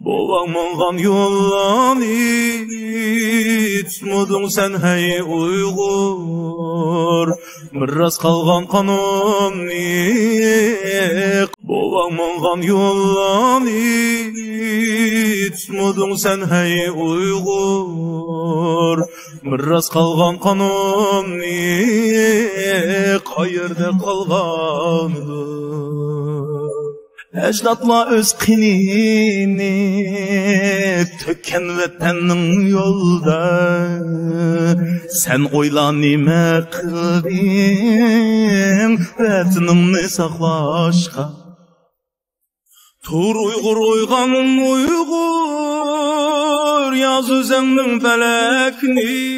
Boğulman yollan itmudun sen hey Uygur Miras kalgan kanun Boğulman yollan itmudun sen hey Uygur Miras kalgan kanun Kayırda kalganıdır Ecdatla öz kinini töken vatanın yolda Sen oyla nime kıldın vatanını saklaşka Tur Uygur uyganın Uygur yaz özengnin felekni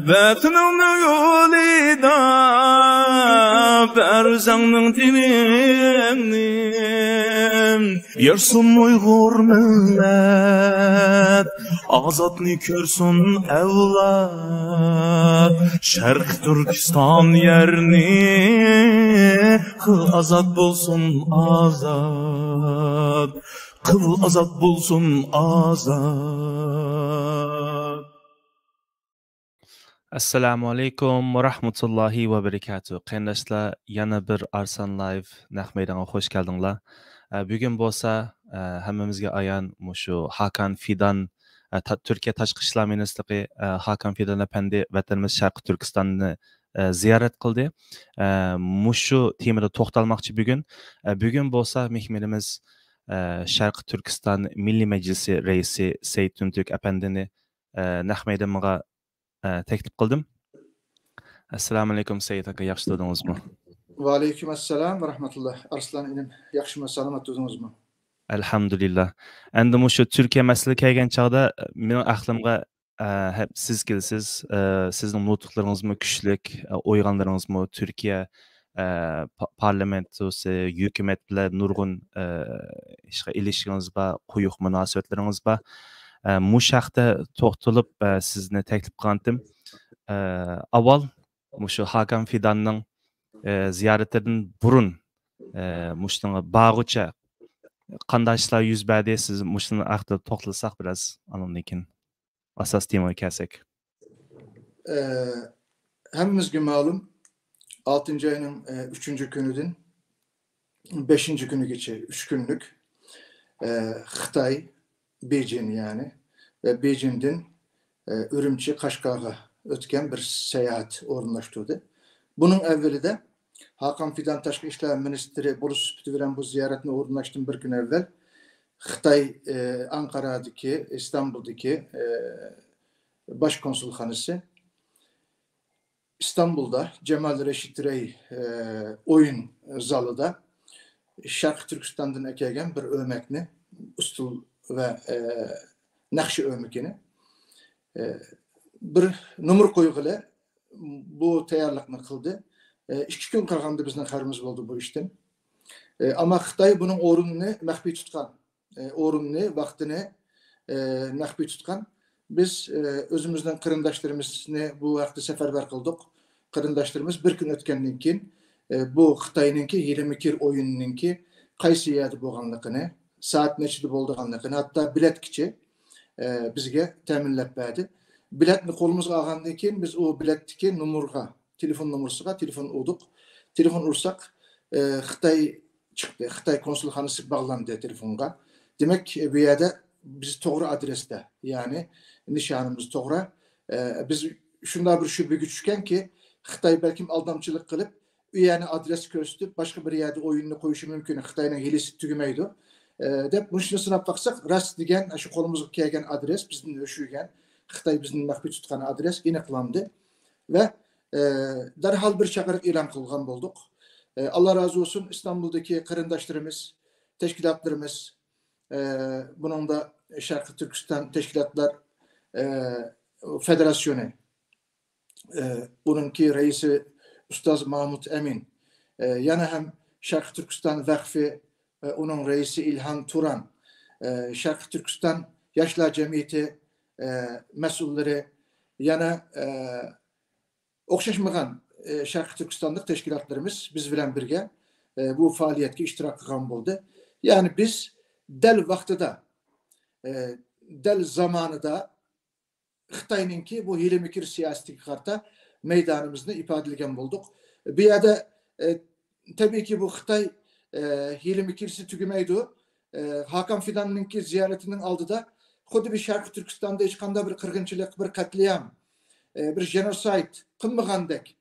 vatanın yolida berzengnin dinini Yersun Uygur millet azatni körsün evlat Şerq Türkistan yerini kıl azat bulsun azat Kıl azat bulsun azat Assalamu alaikum ve rahmetullahi ve berekatuhu. Qeyindaşlar, yana bir Arsan Live naq maydonga hoş geldinglar. Bugün bolsa hammamizga ayon mushu Hakan Fidan Türkiye Tashqi ishlar ministri Hakan Fidan apandi vatanimiz Sharq Turkistonni ziyorat qildi. Mushu temada to'xtalmoqchi bugun. Bugun bolsa mehmonimiz Sharq Turkiston Milliy Majlisi raisi Said Tuntürk apandini naq maydonga teklif qildim. Assalomu alaykum Said aka, yaxshi turdingizmi? Va alaykum assalom va rahmatulloh. Arslan inim, yaxshimi, salomat turdingizmi? Alhamdulillah. Endi mushu Turkiya masalasi kelgan chog'da mening aqlimga hep siz kelsiz, sizning nutqlaringizmi kuchlik, o'yganlaringizmi Turkiya parlamentosi, hukumat bilan nurg'un ilishkiniz bor, quyuq munosabatlaringiz bor. Mush haqda to'xtalib sizni taklif qildim. Avval mushu Hakan Fidanning ziyaratidan burun mushunga bag'ucha qanday ishlar yuz berdi, siz mushuni haqda to'xtalsak biraz, ondan keyin asas temaga kelsak. Hammamizga ma'lum 6. ayının 3. günüdün 5. günügacha 3 günlük Xitoy Beijing yani ve Beijing'den Ürümçi Kaşgar'a ötken bir seyahat orunlaştırdı. Bunun evveli de Hakan Fidan Tashqi ishlar ministri buluş süpütü veren bu ziyaretini orunlaştığım bir gün evvel Xitoy Ankara'daki, İstanbul'daki başkonsulhanesi İstanbul'da Cemal Reşit Rey oyun zalıda Şarkı Türkistan'dan ekegen bir ömekni ustul ve nakşı ömekini bir numur koyuguyla bu tayarlıkını kıldı. 2 gün kalgandı bizden haberimiz oldu bu işten. Ama Xitoy bunun orununu mahfi tutkan, orununu, vaktini mahfi tutkan. Biz özümüzden kırındaşlarımızı bu vakti seferber kıldık. Kırındaşlarımız bir gün ötkenden keyin bu Xitoyninki 22 oyununki qaysi yerda bo'lganligini, saat nechida bo'lganligini, hatto bilet kichi bizga ta'minlab berdi. Biletni qo'limizga olgandan keyin biz o biletdagi numurga, telefon numarasiga telefon urdik. Telefon ursak Xitoy chiqdi. Xitoy konsulxonasi bog'landi telefonga. Demak, bu yerda biz to'g'ri adresda, ya'ni nishonimiz to'g'ri. Biz shunday bir shubhaga tushganki, Xitoy balkim aldamchilik qilib, u yerni adres ko'rsatib, boshqa bir yerda o'yinni qo'yishi mumkin. Xitoyning hilisi tugamaydi. Deb shuni sinab baqsak, rast degan shu qo'limizga kelgan adres bizning o'shigan Xitoy bizning maxfiy tutgan adres aniqlandi ve derhal bir çağırık e'lon qilgan bo'ldik. Allah razı olsun İstanbul'daki kırındaşlarımız, teşkilatlarımız, bunun da Şarkı Türkistan Teşkilatlar Federasyonu, bununki reisi Ustaz Mahmut Emin, yana hem Şarkı Türkistan Vakfı, onun reisi İlhan Turan, Şarkı Türkistan Yaşlar Cemiyeti mesulleri, yana o'xshashmagan Sharq Turkistonlik teşkilatlarımız biz bilan birga bu faaliyetga ishtirok qilgan bo'ldi. Yani biz del vaxtıda, del zamanıda Xitayninki bu hile mikir siyaseti karta meydanımızda ifadeligen bulduk. Bir yerde tabii ki bu Xitay hile mikirsi tügümeydi. Hakan Fidan'ınki ziyaretinin aldı da Xudi bir Şarkı Türkistan'da hiç kanda bir kırgınçılık, bir katliam, bir genosid kılmagandek.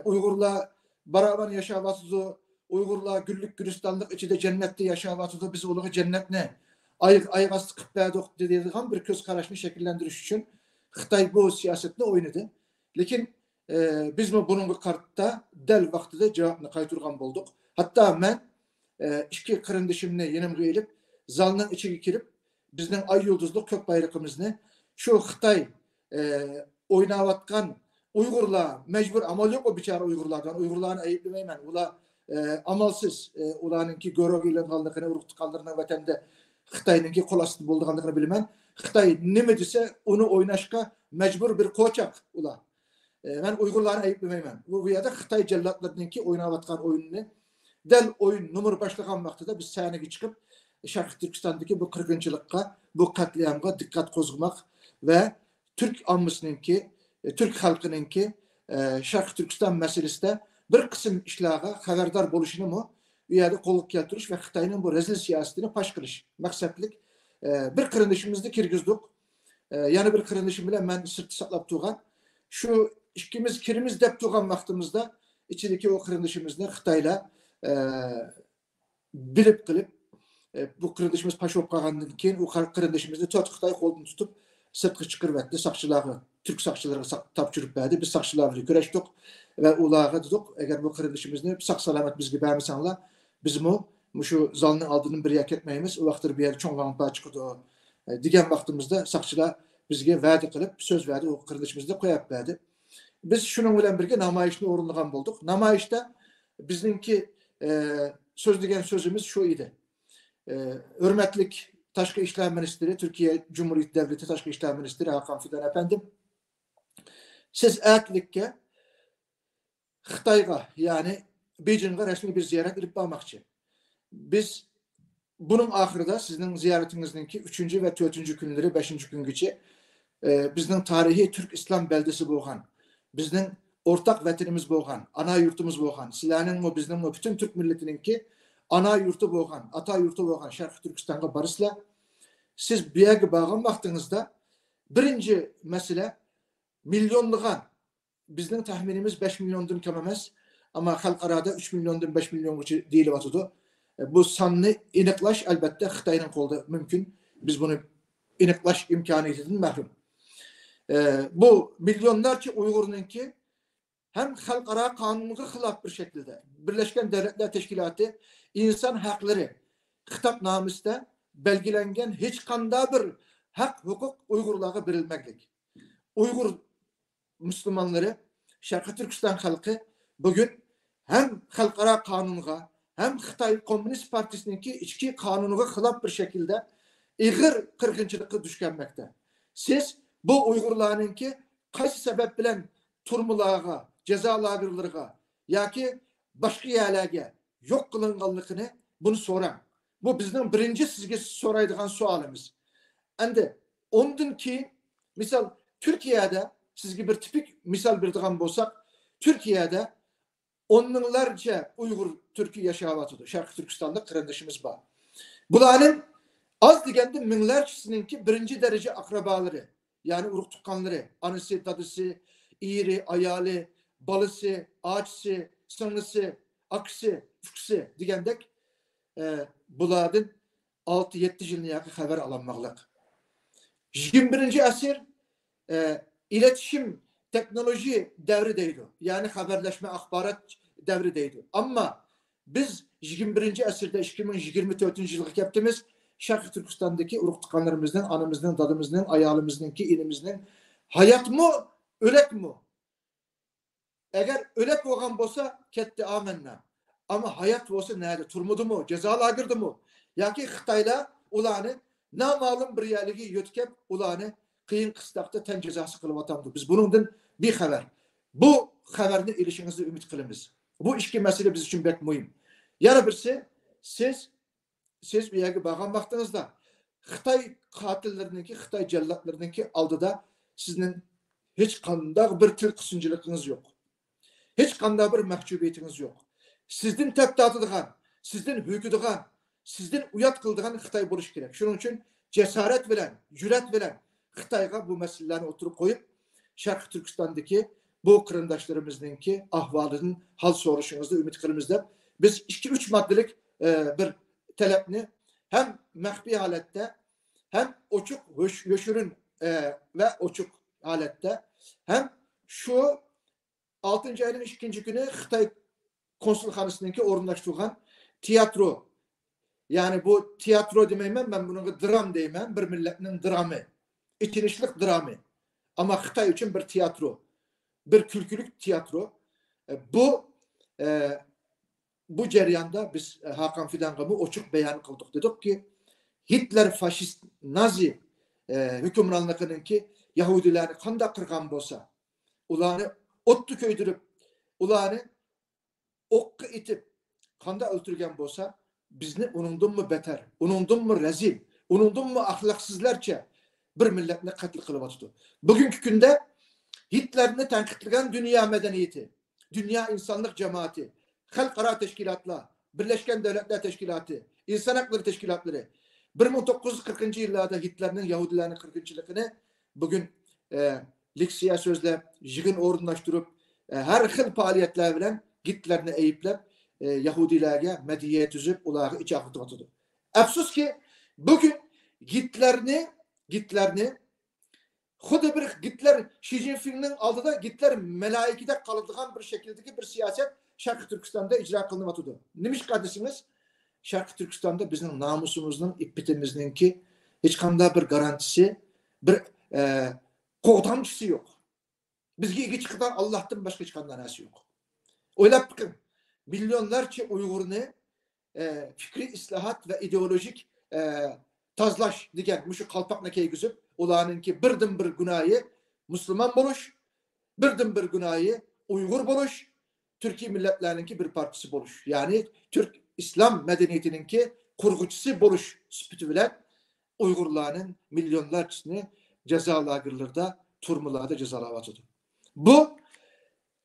Uygurlar beraber yaşavatıdı, Uygurlar güllük gülistanlık içinde cennette yaşavatıdı. Biz uluğu cennet ne? Ayğası kıplaydık dediğim bir göz kararını şekillendiriş için Xitay bu siyasetle oynadı. Lakin biz mi bunun kartta del vaxtıda cevabını kaytırgan bulduk. Hatta ben iki kırındışımını yenimge elip zalının içine girip bizden ay yıldızlı kök bayrağımızını şu Xitay oynavatkan Uygurlar mecbur amal yok o biçare Uygurlardan. Uygurlarını ayıplamayman. Ula amalsız ulanınki görevliyle kaldığını, uruktu kaldığını vatanda Xitay'ınki kolasını bulduğunu bilmem. Xitay ne dese onu oynaşka mecbur bir koçak ula. Ben Uygurlarını ayıplamayman. Bu ya da Xitay cellatlarınınki oynavatkan oyununu del oyun numara başlayan vaxtıda biz sahneye çıkıp Şarkı Türkistan'daki bu kırgınçılıkka, bu katliamga dikkat kozgumak ve Türk ammısınınki, Türk halkınınki Şarkı Türkistan meselesinde bir kısım işlağa haberdar buluşunu mu üyede kolluk keltiriş ve Xitay'ın bu rezil siyasetini paş kılış. Maksatlık bir kırındışımızda kirgizdik. Yani bir kırındışım bile ben sırtı saklap tuğan. Şu ikimiz kirimiz dep tuğan vaxtımızda içindeki o kırındışımızda Xitay'la bilip kılıp bu kırındışımız paş olup kalgandan keyin o kırındışımızda dört Xitay kolunu tutup sırtkı çıkırıp sakçıları, Türk sakçıları tapşırıp verdi. Biz sakçılarla güreştik ve ulağa dedik. Eğer bu kırındışımızda sak salamet biz gibi vermesenler biz şu zalının aldığını bir yak etmeyimiz. O vaxtır bir yer çoğun vampaya çıkırdı o. Digen vaxtımızda sakçılar bizge vədi kılıp söz verdi. O kırındışımızda koyup verdi. Biz şunun bilen birge namayişini orunlagan bulduk. Namayişte bizimki söz diyen sözümüz şu idi. Hürmetlik Taşkı İşler Ministeri, Türkiye Cumhuriyeti Devleti Taşkı İşler Ministeri Hakan Fidan efendim. Siz ertlikke Xitayga yani Beijing'e resmi bir ziyaret edip bakmakçı. Biz bunun ahırda sizin ziyaretinizdeki 3. ve 4. günleri 5. gün geçi bizden tarihi Türk İslam beldesi boğan, bizden ortak vatanımız boğan, ana yurtumuz boğan, silahının o bizden o bütün Türk milletininki ana yurtu boğan, ata yurtu boğan Şarkı Türkistan'a barışla siz bir yere bağın baktığınızda birinci mesele milyonluğan bizden tahminimiz 5 milyondan kememez ama halkarada 3 milyondan 5 milyon değil vatıdı. Bu sanını iniklaş elbette Xitay'ın kolda mümkün. Biz bunu iniklaş imkaniyetinden mahrum. Bu milyonlarca Uygur'unki hem halkara kanununa hilaf bir şekilde Birleşken Devletler Teşkilatı insan hakları hitapnamesinde belgilengen hiç kanda bir hak hukuk Uygurlara verilmeklik. Uygur Müslümanları, Şarkı Türkistan halkı bugün hem halkara kanununa hem Xitay Komünist Partisi'ninki içki kanununa hilaf bir şekilde ağır kırgınçılıkla düşkenmekte. Siz bu Uygurlarınki kaç sebep bilen turmulağa, cezalarına ya ki başka yerlere yok kılınganlıkını bunu soran. Bu bizden birinci sizge soraydığın sualımız. Ende ondan ki misal Türkiye'de sizge bir tipik misal bildiğin bolsak Türkiye'de onlarca Uygur Türkiye yaşavatıdır. Şarkı Türkistan'da kırındışımız var. Bunların az digende minlercesininki birinci derece akrabaları. Yani uruk tukanları, anısı, dadısı, iri, ayalı, balısı, ağaçsı, sınısı, aksı, fıksı digendek bunların 6-7 yılına yakın haber alanmaklık. 21. asır iletişim teknoloji devrideydi. Yani haberleşme, akbarat devrideydi. Ama biz 21. asırda 2024. yıllık yaptığımız Şarkı Türkistan'daki uruk tıkanlarımızdan, anımızdan, dadımızdan, ayağımızdan, inimizden hayat mı, ölek mi? Eğer ölek olan olsa ketti amenna. Ama hayat olsa nerede? Turmudu mu? Cezalandırdı mı? Ya ki Xitayla ulanı namalum bir yerliği yötkep ulanı kıyın kıstakta ten cezası kılıp atamdı. Biz bunun bir haber. Bu haberine ilişkinizi ümit kılımız. Bu iki mesele biz için pek mühim. Yana birisi siz siz bir yerge bağlan baktığınızda Xitay katillerininki, Xitay cellatlarınınki aldıda sizin hiç kanda bir til kısıncılıkınız yok. Hiç kanda bir mahcubiyetiniz yok. Sizden teptatıdığan, sizden hüküdüğan, sizden uyat kıldığan Xitay buluş gerek. Şunun için cesaret veren, cüret veren Xitay'a bu meselelerini oturup koyup Şarkı Türkistan'daki bu kırındaşlarımızdaki ahvalının hal soruşunuzda ümit kırmızda biz 2-3 maddelik bir talepni hem mehbi halette hem oçuk höşürün ve oçuk halette hem şu 6. ayın 2. günü Xitay konsulxanasındaki orunlaştırılan tiyatro, yani bu tiyatro demeyim ben bunu dram deyim, bir milletinin dramı, itilişlik dramı. Ama Xitay için bir tiyatro, bir kültürlük tiyatro. Bu cereyanda biz Hakan Fidan'la oçuk beyan kıldık. Dedik ki Hitler faşist Nazi hükümranlığının ki Yahudilerini kanda kırgan bolsa, ulanı ottu köydürüp, ulanı okku itip kanda öldürgen bolsa, bizni unundun mu beter, unundun mu rezil, unundun mu ahlaksızlarca bir milletine katil kılıbatıdı. Bugünkü günde Hitler'ini tenkitleyen dünya medeniyeti, dünya insanlık cemaati, halkara teşkilatlar, Birleşken Devletler Teşkilatı, İnsan Hakları Teşkilatları 1940. yıllarda Hitler'in Yahudilerin kırgınçılığını bugün liksiya sözle jigin orunlaştırıp her hıl faaliyetler bilen Hitler'ini eyiplep Yahudilerge mediyet üzüp ulağı içe akıtıbatıdı. Afsus ki bugün Hitler'ini Xuda bir Hitler Xi Jinping'in aldıda Hitler melaikide kalıdığan bir şekildeki bir siyaset Şarkı Türkistan'da icra kılınatıdı. Neymiş kardeşimiz? Şarkı Türkistan'da bizim namusumuzun, ippitimizin ki hiç kanda bir garantisi, bir kovdamcısı yok. Bizge iki çıkıdan Allah'tan başka çıkan nanası yok. Öyle bakın, milyonlarca Uygur'unu fikri islahat ve ideolojik tazlaş diyen muşu kalpakla keygüzüp olanın ki birden bir günahı Müslüman buluş, birden bir günahı Uygur buluş, Türkiye milletlerinin ki bir partisi buluş. Yani Türk İslam medeniyetinin ki kurgucusu buluş süpütü bilen Uygurların milyonlarcasını cezalarında, turmularda cezalarvatıdır. Bu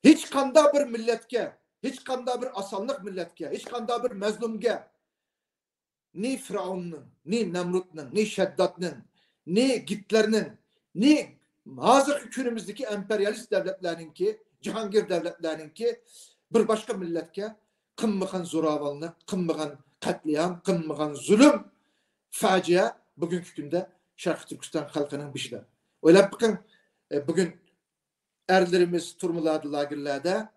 hiç kanda bir milletke, hiç kanda bir asanlık milletke, hiç kanda bir mezlumge, ni Firavun'un, ni Nemrut'un, ni Şeddat'ın, ni Gitler'in, ni hazır günümüzdeki emperyalist devletlerin ki, Cihangir devletlerin ki bir başka milletke kımmıgan zoravallık, kımmıgan katliam, kımmıgan zulüm, facia bugünkü günde Şarkı Türkistan halkının bişide. Öyle bakın bugün erlerimiz turmuladı lagirlerde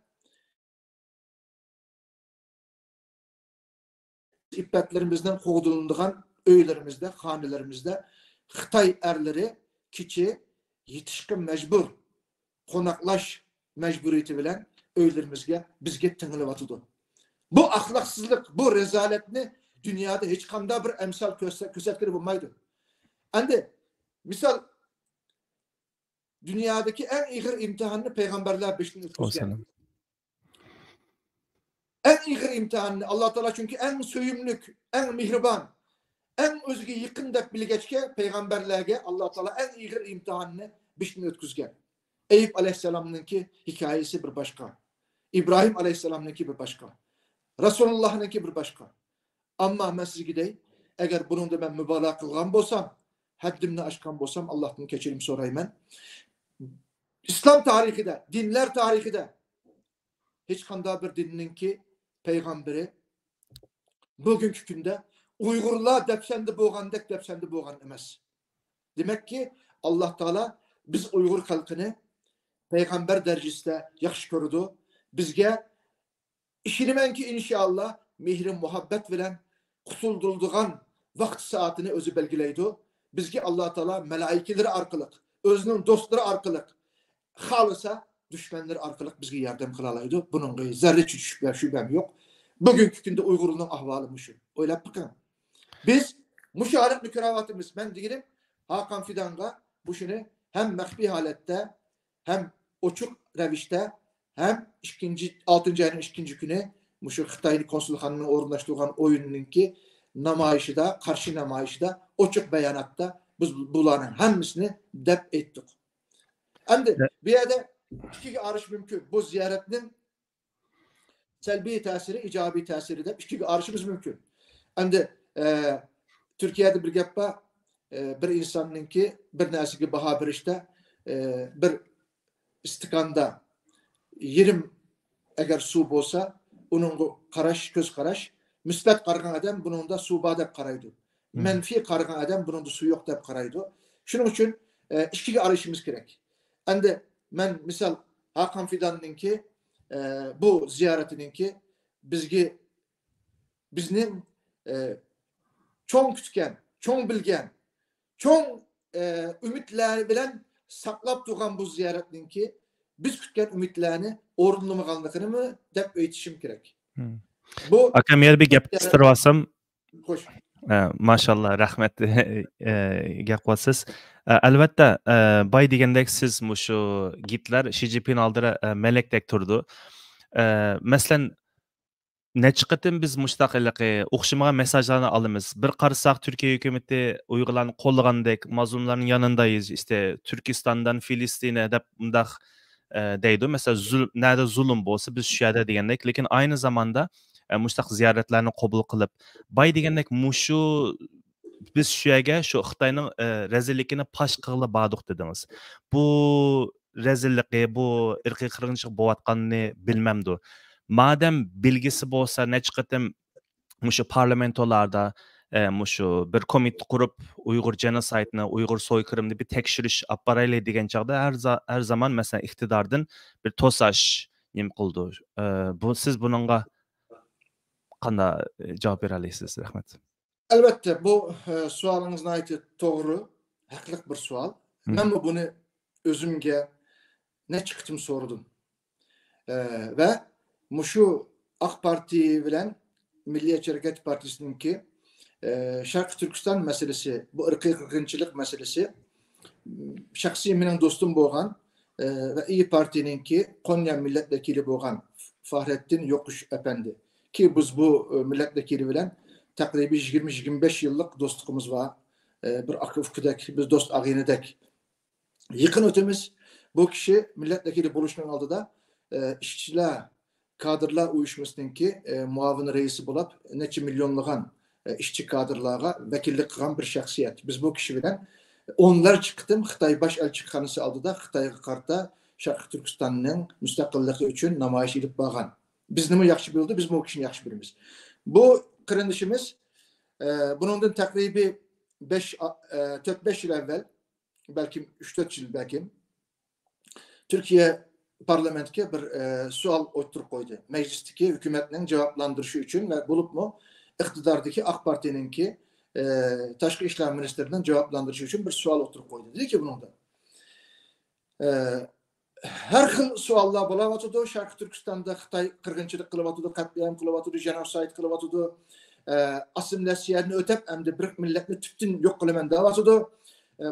ippetlerimizden kovdulunduğun öylerimizde, hanelerimizde Xitay erleri kiçi yetişkin mecbur konaklaş mecburiyeti bilen öylerimizge bizge tınılıvatıdı. Bu ahlaksızlık, bu rezaletini dünyada hiç kanda bir emsal kösetkiri bulmaydı. Andi misal dünyadaki en ihir imtihanını peygamberler beşini ötküzgen. En ihir imtihanını Allah Teala çünkü en söyümlük, en mihriban, en özgü yıkındak bilgeçke peygamberlerge Allah Teala en ihir imtihanını beşini ötküzgen. Eyüp Aleyhisselam'ınki hikayesi bir başka. İbrahim Aleyhisselam'ınki bir başka. Resulullah'ınki bir başka. Ama ben size gideyim. Eğer bunun da ben mübalağa kılgan bolsam, haddimni aşkan bolsam Allah'tan keçirim sorayım ben. İslam tarihinde, dinler tarihinde hiç kanda bir dininin ki peygamberi bugünkü günde Uygurlar depsendi boğandek depsendi boğan emez. Demek ki Allah Teala biz Uygur halkını peygamber derecesinde yakış gördü. Bizge işini men ki inşallah mihrin muhabbet bilen kutuldurduğun vakt saatini özü belgileydi. Bizge Allah Teala melaikeleri arkalık, özünün dostları arkalık, halısa düşmanları arkalık bizge yardım kılalaydı. Bunun zerre şüphem yok. Bugünkü günde Uygurluğun ahvalı muşu. Öyle bakın. Biz müşaret mükravatımız ben diyelim Hakan Fidan'a bu şunu hem mehbi halette hem oçuk revişte hem 6. ayın 2. günü muşu Xitaylı konsulxanının orunlaştırılan oyununun ki namayişida, karşı namayişida, açık beyanatda biz buların hemmisini dep ettik. Endi bir yerde ikiga arış mümkün. Bu ziyaretinin selbi tesiri, icabi tesiri de ikiga arışımız mümkün. Endi Türkiye'de bir gap var. Bir insanın ki bir nesigi baha berişte bir istikanda 20 eğer su bolsa onun qaraş, göz qaraş müsbet qargan adam bunun da su ba dep qaraydı. Menfi qargan adam bunun da su yok dep qaraydı. Şunun için ikiga arışımız gerek. Endi men misal Hakan Fidan'ınki bu ziyaretininki bizning çoğun kütken, çoğun bilgen, çoğun ümitler bilen saklap durgan bu ziyaretninki biz kütken ümitlerini orunlamaganlıkını mı dep öğretişim gerek. Bu Akam yer bir gap qistiribasam. Hoş. Maşallah, rahmet gap qilasiz. Albatta, bay degandek siz mushu gitlar Xi Jinping oldida melekdek turdi. Masalan, necha qatim biz mustaqillikqa o'xshamagan mesajlarni olamiz. Bir qarasak Turkiya hukumati Uyg'urlarni qo'llagandek, mazlumlarning yanındayız. İşte Turkistondan Filistin'e deb undaq deydi. Mesela nerede zulüm bo'lsa biz shu yerda degandek, lekin aynı zamanda mustaq ziyoratlarni qabul qilib, bay degandek mushu biz shu yerga shu Xitoyning rezilligini pash qilib bordik dedingiz. Bu rezilligi, bu irqiy qirg'inchilik bo'layotganini bilmamdi. Madem bilgisi bo'lsa, necha qatim mushu parlamentolarda mushu bir komite qurib Uyg'ur genosidini, Uyg'ur soykırımını bir tekshirish olib boraylik degan chog'da har zaman masalan iqtidordan bir to'sash nim qildi. Bu siz buningga qanday javob bera olasiz? Rahmat. Elbette bu sualınızın ayeti doğru, haklık bir sual. Ben bunu özümge ne çıktım sordum. Ve muşu AK Parti bilen Milliyetçi Hareket Partisi'ninki Şarkı Türkistan meselesi, bu ırkı kırgınçılık meselesi şahsi benim dostum boğan ve İyi Parti'ninki Konya milletvekili boğan Fahrettin Yokuş Efendi. Ki biz bu milletvekili bilen takribi 20-25 yıllık dostluğumuz var. Bir akıfkıdek, biz dost ağinedek. Yakın ötemiz bu kişi milletvekili buluşmanın aldı da işçiler, kadırlar uyuşmasının ki muavin reisi bulup neçe milyonluğun işçi kadırlığa vekillik kılan bir şahsiyet. Biz bu kişi bilen onlar çıktım. Xitay baş elçixanası aldı da Xitay'a karta Şarkı Türkistan'ın müstakilliği için namayiş edip bağan. Biz ne mi yaxşı bildi, biz bu kişinin yaxşı bilimiz. Bu kırındışımız bunun takribi 4-5 yıl evvel, belki 3-4 yıl belki Türkiye parlamentke bir sual oturup koydu. Meclisteki hükümetinin cevaplandırışı için ve bulup mu iktidardaki AK Parti'ninki Taşkı İşler Ministerinin cevaplandırışı için bir sual oturup koydu. Dedi ki bunun da her xil suallar bulavatdı. Şarkı Türkistan'da Xitay kırgınçılık kılıvatıdı, katliam kılıvatıdı, genosid kılıvatıdı, asimilasiyonu ötep hem de bir milletini tüptün yok kılımen davatıdı.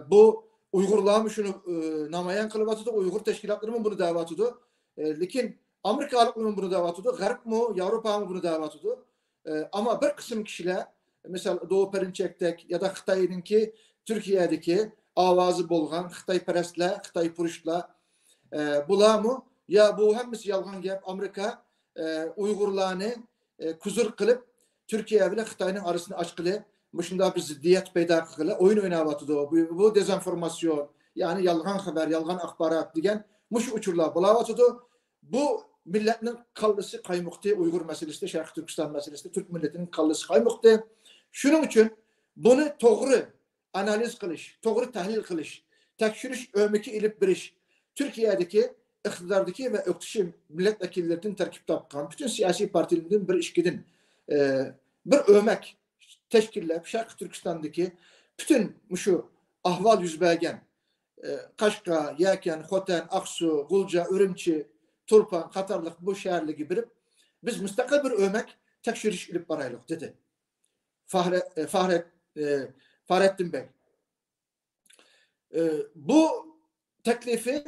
Bu Uygurlar mı şunu namayan kılıvatıdı, Uygur teşkilatları mı bunu davatıdı. Lakin Amerikalık mı bunu davatıdı, Garp mı, Avrupa mı bunu davatıdı. Ama bir kısım kişiler, mesela Doğu Perinçek'tek ya da Xitay'ınki Türkiye'deki avazı bolğan Xitayperestler, Xitaypuruşlar bular mı? Ya bu hemisi yalgan gap Amerika Uygurlarını kuzur kılıp Türkiye ile Xitay'ın arasını açkılı. Şunda bir ziddiyet peyda kılı. Oyun oynavatıdı. Bu dezenformasyon, yani yalgan haber, yalgan akbarat diyen muş uçurlar bulavatıdı. Bu milletin kallısı kaymuktu. Uygur meselesi, Şarkı Türkistan meselesi, Türk milletinin kallısı kaymuktu. Şunun için bunu doğru analiz kılış, doğru tahlil kılış, tekşiriş, övmeki ilip biriş, Türkiye'deki iktidardaki ve öktüşü milletvekillerinin terkip tapkan, bütün siyasi partilerin bir işgidin, bir övmek teşkillep, Şarkı Türkistan'daki bütün şu ahval yüzbelgen, Kaşka, Yaken, Hoten, Aksu, Gulca, Ürümçi, Turpan, Katarlık bu şehirli gibi biz müstakil bir övmek tekşiriş ilip baraylık dedi. Fahrettin Bey. Bu teklifi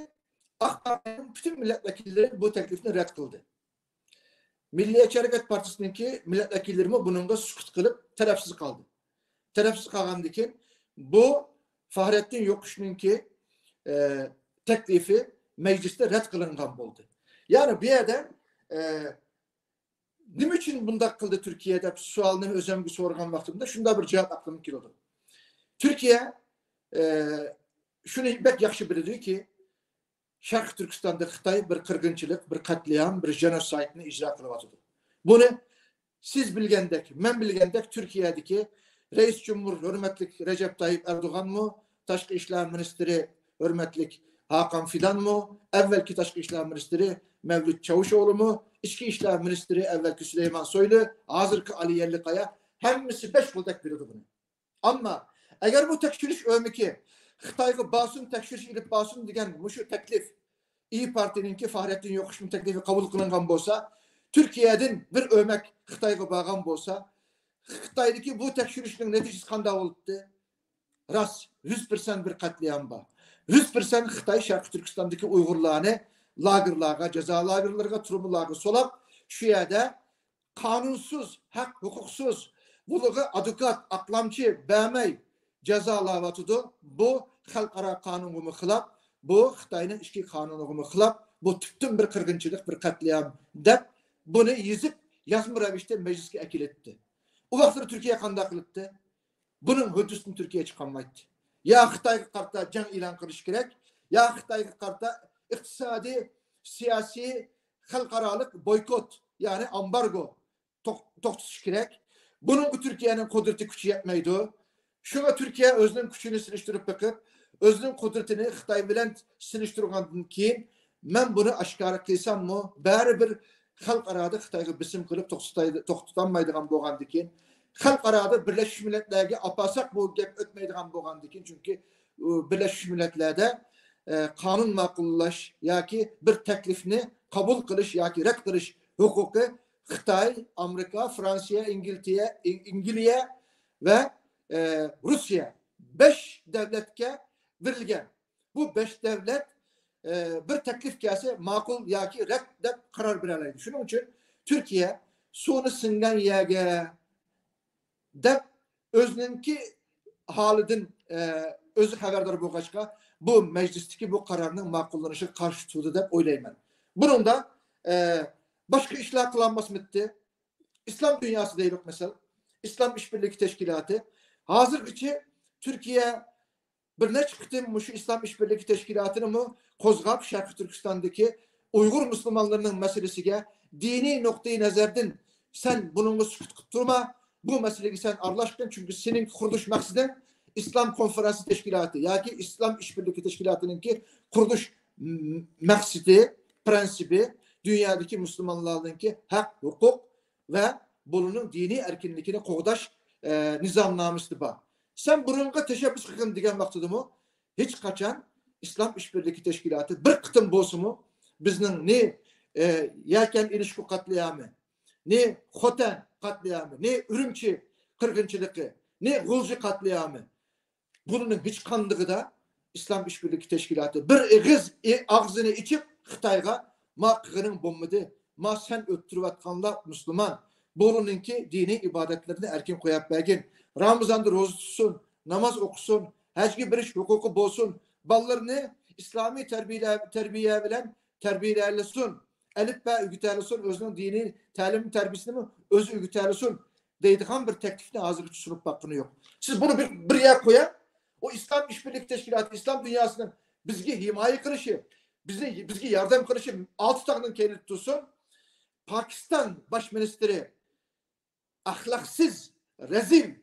AK Parti'nin bütün milletvekilleri bu teklifini red kıldı. Milliyetçi Hareket Partisi'ninki milletvekillerimi bununla sukut kılıp tarafsız kaldı. Tarafsız kalgandikin bu Fahrettin Yokuş'unki teklifi mecliste red kılıngan oldu. Yani bir yerden ne için bunda kıldı Türkiye'de sualını özlemgi sorgan vaktimde şunda bir cevap aklım kilodu. Türkiye şunu pek yaxşı bildi ki Şarkı Türkistan'da Xitay bir kırgınçılık, bir katliam, bir genosidini icra kılıvatıdı. Bunu siz bilgendek, ben bilgendek Türkiye'deki Reis Cumhur hürmetlik Recep Tayyip Erdoğan mı, Taşkı İşler Ministri hürmetlik Hakan Fidan mı, evvelki Taşkı İşler Ministri Mevlüt Çavuşoğlu mu, İçki İşler Ministri evvelki Süleyman Soylu, hazırki Ali Yerlikaya, hemisi 5 yıldak biliyordu bunu. Ama eğer bu tekşiriş ömeki Xitayga basın tekşiriş ilip basın degen muşu teklif İyi Parti'ninki Fahrettin Yokuş'un teklifi kabul kılıngan bolsa, Türkiye'den bir ömek Xitayga bağan bolsa, Xitay'daki bu tekşirişinin neticesi kanda oldu? Ras 100% bir katliam var. 100% Xitay Şarkı Türkistan'daki Uygurlarını lagırlarga, ceza lagırlarga, turumlarga solap şu yerde kanunsuz, hak hukuksuz, buluğu adukat, aklamçı, bəmey ceza lavatıdı. Bu halkara kanunumu xilap, bu Xitay'nın işki kanunumu xilap, bu tüptün bir kırgınçılık, bir katliam dep bunu yazıp yazmı revişte mecliske ekil etti. O vaxtları Türkiye kanda kılıttı. Bunun hüddüsünü Türkiye çıkanmaydı. Ya Xitay'a karta can ilan kılış gerek, ya Xitay'a karta iktisadi, siyasi, halkaralık boykot yani ambargo toktuş gerek. Bunun bu Türkiye'nin kudreti gücü yetmeydi. Şuna Türkiye özünün gücünü siliştirip bakıp, özünün kudretini Xitay bilen siliştirgandan keyin ben bunu aşkara kılsam mı? Bari bir halkarada Xitay'a bisim kılıp toxtutanmaydıgan bolgandan keyin halkarada Birleşmiş Milletler'e apasak bu gep ötmeydigan bolgandan keyin çünkü Birleşmiş Milletler'de kanun makullaş yaki bir teklifini kabul kılış yaki red kılış hukuku Xitay, Amerika, Fransa, İngiltere ve Rusya 5 devletke verilgen. Bu 5 devlet bir teklif gelse makul yaki red karar vereleydi. Şunun için Türkiye sonu singen yege de özününki halidin özü haberdar bolgaçka bu meclisteki bu kararının makullanışı karşı tutuldu dep oylayman. Bunun da başka işler kılanması bitti. İslam dünyası değil mesela. İslam İşbirliği Teşkilatı. Hazırgıçı Türkiye bir ne çıktı şu İslam İşbirliği Teşkilatı'nı mı kozgap Şarkı Türkistan'daki Uygur Müslümanlarının meselesiyle dini noktayı nazardan sen bununla sükut durma. Bu meseleyi sen arlaştın çünkü senin kuruluş maksadın İslam Konferansı Teşkilatı yani İslam İşbirliği Teşkilatı'nın ki kuruluş maksidi, prensibi dünyadaki Müslümanların ki hak, hukuk ve bunun dini erkinliğine koğdaş nizamnamıştı ba. Sen bununla teşebbüs kılın diyen maksadımı hiç kaçan İslam İşbirliği Teşkilatı bir kıtım bozumu bizden ne yelken ilişki katliamı, ne Xoten katliamı, ne Ürümçi kırgınçılığı, ne Gulcu katliamı bunun hiç kandığı da İslam İşbirliği Teşkilatı bir ağzını içip Xitayga ma kırın bombadı, ma sen öttürüvatkanla Müslüman bununki dini ibadetlerini erken koyup belgin. Ramazan'da roz tutsun, namaz okusun, hecgi bir iş hukuku bolsun, ballarını İslami terbiye bilen terbiyelesin, elif ve ügüterlesin, özünün dini talim terbiyesini mi özü ügüterlesin deydiğin bir teklifine hazır sunup bakını yok. Siz bunu bir yer koyun, o İslam İşbirliği Teşkilatı, İslam dünyasının bizgi himaye kılışı, bizgi yardım kılışı 6 tane kendini tutsun. Pakistan Başministeri ahlaksız, rezil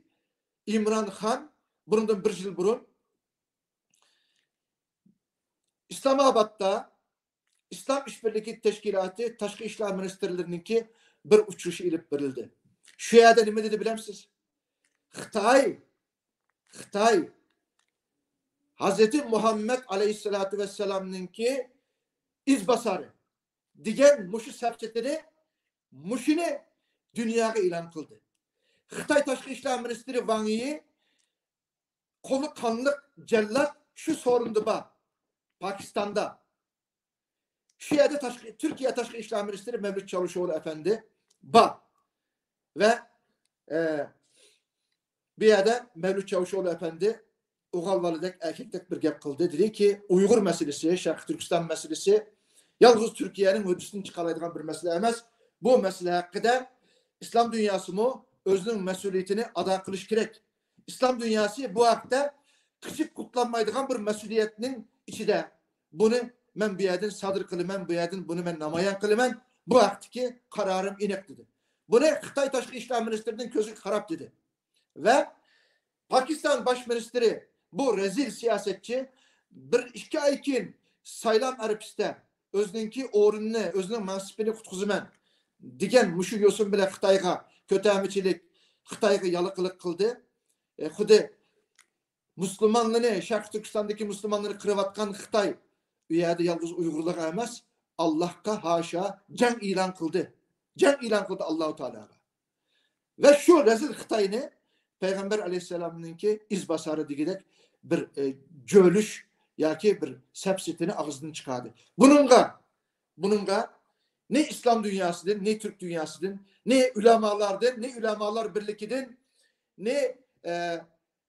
İmran Khan bundan bir yıl burun İslamabad'da İslam İşbirliği Teşkilatı Taşkı İşler Ministerlerininki bir uçuş ilip verildi. Şu yerde ne dedi bilir misiniz? Xitay Hazreti Muhammed Aleyhisselatü Vesselam'ınki izbasarı digen muşu sepçetleri muşini dünyaya ilan kıldı. Xitay Taşkı İşler Ministeri Wang Yi kolu kanlık cellat şu sorundu ba Pakistan'da. Şu yerde Türkiye Taşkı İşler Ministeri Mevlüt Çavuşoğlu Efendi Ba. Ve bir yerde Mevlüt Çavuşoğlu Efendi oğal validek, erkektek bir gap kıldı. Dedi ki Uygur meselesi, Şarkı Türkistan meselesi yalnız Türkiye'nin hüdüsünü çıkaraydıgan bir mesele emez. Bu mesele hakkında İslam dünyası mı özünün mesuliyetini ada kılış gerek. İslam dünyası bu hakta küçük kutlanmaydıgan bir mesuliyetinin içinde. Bunu ben bir yerden sadır kılımen, bir yerden bunu ben namayan kılımen. Bu haktaki kararım inek dedi. Bunu Xitay Taşkı İşler Ministeri'nin közü karap dedi. Ve Pakistan Başministeri bu rezil siyasetçi bir iki ay keyin saylan Arapiste özününki orununu, özünün mansipini kutkuzumen digen muşu yosun bile Xitayga kötemiçilik, Xitayga yalıkılık kıldı. Xude Müslümanlığını, Şarkı Türkistan'daki Müslümanları kırıvatkan Xitay üyede yalnız Uygurluk emez. Allah'a haşa cenk ilan kıldı. Cenk ilan kıldı Allah-u Teala'ya. Ve şu rezil Xitay'ını Peygamber Aleyhisselam'ınki izbasarı digidek bir cölüş ya ki bir sepsitini ağzından çıkardı. Bununla ne İslam dünyasıdır, ne Türk dünyasıdır, ne ulemalardır, ne ulemalar birlikidir, ne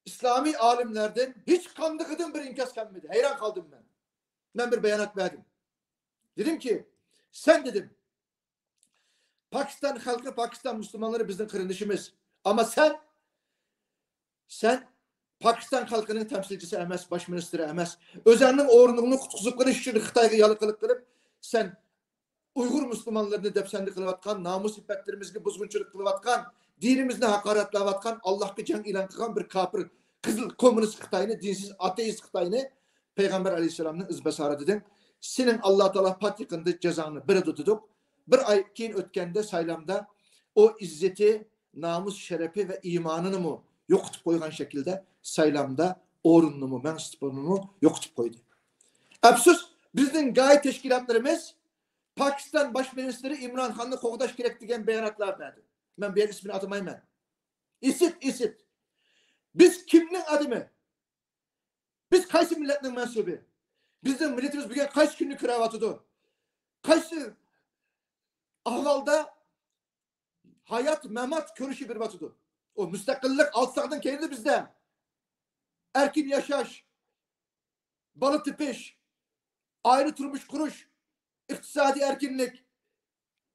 İslami alimlerden hiç kandıkıdın bir inkaz gelmedi. Hayran kaldım ben. Ben bir beyanat verdim. Dedim ki sen dedim Pakistan halkı, Pakistan Müslümanları bizim kırılışımız. Ama sen Pakistan halkının temsilcisi emez, başministeri emez. Özerinin orunluğunu kutuzlukları için Xitayga yalıkılık kılıp sen Uygur Müslümanlarını depsendi kılıvatkan, namus iffetlerimizi buzgunçuluk kılıvatkan, dinimizde hakaretlavatkan, Allah'ı cenk ilan kılan bir kapır, kızıl komünist Xitayını, dinsiz ateist Xitayını Peygamber Aleyhisselam'ın izbesarı dedim. Senin Allah-u Teala pat yıkındı cezanı bir tutuduk. Bir ay keyin ötkende saylamda o izzeti, namus, şerefi ve imanını mı yokutup koygan şekilde saylamda orunlumu, mensubunumu yokutup koydu. Absus bizden gayet teşkilatlarımız Pakistan Başministeri İmran Han'ı kovdaş gerek diyen beyanatlar verdi. Ben bir yer ismini atamayım ben. İsit. Biz kimnin adımı? Biz kaysi milletinin mensubu? Bizim milletimiz bugün kaç günlük kravatıdır? Kaysi ahvalda hayat, memat körüşü bir batıdır. O müstakillik altsaktan kendi bizde. Erkin yaşaş, balı tipiş, ayrı turmuş kuruş, iktisadi erkinlik,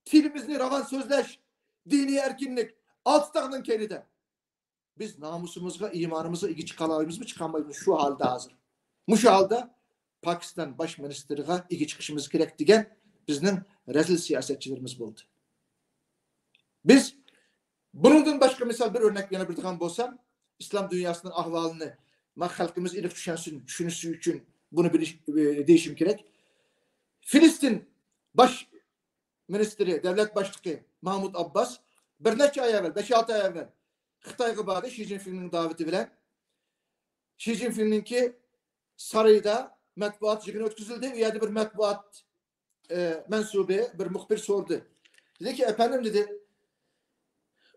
tilimizini ravan sözleş, dini erkinlik, altsaktan kendi de. Biz namusumuzla, imanımızla ilgi çıkamayız mı çıkamayız şu halde hazır. Bu şu halde Pakistan Başministeri'ne ilgi çıkışımız gerek diyen bizden rezil siyasetçilerimiz buldu. Biz bunun başka misal bir örnek yana bir tıkan bolsam İslam dünyasının ahvalını halkımız ilik düşünüsü için bunu değişim gerek. Filistin Başministeri, devlet başlığı Mahmud Abbas bir neçe ay evvel, 5-6 ay evvel Xitayga bağlı Xi Jinping'in daveti bilen Xi Jinping'inki sarayda matbuat yig'ini o'tkazildi. U yerda bir matbuat mensubi, bir muhbir sordu. Dedi ki efendim dedi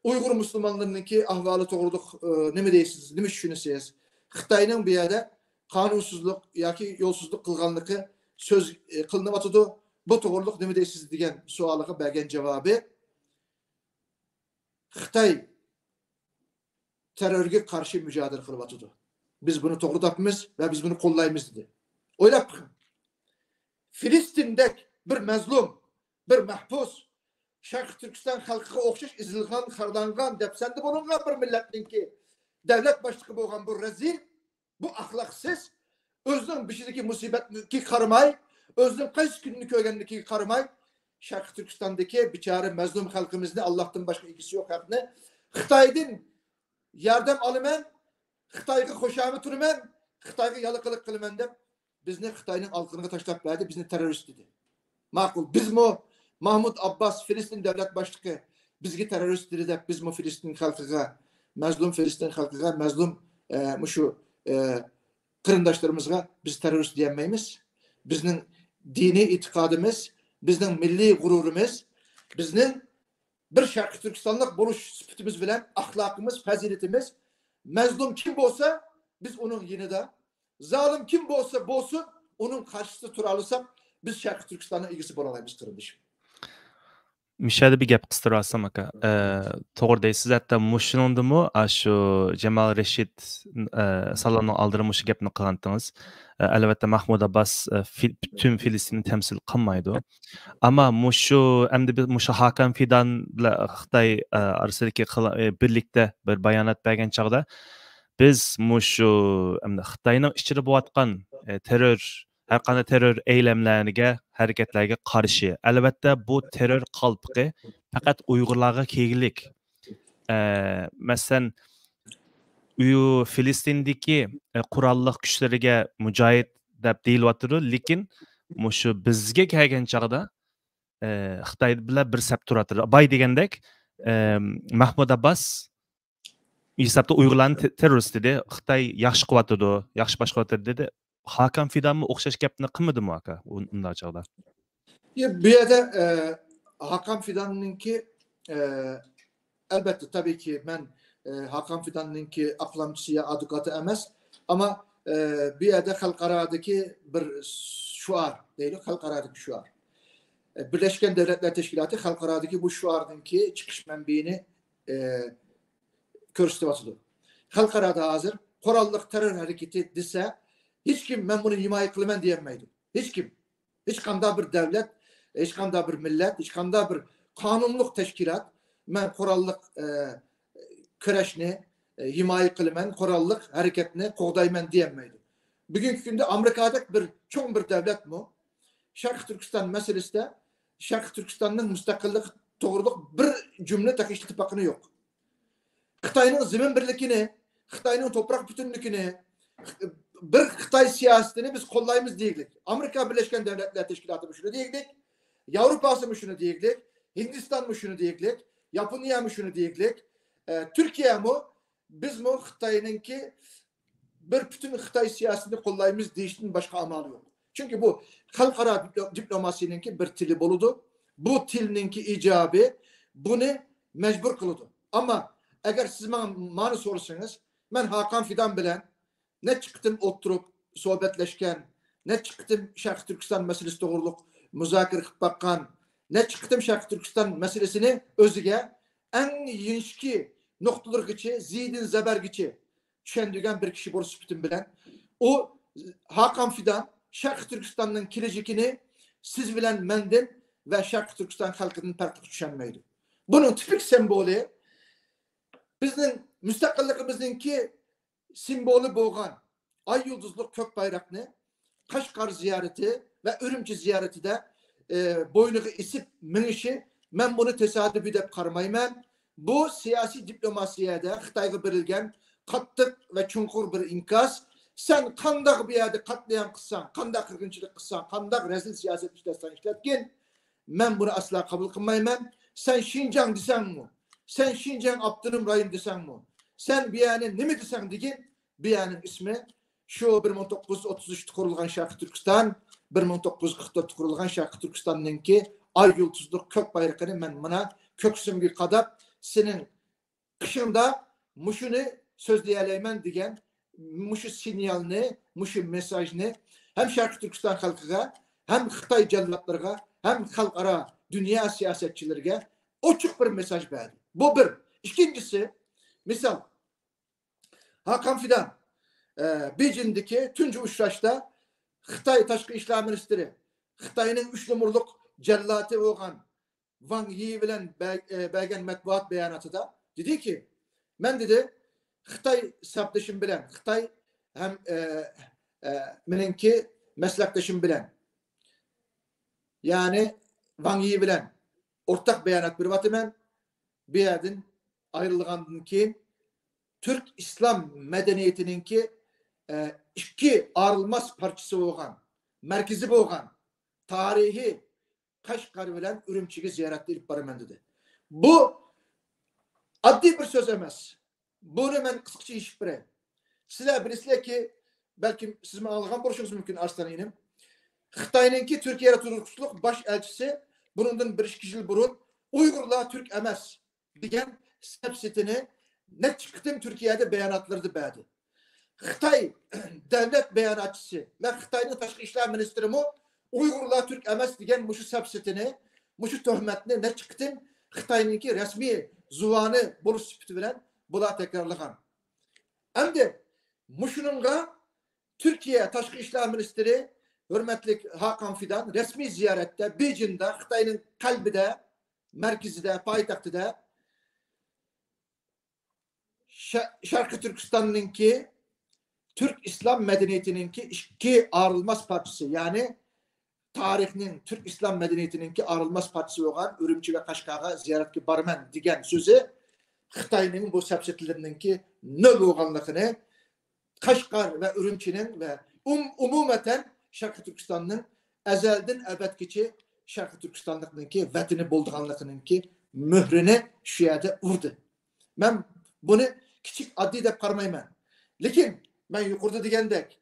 Uygur Müslümanlarınınki ahvalı to'g'riliq nima deysiz, nima tushunasiz? Xitoyning bu yerda qanunsuzlik yoki yo'lsizlik qilganligi so'z qilinyapti. Bu to'g'riliq nima deysiz degan savoliga bergan javobi Xitoy terörge karşı mücadele kılıvatıdı. Biz bunu doğru tapımız ve biz bunu kollayımız dedi. Öyle Filistin'de bir mezlum, bir mahpus, Şarkı Türkistan halkı okşaş izilgan, karlangan, depsendi bulungan bir milletin ki devlet başlığı boğan bu rezil, bu ahlaksız, özünün bir şeydeki musibetki karmay, özünün kaç günlük öğrendiği karmay, Şarkı Türkistan'daki biçare mezlum halkımızın Allah'tan başka ilgisi yok hakkında. Xitay'ın yardım alımen, Xitayga xoşamı turmen, Xitayga yalıkılık kılmen de bizni Xitay'ın halkını taşlap verdi, bizni terörist dedi. Makul, biz mi Mahmud Abbas, Filistin devlet başlığı, bizgi terörist dedi de biz mi Filistin halkıga, mezlum Filistin halkıga, mezlum şu kırındaşlarımızga biz terörist diyemeyimiz. Biznin dini itikadımız, biznin milli gururumuz, biznin bir Şarkı Türkistanlık buluş süpütümüz bilen ahlakımız, faziletimiz, mezlum kim olsa biz onun yine zalim kim olsa bolsun onun karşısı turalırsak biz Şarkı Türkistan'a ilgisi bulamayız kırılmışım. Mishada bir gap qistirib olsam aka. To'g'ri deysiz. Hatto mushuningdimi shu Jamal Rashid salonning oldida mushu gapni qilgandingiz. Albatta Mahmud Abbas butun Filistinni temsil qilmaydi. Ammo endi biz mushu Hakan Fidan bilan Xitoy orasidagi birlikda bir bayonot bergan chog'da biz mushu Xitoyning ichida bo'layotgan terror har qanday terror eylemlariga, hareketlerine karşı. Elbette bu terror qalpıqı faqat Uyg'urlarga kelgilik. Mesela Filistindagi qurolli kuchlariga mujohid deb deyilyapti, lekin mushu bizga kelgan chog'da Xitoy bilan bir sap turadi. Boy degandek Mahmud Abbas hisobda Uyg'urlarni terrorist dedi, Xitoy yaxshi qilyapti, yaxshi boshqaryapti dedi. Hakan Fidan'mı o'xshash gapni qilmadi mi aka unda chog'da? Bu yerda Hakan Fidan'ninki elbette tabii ki ben Hakan Fidan'ninki aklamcıya adukatı emas ama bir yerde halkaradaki bir şuar değil, halkaradaki şuar. Birleşken Devletler Teşkilatı halkaradaki bu şuardaki çıkış menbiini körüstüvatıdır. Halkarada hazır, korallık terör hareketi dese hiç kim ben bunu himaye kılmen diyemeydim. Hiç kim. Hiç kanda bir devlet, hiç kanda bir millet, hiç kanda bir kanunluk teşkilat ben korallık küreşni himaye kılmen, korallık hareketini koğdaymen diyemeydim. Bugünkü günde Amerika'da bir çok bir devlet mu? Şarkı Türkistan meselesi de Şarkı Türkistan'ın müstakillik, doğruluk bir cümle takış ittifakını yok. Xitayning zemin birligini, Xitayning toprak bütünlüğünü, bir Xitay siyasetini biz kollayımız deyiklik. Amerika Birleşken Devletler Teşkilatı mı şunu deyiklik, Avrupa'sı mı şunu deyiklik, Hindistan mı şunu deyiklik, Japonya mı şunu deyiklik, Türkiye mi, biz mi Xitay'ınki bir bütün Xitay siyasetini kollayımız deyişinin başka amalı yok. Çünkü bu halkara diplomasininki bir tili boludu. Bu tilininki icabı bunu mecbur kılıdı. Ama eğer siz bana sorsanız, ben Hakan Fidan bilen ne çıktım oturup sohbetleşken, ne çıktım Şarkı Türkistan meselesi doğruluk müzakere kılıp bakkan, ne çıktım Şarkı Türkistan meselesini özüge en yinşki noktalar geçi, zidin zeber geçi düşendügen bir kişi borusu bütün bilen. O Hakan Fidan Şarkı Türkistan'ın kilecikini siz bilen mendin ve Şarkı Türkistan halkının farklı düşenmeydi. Bunun tipik sembolü bizning müstakilligimizningki simvoli bo'lgan ay yulduzlu kök bayrakni Qashqar ziyareti ve Ürümçi ziyaretide boynuğu isip minişi ben bunu tesadüfi deb qaramayman. Bu siyasi diplomasiyada Xitoyga berilgan qattiq ve chunqur bir inkas. Sen qandaq bir yerde katliam qilsan, qandaq qirg'inchilik qilsan, qandaq rezil siyaset ishlatsan ishlatgin, ben bunu asla kabul qilmayman. Sen Şinjan desen mi? Sen Şinjan Abdunum Rayim desen mi? Sen biyanin ne mi desen degin? Biyanin ismi şu 1933'te kurulgan Şarkı Türkistan, 1944'te kurulgan Şarkı Türkistan'ınki ay yıldızlı kök bayrağını ben buna kök sümbül kadap senin kışında muşunu sözleyeleymen degen muşu sinyalini, muşu mesajını hem Şarkı Türkistan halkıga hem Xitay cellatlarına hem halkara dünya siyasetçilerine açık bir mesaj verdi. Bu bir. İkincisi, misal Hakan Fidan Beijing'deki tünce uçraşta Xitay Taşkı İşler Ministeri Xitay'ın 3 numaralık cellatı olan Wang Yi bilen belgen matbuat beyanatında dedi ki ben dedi Xitay saptaşım bilen Xitay hem menenki meslektaşım bilen yani Wang Yi bilen ortak beyanat bir vatımen bir yerden ayrılgandan keyin Türk İslam medeniyetininki iki ayrılmaz parçası olgan, merkezi olgan, tarihi Kaşgar bilen Ürümçi'yi ziyaretle ilip barımen dedi. Bu adli bir söz emez. Bunu ben kısaca işip bireyim. Sizler birisler ki belki siz algan borçunuz mümkün Arslan'ın. Xitay'ınki Türkiye'ye turukçuluk baş elçisi bunun bir kişi burun Uygurlar Türk emez diyen sepsitini ne çıktım Türkiye'de beyanatları verdi. Xitay devlet beyanatçısı ve Xitay'ın Taşkı İşler Ministri mu Uygurlar Türk emez diyen muşu sepsitini Muşu töhmetni ne çıktın? Xitayninki resmi zuvanı buluş süpütü bilen bula tekrarlagan. Endi muşununga Türkiye Taşkı İşler Ministeri hürmetlik Hakan Fidan resmi ziyarette Beijing'de Xitayning kalbide, merkezide, payitaxtida Şarkı Türkistan'ınki Türk İslam medeniyetininki iki ayrılmaz parçası. Yani tarihinin Türk İslam medeniyetininki ayrılmaz parçası olan Ürümçi ve Kaşgar'a ziyaretki barmen diyen sözü Xitayning bu sepsetlerininki ne boğanlıkını Kaşgar ve Ürümçi'nin ve umumeten Şarkı Türkistan'ın ezelden ebedkiçi Şarkı Türkistan'lıkınınki vatini bulduğanlıkınınki mührünü şu yerde vurdu. Ben bunu küçük adli de karmayım. Lakin ben yukarıda degендek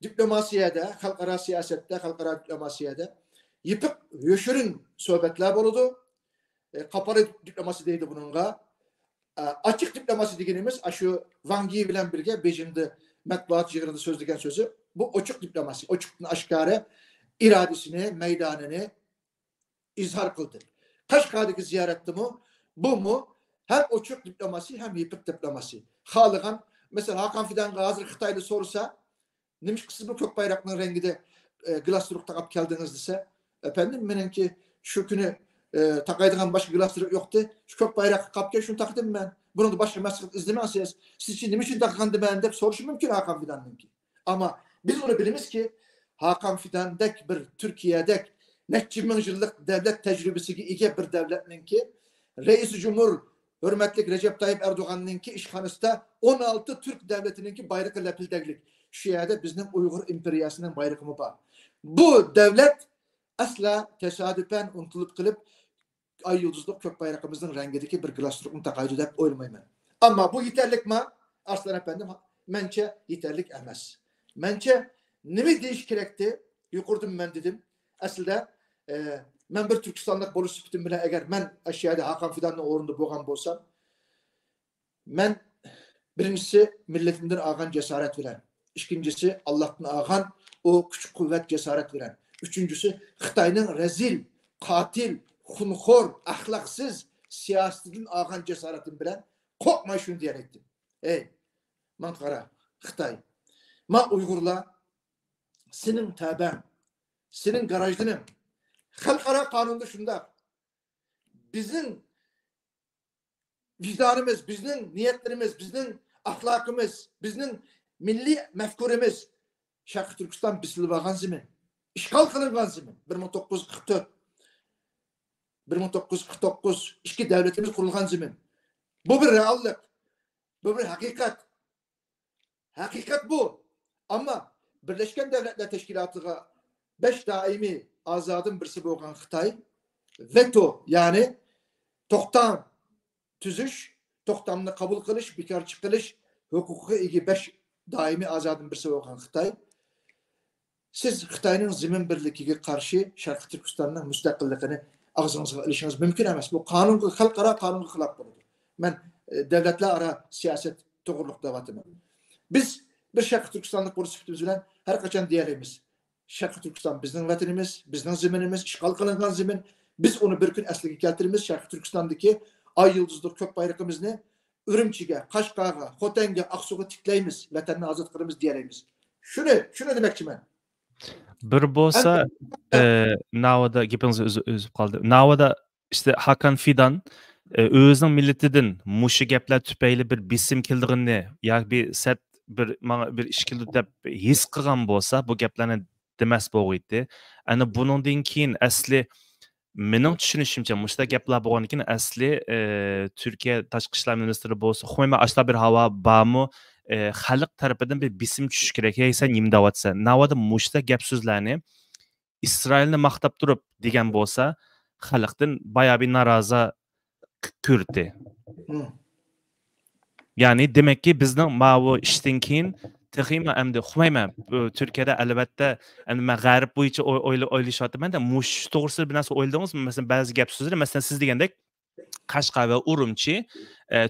diplomasiyada, halkara siyasette, halkara diplomasiyada yıpık yoşurun sohbetler oldu. Kapalı diplomasi deydi bununla. Açık diplomasi degenimiz şu Wang Yi bilen birge Beijing'de matbuat yığınında sözlüken sözü. Bu açık diplomasi. Açıklığı aşkarı iradesini, meydanını izhar kıldı. Kaşgar'daki ziyarette mu? Bu mu? Hem açık diplomasi hem yıpık diplomasi. Halıgan mesela Hakan Fidan hazır Xitaylı sorsa nemiş kısmı kök bayrakının rengi de glasturuk takıp geldiniz dese efendim benimki şu günü takaydığım başka glasturuk yoktu. Şu kök bayrak kapken şunu taktım ben. Bunu da başka mesut izlemezsiniz. Siz için niçin takkandı ben de soruşum mümkün Hakan Fidan'ınki. Ama biz onu biliriz ki Hakan Fidan'daki bir Türkiye'deki neçi yıllık devlet tecrübesi ki bir devletninki Reis-i Cumhur hürmetlik Recep Tayyip Erdoğan'ınki işhanısında 16 Türk devletininki bayrakı lepildeglik. Şu yerde bizim Uygur İmperiyasının bayrakı mı var. Bu devlet asla tesadüfen unutulup kılıp ay yıldızlık kök bayrakımızın rengindeki bir glasturukunu takaydı deyip oylamayım. Ama bu yeterlik mi? Aslan efendim mence yeterlik emez. Mence nemi değiş gerekti? Yukarıdım ben dedim. Aslında ben bir Türkistanlık boluş süpütüm bile eğer ben aşağıda Hakan Fidan'ın uğrunda boğan bolsam ben birincisi milletimden ağan cesaret veren. İkincisi Allah'tan ağan o küçük kuvvet cesaret veren. Üçüncüsü Xitayning rezil, katil, hunxor, ahlaksız siyasetinin ağan cesaretin bilen korkma şunu diyecektim. Ey man qara Xitay ma Uygurlar senin taben senin garajının halkara kanunda şunda bizim vicdanımız, bizim niyetlerimiz, bizim ahlakımız, bizim milli mefkurimiz Şarkı Türkistan bisilvagan zemin. İşgal kılıngan zemin. 1944 1949 iki devletimiz kurulgan zemin. Bu bir reallik. Bu bir hakikat. Hakikat bu. Ama Birleşken Devletler Teşkilatı'na 5 daimi azadın birisi boğan Xitay veto yani toktan tüzüş, toktamını kabul kılış, bekar çıkılış hukuku igi 5 daimi azadın birisi boğan Xitay. Siz Xitayning zemin birligiga karşı Şarkı Türkistan'ın müstakilligini ağzınıza ilişiniz mümkün emas. Bu kanun, halkara kanunga xilaf bo'ladi. Ben devletler ara siyaset doğruluk davatıma. Biz bir Şarkı Türkistanlık borusu sütümüz bilen her kaçan diyelim. Şarkı Türkistan bizim vatanimiz, bizim zeminimiz, işgal kılınan zemin. Biz onu bir gün asliga keltirimiz. Şarkı Türkistan'daki ay yıldızlı kök bayrakımızı Ürümçi'ge, Kaşgar'a, Xoteng'e, Aksu'ga tikleyimiz, vatanını azat kılımız diyelim. Şunu demekçi ben. Bir bolsa navada gepiniz özüp kaldı. Navada işte Hakan Fidan özünün milletinden muşu gepler tüpeyli bir bisim kildigini ya bir set bir işkildi dep his qilgan bolsa bu geplarni demas bo'g'iydi. Ana buningdan keyin asli mening tushunishimcha mushta gaplar bo'lgandan keyin asli Türkiye Tashqi ishlar ministri bo'lsa, "Xo'yma ashla bir havo bormi? Xalq tarafidan bir bisim tushish kerak. Hey sen nima deyapsan?" Navada mushta gap so'zlarni İsrailni maqtab turib degan bo'lsa, xalqdan bayağı bir norozi ko'rdi. Yani demek ki bizning mavu ishdan keyin texima endi xumayma Türkiye'de albatta endi men g'arb bo'yicha o'ylashyapman-da, mush to'g'risida bir narsa o'yladingizmi? Masalan, ba'zi gap so'zlar, masalan siz degandek Qashqar va Urumchi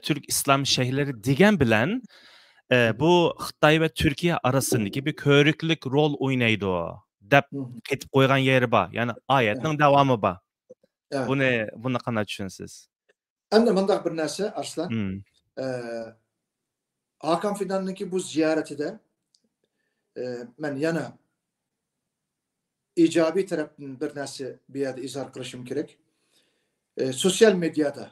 Türk İslam şehirleri degan bilan bu Xitoy va Türkiye arasındaki bir ko'riklik rol o'ynaydi deb ketib qo'ygan yeri bor. Ya'ni oyatning davomi bor. Evet. Buni qanday tushunsiz? Endi mundaq bir narsa Arslan. Hmm. Hakan Fidan'ınki bu ziyaretide ben yana icabi tarafından bir narsa bir yerde izah kılışım gerek. Sosyal medyada,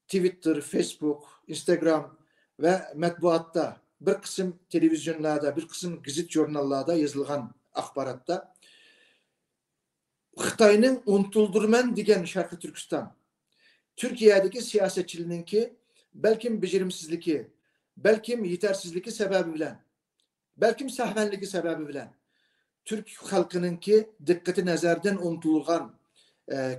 Twitter, Facebook, Instagram ve matbuatta, bir kısım televizyonlarda, bir kısım gazet jurnallarda yazılgan akbaratta Xitayning unutuldurman degan Sharqiy Turkiston, Türkiye'deki siyasetçiliğinki belki becerimsizligi, belki yetersizligi sebebi bilen, belki sahvenligi sebebi bilen Türk halkınınki dikkati nazardan unutulgan,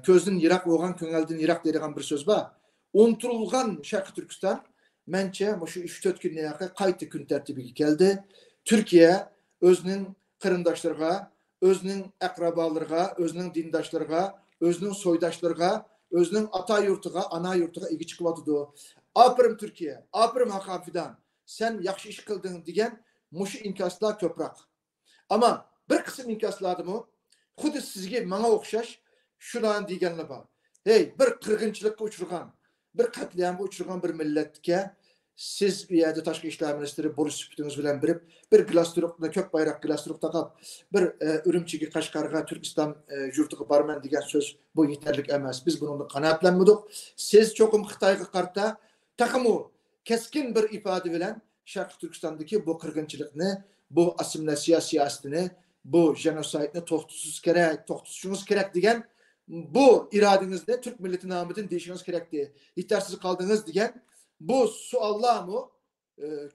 közün yirak olgan, köngəldən yirak deyilgan bir söz var. Unutulgan Sharqiy Turkiston mence şu 3-4 güne yakın kayıtlı gün tertibi geldi. Türkiye özünün kırındaşlarına, özünün akrabalarına, özünün dindaşlarına, özünün soydaşlarına, özünün ata yurtuga, ana yurtuga ilgi çıkıvatıdı. Aferin Türkiye, aferin Hakan Fidan, sen yaxşı iş kıldın diyen muşu inkaslar köprak. Ama bir kısım inkaslardı mı, xudu sizge bana okşaş, şulan diyenler var. Hey, bir kırgınçılıkka uçurgan, bir katliamga uçurgan bir milletke, siz bir yerde Taşkı İşler Ministeri Boris Süpütünüz bilen bir glasturukla, kök bayrak glasturukta kap, bir Ürümçigi, Kaşgarga, Türkistan yurtuga barman degan söz bu yeterlik emas. Biz bununla kanaatlanmadık. Siz çokum Xitayga karta takımı keskin bir ifade bilen Şarkı Türkistan'daki bu kırgınçılıkını, bu asimilasiya siyasetini, bu jenosaydını toxtusuşunuz gerek diyen bu iradenizde Türk milleti namıdın değişiniz gerek diye yetersiz kaldınız diyen bu suallar mı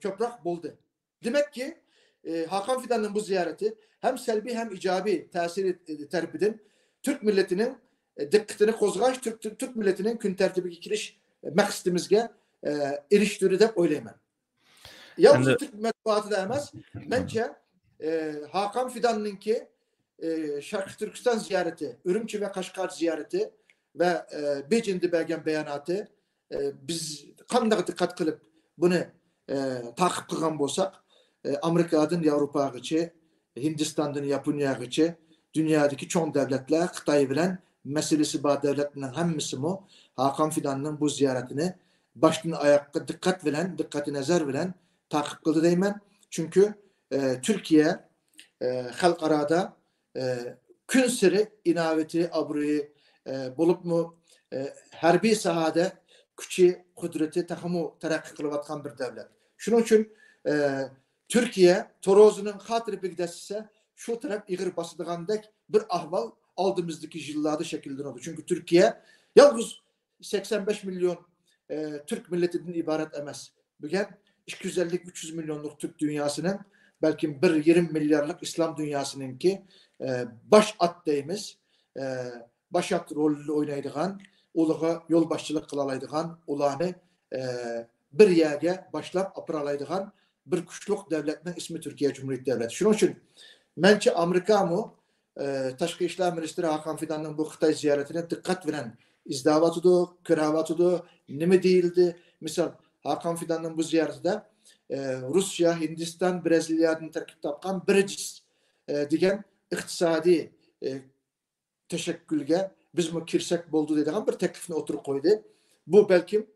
köprak buldu. Demek ki Hakan Fidan'ın bu ziyareti hem selbi hem icabi tesir terpidin Türk milletinin dikkatini kozgaş, Türk milletinin gün tertibi kiriş maqsadimizge eriştiri dep oylayman. Yalnız Türk matbuatı da emas. Bence Hakan Fidan'ınki Şarkı Türkistan ziyareti, Ürümçi ve Kaşgar ziyareti ve Beijing'de bergen beyanatı biz qanday dikkat kılıp bunu takip kılgan bolsak Amerika'dan Avrupa'gacha, Hindistan'dan Yaponia'gacha dünyadaki çoğun devletler Xitay bilen meselesi bar devletlerin hemmisi mu Hakan Fidan'ın bu ziyaretini baştan ayakta dikkati nazar bilen takip kıldı deymen. Çünkü Türkiye halkarada gün sırı inaveti, abruyu bulup mu harbi sahada küçü, kudreti, takımı terakki kılıvatkan bir devlet. Şunun için Türkiye, Torozunun hatırı bir gidesi şu taraf iğir basıdığandaki bir ahval aldığımızdaki yıllarda şekillenir. Çünkü Türkiye yalnız 85 milyon Türk milletinden ibaret emez. Bugün 250-300 milyonluk Türk dünyasının belki bir 20 milyarlık İslam dünyasının ki baş at deyimiz, baş at rolünü oynaydıgan, ulağa yol başçılık kılalaydıgan, ulağını bir yerge başlap apıralaydıgan bir güçlük devletinin ismi Türkiye Cumhuriyeti Devleti. Şunun için bence Amerika mı Taşkı İşler Ministeri Hakan Fidan'ın bu Xitay ziyaretine dikkat veren izdavatıdı, kıravatıdı, nime değildi. Misal Hakan Fidan'ın bu ziyareti Rusya, Hindistan, Brezilya'dan terkip tapkan BRICS degen iktisadi teşekkülge biz mi kirsek boldu dediğim bir teklifini oturup koydu. Bu belki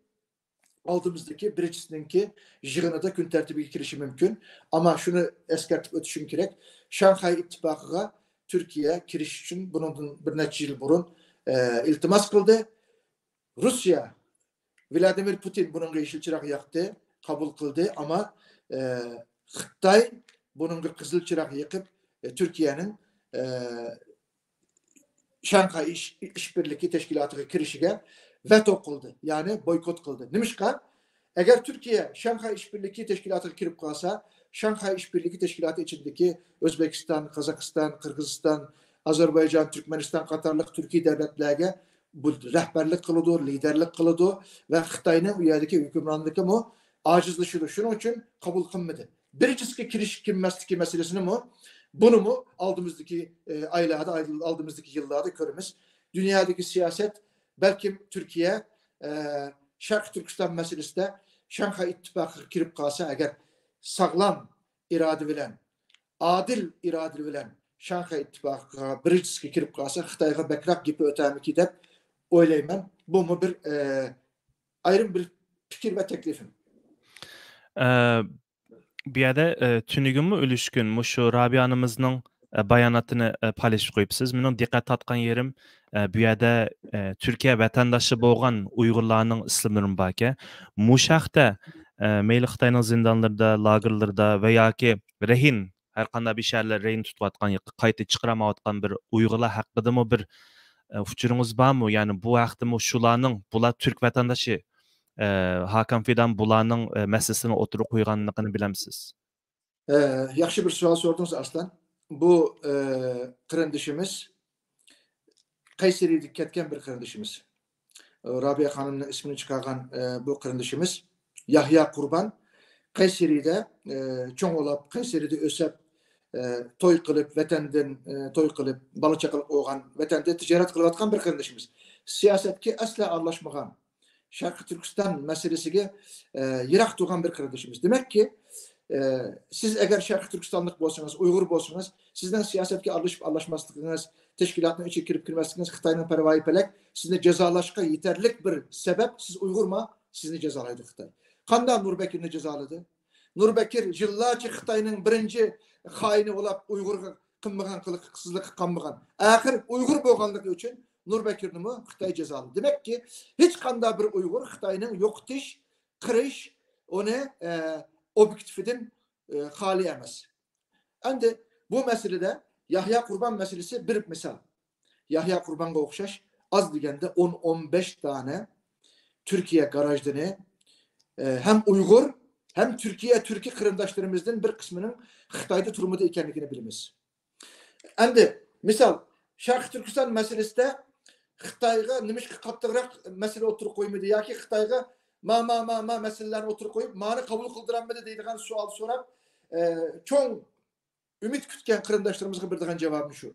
aldığımızdaki BRICS'ninki jığınıda gün tertibi girişi mümkün. Ama şunu eskertip ötüşüm gerek. Şanghay İttifakı'na Türkiye giriş için bunun bir neçe yıl burun iltimas kıldı. Rusya, Vladimir Putin bunun yeşil çırak yaktı, kabul kıldı ama Xitay bunun kızıl çırak yakıp Türkiye'nin Şanghay İşbirliği Teşkilatı'na girişine veto kıldı. Yani boykot kıldı. Nimişka? Eğer Türkiye Şanghay İşbirliği Teşkilatı'na girip kalsa Şanghay İşbirliği Teşkilatı içindeki Özbekistan, Kazakistan, Kırgızistan, Azerbaycan, Türkmenistan, Katarlık, Türkiye devletlerine bu rehberlik kılıdı, liderlik kılıdı ve Xitay'ın üyedeki hükümranlığı mı acizleşiyor. Şunun için kabul kılmadı. Birincisi giriş girmezlik meselesini mi bunu mu aldığımızdaki aylarda, aldığımızdaki yıllarda görürüz. Dünyadaki siyaset belki Türkiye Şarkı Türkistan meselesi de Şanghay İttifakı girip kalsa eğer sağlam irade bilen, adil irade bilen Şanghay İttifakı birincisi girip kalsa Xitayga bekrak gibi ötemiki de oylayman. Bu mu bir ayrım bir fikir ve teklifim. Bu yerda tünügünmü ülüşkün muşu Rabia Hanımızның bayanatını paylaşıp koyupsiz. Mening diqqat tatqan yerim bu yerda Türkiye vatandaşı bolgan Uygurlarning ismlarini barke. Muşaqda meyli Xitoyning zindanlarida, lagerlarda ve yoki rehin her qanday bir şehirler rehin tutayotgan, qayta chiqaramayotgan bir Uygurlar haqida bir uçurunuz barmı? Yani bu haqda şularning bular Türk vatandaşı Hakan Fidan bularning meselesini oturup koyganligini bilemsiz. Yaxşı bir sual sordunuz Arslan. Bu kırındışımız Kayseri'de ketken bir kırındışımız. Rabia Hanım'ın ismini çıkargan bu kırındışımız Yahya Kurban Kayseri'de çoğun olup Kayseri'de ösep toy kılıp vatenden toy kılıp balık çakalıp olgan vatende ticaret kılıvatkan bir kırındışımız. Siyasetki asla anlaşmagan Şarkı Türkistan meselesiga yirak durgan bir kırındışımız. Demek ki siz eğer Şarkı Türkistanlık bolsanız, Uygur bolsanız, sizden siyasetki anlaşmazlığınız, teşkilatın içi kirip kirmezliğiniz, Xitayning pervayı pelek, sizni cezalaşka yeterlik bir sebep, siz Uygurma, sizni cezalaydı Xitay. Kandan Nurbekir'ni cezaladı. Nurbekir yıllarca Xitayning birinci haini olap Uygur'a kınmıgan kılıksızlık kanmıgan. Ahir Uygur bolganlığı için Nurbekir'ni mi Xitay cezaladı. Demek ki hiç kanda bir Uygur Xitayning yo'qotish, kirish, onu objektifiden hali emas. Endi bu meselede Yahya Kurban meselesi bir misal. Yahya Kurban'a okşaş az degende 10-15 tane Türkiye garajdını hem Uygur hem Türkiye kırındaşlarımızdan bir kısmının Xitayda turmada ekenligini bilimiz. Endi misal Şarkı Türkistan meselesi de Xitayga nimişki qattiqroq mesele oturup koymadı ya ki Xitayga ma meselelerini oturup koyup mani kabul kıldıranmadı deydiğen sual sorap çoğun ümit kütken kırındaşlarımızın bir degan cevabı şu.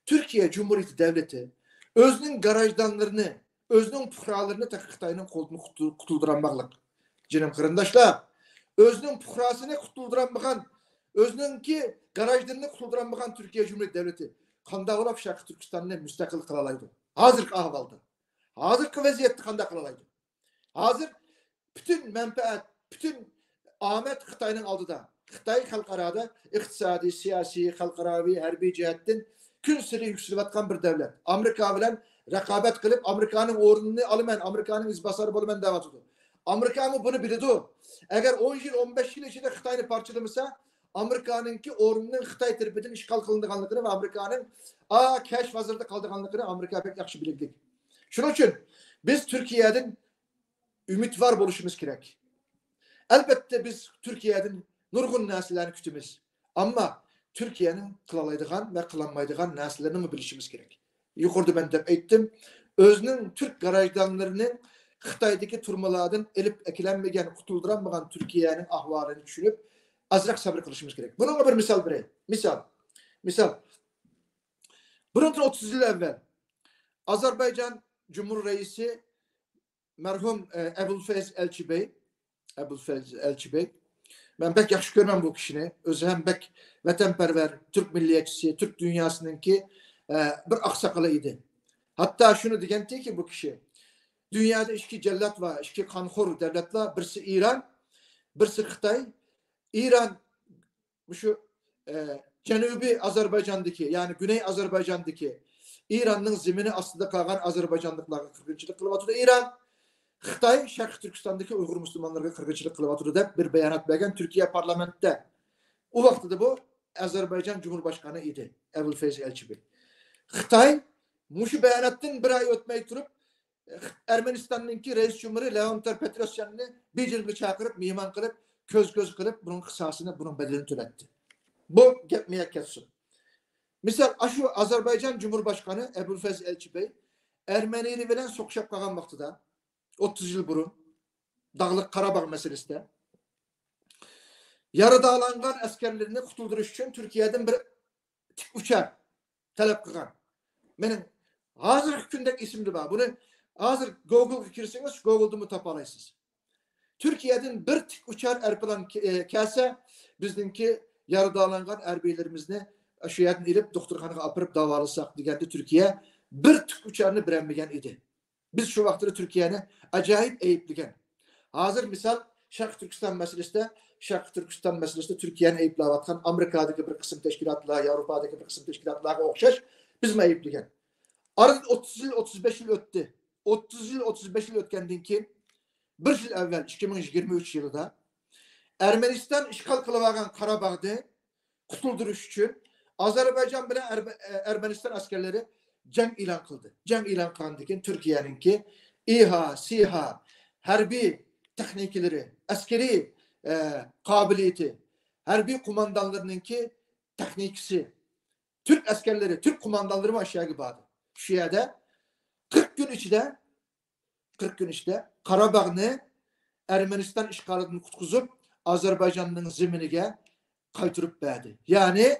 Türkiye Cumhuriyeti Devleti özünün garajdanlarını, özünün puhralarını Xitayning kolunu kutulduranmaqlık. Canım kırındaşlar, özünün puhrasını kutulduranmaqan, özününki garajlarını kutulduranmaqan Türkiye Cumhuriyeti Devleti kanda olap Şarkı Türkistan'ı müstakil kılalaydı. Hazırki ahvalda. Hazırki vaziyette kanda kılalaydı. Hazır bütün menfaat, bütün ahmet Xitayning aldıda. Xitay halkarada iqtisadi, siyasi, halkaravi, harbiy jihatdan kun siri yükselivatkan bir devlet. Amerika bilen rekabet kılıp Amerika'nın ornunu alımen, Amerika'nın izbasarı bolumen davatıdı. Amerika mı bunu bildi? Eğer 10 yıl, 15 yıl içinde Xitay'ını parçalamasa Amerika'nınki ornunun Xitay tarafından işgal kılındıganlıkını ve Amerika'nın keşf hazırda kaldıganlıkını Amerika pek yaxşı bilirdik. Şunun için biz Türkiye'den ümit var buluşumuz gerek. Elbette biz Türkiye'den nurgun nesillerini kütümüz. Ama Türkiye'nin kılalaydıgan ve kılanmaydıgan nesillerini mi bilişimiz gerek. Yukarıda ben de ettim. Özünün Türk garajdanlarının Xitay'daki turmalardan elip ekilenmegen, kutulduranmagan Türkiye'nin ahvalini düşünüp azrak sabır kılışımız gerek. Bunun bir misal vereyim. Misal. Bunun 30 yıl evvel Azerbaycan Cumhur Reisi merhum Ebulfeyz Elçi Bey. Ben pek yaxşı görmem bu kişini. Özü hem pek vatanperver, Türk milliyetçisi, Türk dünyasınınki bir aksakalı idi. Hatta şunu degenti ki bu kişi dünyada iki cellat var, iki kanxor devlet var. Birisi İran, birisi Xitay. İran şu Cenubi Azerbaycan'daki yani Güney Azerbaycan'daki İran'ın zemini aslında kalan Azerbaycanlıklara kırgınçılık kılıvatıda İran. Xitay Şarkı Türkistan'daki Uygur Müslümanlara kırgınçılık kılıvatıda bir beyanat vergen Türkiye parlamentte. O vakti de bu Azerbaycan Cumhurbaşkanı idi. Ebulfeyz Elçi Bey. Xitay muşu beyanattan bir ay ötmeyi durup Ermenistan'ınki reis cumhuru Leonid Petrosyan'ını bir yılgı çakırıp mihman kılıp köz kılıp bunun kısasını bunun bedelini türetti. Bu gitmeye kessin. Misal şu Azerbaycan Cumhurbaşkanı Ebulfeyz Elçi Bey Ermenileri bilen sokuşap kalan vaxtıda 30 yıl burun Dağlık Karabağ meselesinde yarı dağlangan askerlerini kutulduruş için Türkiye'den bir tik uçar talep kılan. Benim hazır hükümdeki isimli var. Bunu hazır Google'a girseniz Google'da mı tapalaysınız. Türkiye'den bir tik uçar erpilan kelse bizdenki yarı dağlangan erbeylerimizini şu yerden ilip doktorxanaga apırıp davalısak degende Türkiye bir tik uçarını bilenmegen idi. Biz şu vaxtda Türkiyəni acayip eyipligən. Hazır misal Şərq Türkistan meselesinde Türkiye'nin eyiplayatkan Amerika'daki bir kısım teşkilatlar, Avrupa'daki bir kısım teşkilatlara okşaş biz mi eyipligən? Aradan 30 yıl 35 yıl öttü. 30 yıl 35 yıl ötkenden ki bir yıl evvel 2023 yılında Ermenistan işgal kılıvagan Karabağ'da kurtulduruş için Azerbaycan bile Ermenistan askerleri cenk ilan kıldı. Cenk ilan kılındı Türkiye'nin ki İHA, SİHA, harbi teknikleri, askeri kabiliyeti, harbi kumandanlarının ki teknikisi, Türk askerleri, Türk kumandanları aşağı gibi adı. Şu yerde 40 gün içinde Karabağ'ını Ermenistan işgalini kutkuzup Azerbaycan'ın zeminine kaytırıp verdi. Yani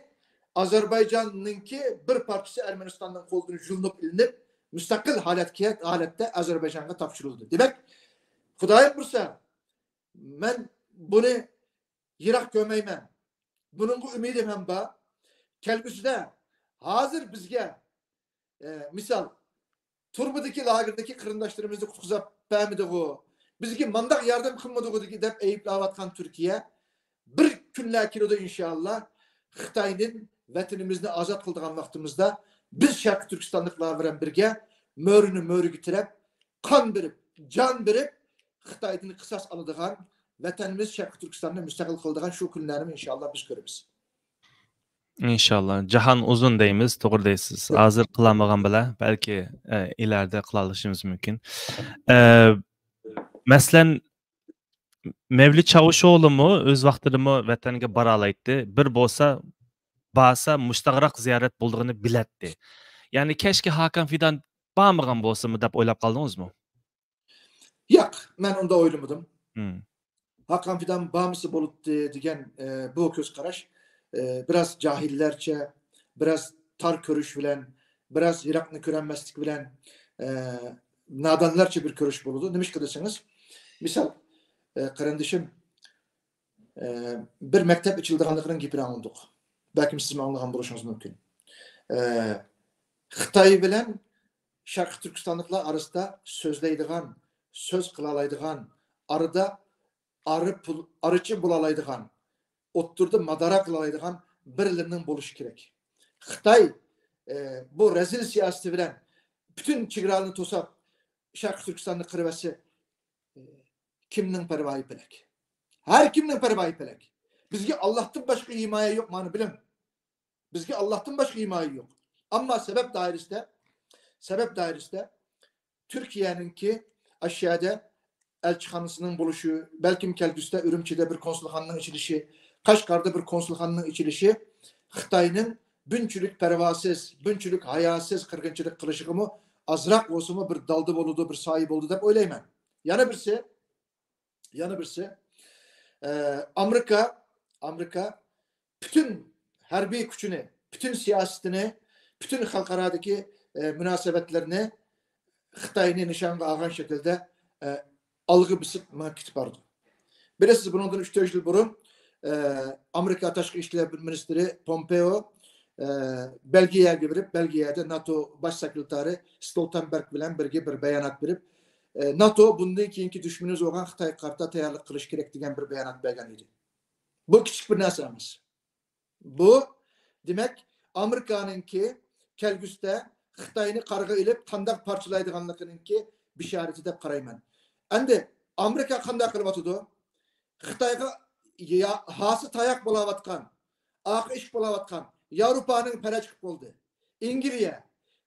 Azerbaycan'ın ki bir parçası Ermenistan'dan kolduğunu jülünüp ilinip müstakil halette Azerbaycan'a tapşırıldı. Demek Xudayım bursa ben bunu yırak gömeymen. Bunun bu ümidim hem ba. Kelbüsüde hazır bizge misal Turbudaki lagırdaki kırındaşlarımızı kutkuzap pəmidi o. Bizge mandak yardım kılmadı o dep eyiplayatkan Türkiye bir günler kiloda inşallah Xitay'ın vatanımızı azat kıldığan vaktimizde biz Şərq Türkistanlıklar veren birge mörünü getirip kan verip can verip Xitay'ın kısas alıdığan vatanımız Şərq Türkistan'ı müstakil kıldığan şu günlerimi inşallah biz görürüz. İnşallah. Cahan uzun deyimiz, doğru deysiz. Hazır kılamagan bile belki ileride kılalışımız mümkün. Mesela Mevlüt Çavuşoğlu mu öz vaxtını mı vataniga baralaydı. Bir basa muştağırak ziyaret bulduğunu biletti. Yani keşke Hakan Fidan bağmıgan bolsa mı dep oylap kaldınız mı? Yok, ben onda oylamadım. Hmm. Hakan Fidan bağımlısı bolup degen bu göz karaş biraz cahillerçe, biraz tar körüş bilen, biraz Irak'ını körenmezlik bilen nadanlarca bir körüş buludu. Demiş ki deseniz, misal kardeşim bir mektep içildığanlıkların gipini anladık. Belki siz mi anlayan buluşunuz mümkün. Xitay bilen Şərq Türkistanlıklar arasında sözleydiğen, söz kılalaydiğen, arada arıcı bulalaydiğen, oturdu madara kılalaydiğen birilerinin buluşu gerek. Xitay bu rezil siyaseti bilen bütün çıgralını tosap Şərq Türkistanlı kırvesi kimnin pervayı pelek. Her kimnin pervayı pelek. Bizge Allah'tan başka himaye yok manı bilim. Bizge Allah'tan başka himaye yok. Ama sebep dairesinde Türkiye'nin ki aşağıda elçihanısının buluşu, belki Kelküs'te, Ürümçi'de bir konsulhanlığın içilişi, Kaşgar'da bir konsulhanlığın içilişi, Xitay'ın bünçülük pervasız, bünçülük hayasız kırgınçılık kılışıqımı azrak olsumu bir daldı boludu, bir sahip oldu dep oyleymen. Yana birisi Amerika bütün harbi gücünü, bütün siyasetini, bütün halkaradaki münasebetlerini Xitay'ın nişanlı ağan şekilde algı bisip makit vardı. Bilirsiniz bundan 3-4 yıl burun Amerika Taşkı İşler Ministeri Pompeo Belgiye'ye girip Belgiye'de NATO Baş Sekreteri Stoltenberg bilen bir beyanat verip NATO bundan keyinki düşmanınız olan Xitay karta tayarlık kılış gerek degen bir beyanat bergen idi. Bu küçük bir narsamiz. Bu demek Amerika'nın ki kelgüste Xitay'ını kargı ilip kandak parçalaydıganlıkının ki bişareti de karayman. Endi Amerika kandak kılvatıdı. Xitay'a hası tayak bulavatkan, iş bulavatkan, Avrupa'nın peracık oldu. İngiliye,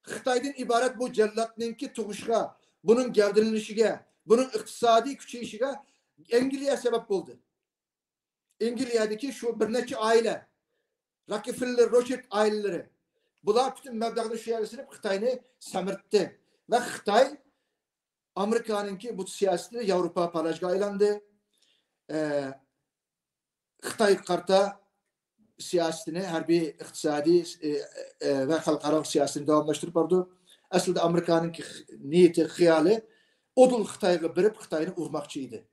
Xitay'dan ibaret bu cellatının ki tuğuşga, bunun gevdirilişige, bunun iktisadi küçüğüşige İngiliye sebep oldu. İngiliye'deki şu bir neçe aile, Rockefeller, Rothschild aileleri, bunlar bütün mebdağını şu yere silip Xitay'ını semirtti. Ve Xitay, Amerika'nın ki bu siyaseti Avrupa palajga aylandı. Xitay karta siyasetini, harbi iktisadi ve halkara siyasetini devamlaştırıp vardı. Aslında Amerika'nın ki niyeti, hıyali odul Xitay'a birip Xitay'ını urmakçıydı.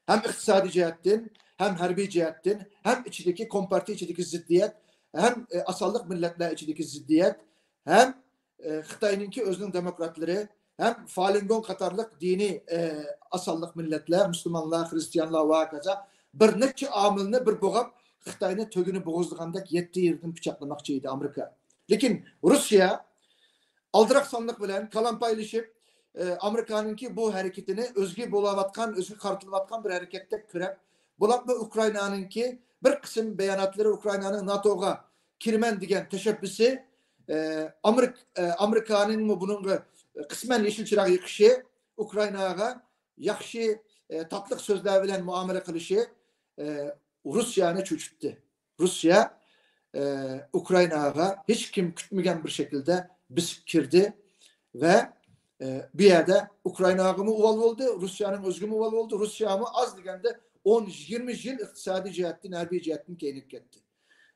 Hem iktisadi cihetten, hem harbi cihetten, hem içindeki komparti içindeki ziddiyet, hem asallık milletler içindeki ziddiyet, hem Xitay'ın ki özünün demokratları, hem Falun Gong katarlık dini asallık milletler, Müslümanlar, Hristiyanlar vakaca bir neçe amilini bir boğap Xitayni tögünü boğuzluğandak 7 yerden bıçaklamakçıydı Amerika. Lekin Rusya aldırak sandık bilen kalampaylaşıp Amerika'nınki bu hareketini özgü bolavatkan, özgü kartılıvatkan bir harekette kürep, bulak ve Ukrayna'nınki bir kısım beyanatları Ukrayna'nın NATO'ga kirmen digen teşebbüsü Amerika'nın mı bunun kısmen yeşil çırak yıkışı Ukrayna'ga yakşı tatlık sözler bilen muamele kılışı Rusya'nı çöçüttü. Rusya Ukrayna'ga hiç kim kütmegen bir şekilde biz kirdi ve bir yerde Ukrayna'ga mı uval oldu, Rusya'nın özgü mü uval oldu, Rusya mı az digende 10-20 yıl iktisadi cihetten, harbi cihetten keynik gitti.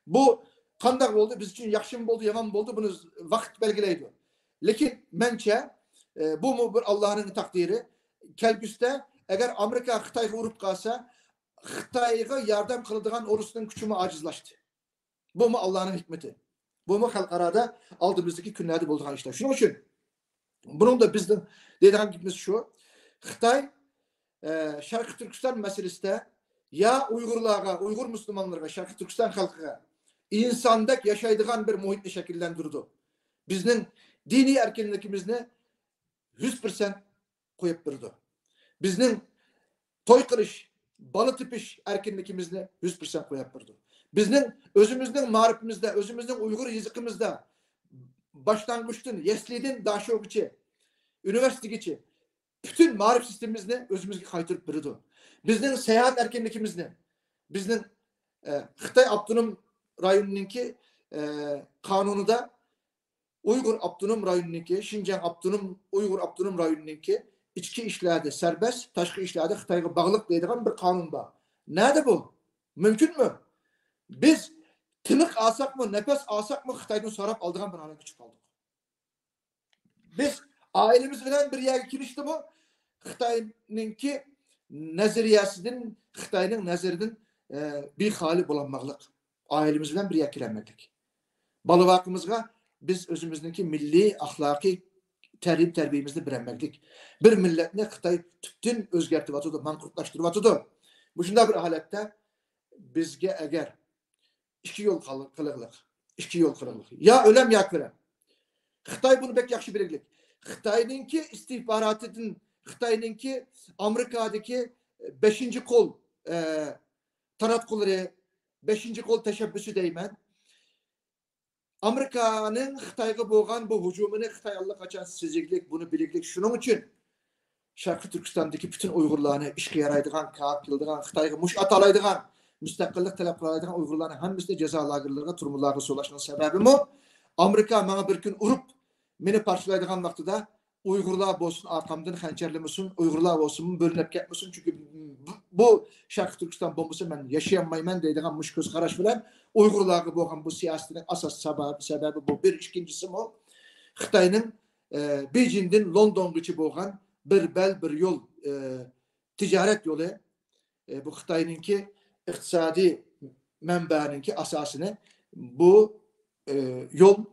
Bu kandak oldu, biz için yakşı mı oldu, yaman mı oldu, bunu vakit belgeleydi. Lekin bence bu mu bir Allah'ın takdiri? Kelgüste eğer Amerika Xitayga urup kalsa, Xitayga yardım kıldığın Rus'un küçümü acizlaştı. Bu mu Allah'ın hikmeti? Bu mu halkarada aldığımızdaki günlerde bulduğun işler? Şunun için bunun da bizden dediğim gibi şu. Xitay Şarkı Türkistan meselesi de ya Uygurlarga, Uygur Müslümanlarga, Şarkı Türkistan halkıga insandak yaşaydığın bir muhitni şekillendirdi. Bizden dini erkinlikimizni 100% koyup durdu. Bizden toy kırış, balı tipiş erkinlikimizni 100% koyup durdu. Bizden özümüzden marifimizde, özümüzden Uygur yazıkımızda başlangıçtan, yesliden daşoğuçu, üniversiteci, bütün marif sistemimizni özümüzge kaytırıp durdu. Bizden seyahat erkinlikimizni, bizden Xitay Abdunum rayonununki kanunu da Uygur Abdunum rayonunki, Şincan Abdunum, Uygur Abdunum rayonunki içki işlerde serbest, taşkı işlerde Xitayga bağlılık deydiğen bir kanun var. Nerede bu? Mümkün mü? Biz tınık alsak mı, nefes alsak mı Xitaydan sorap aldığın bir hale küçük kaldık. Biz ailemiz bilen bir yere girişti mi Xitay'ınki nezeriyesinden, Xitay'ın nezerinden bir hali bulanmaklık. Ailemiz bilen bir yere giremedik. Balıvakımızga biz özümüzdeki milli, ahlaki terbiyemizni bilemeklik. Bir milletini Xitay tüptün özgertip atıdı, mankurtlaştırıp atıdı. Bu şunda bir halette bizge eğer iki yol kılığılık, iki yol kılığılık. Ya ölem ya kırem. Xitay bunu pek yakşı biriklik. Xitay'ınki istihbaratının, Xitay'ınki Amerika'daki 5. kol taratkuları, 5. kol teşebbüsü deymen. Amerika'nın Xitayga boğan bu hücumunu Xitay Allah kaçan sizliklik, bunu biriklik. Şunun için Şarkı Türkistan'daki bütün Uygurlarını işe yaraydıgan, kağıt kıldığan, Xitayga muş atalaydıgan, müstakillik talep kılaydıgan Uygurlarını hemimizde ceza lagırlarına, turmularına solaşının sebebi mi? Amerika bana bir gün urup beni parçalaydıgan vaxtıda Uygurlar olsun, arkamdan hançerlemesin, Uygurlar olsun, bölünüp gitmesin. Çünkü bu Şarkı Türkistan bombası ben yaşayamayman deydiğen müşköz karaş bilen Uygurlarga boğan bu siyasetinin asas sebebi bu. Bir ikincisi o Xitay'nın Beijing'den London geçi boğan bir bel bir yol ticaret yolu bu Xitay'ınki iktisadi menbaaninki asasını bu yol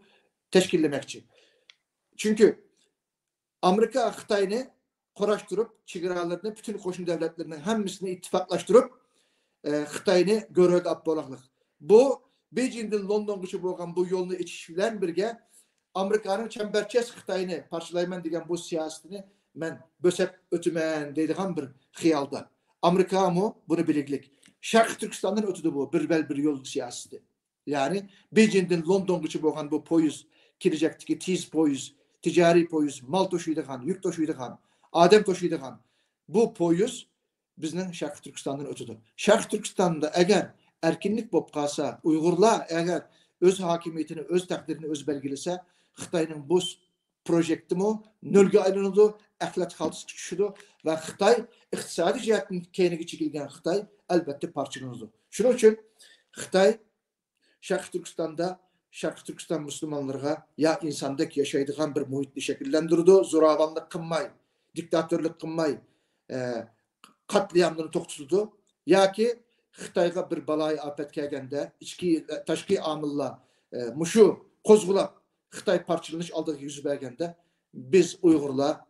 teşkillemekçi. Çünkü Amerika Xitay'ını koraştırıp, çigaralarını, bütün koşun devletlerinin hemmisini ittifaklaştırıp Xitay'ını görüldü abdolaklık. Bu Beijing'den London geçip olan bu yolunu içişilen birge Amerika'nın çemberçes Xitay'ını parçalayman degen bu siyasetini men bösep ötümen deydiğen bir xiyalda. Amerika mı bunu biriklik. Şarkı Türkistan'dan ötüdü bu bir yol siyaseti. Yani Beijing'den London geçip olan bu poyuz, kilecekteki tiz poyuz, ticari poyuz, mal toşuyduğun, yük toşuyduğun, adem toşuyduğun bu poyuz bizden Şarkı Türkistan'dan ötüdü. Şarkı Türkistan'da eğer erkinlik bop kalsa, Uygurlar eğer öz hakimiyetini, öz takdirini öz belgilese, Xitay'ın bu projektimi nölge aylanıdı, ahlak haltısı düşüdü ve Xitay iktisadi cihetin keynigi çekilgen Xitay elbette parçalanıdı. Şunun için Xitay Şarkı Türkistan Müslümanlarına ya insandak yaşaydığın bir muhitni şekillendirdi, zoravanlık kılmay, diktatörlük kılmay, katliamlarını toktudu. Ya ki Xitayga bir balayı afet kelgende, içki, taşki amilla, muşu kozgulap Xitay parçalanış aldığı yüzü bergende biz Uygurlar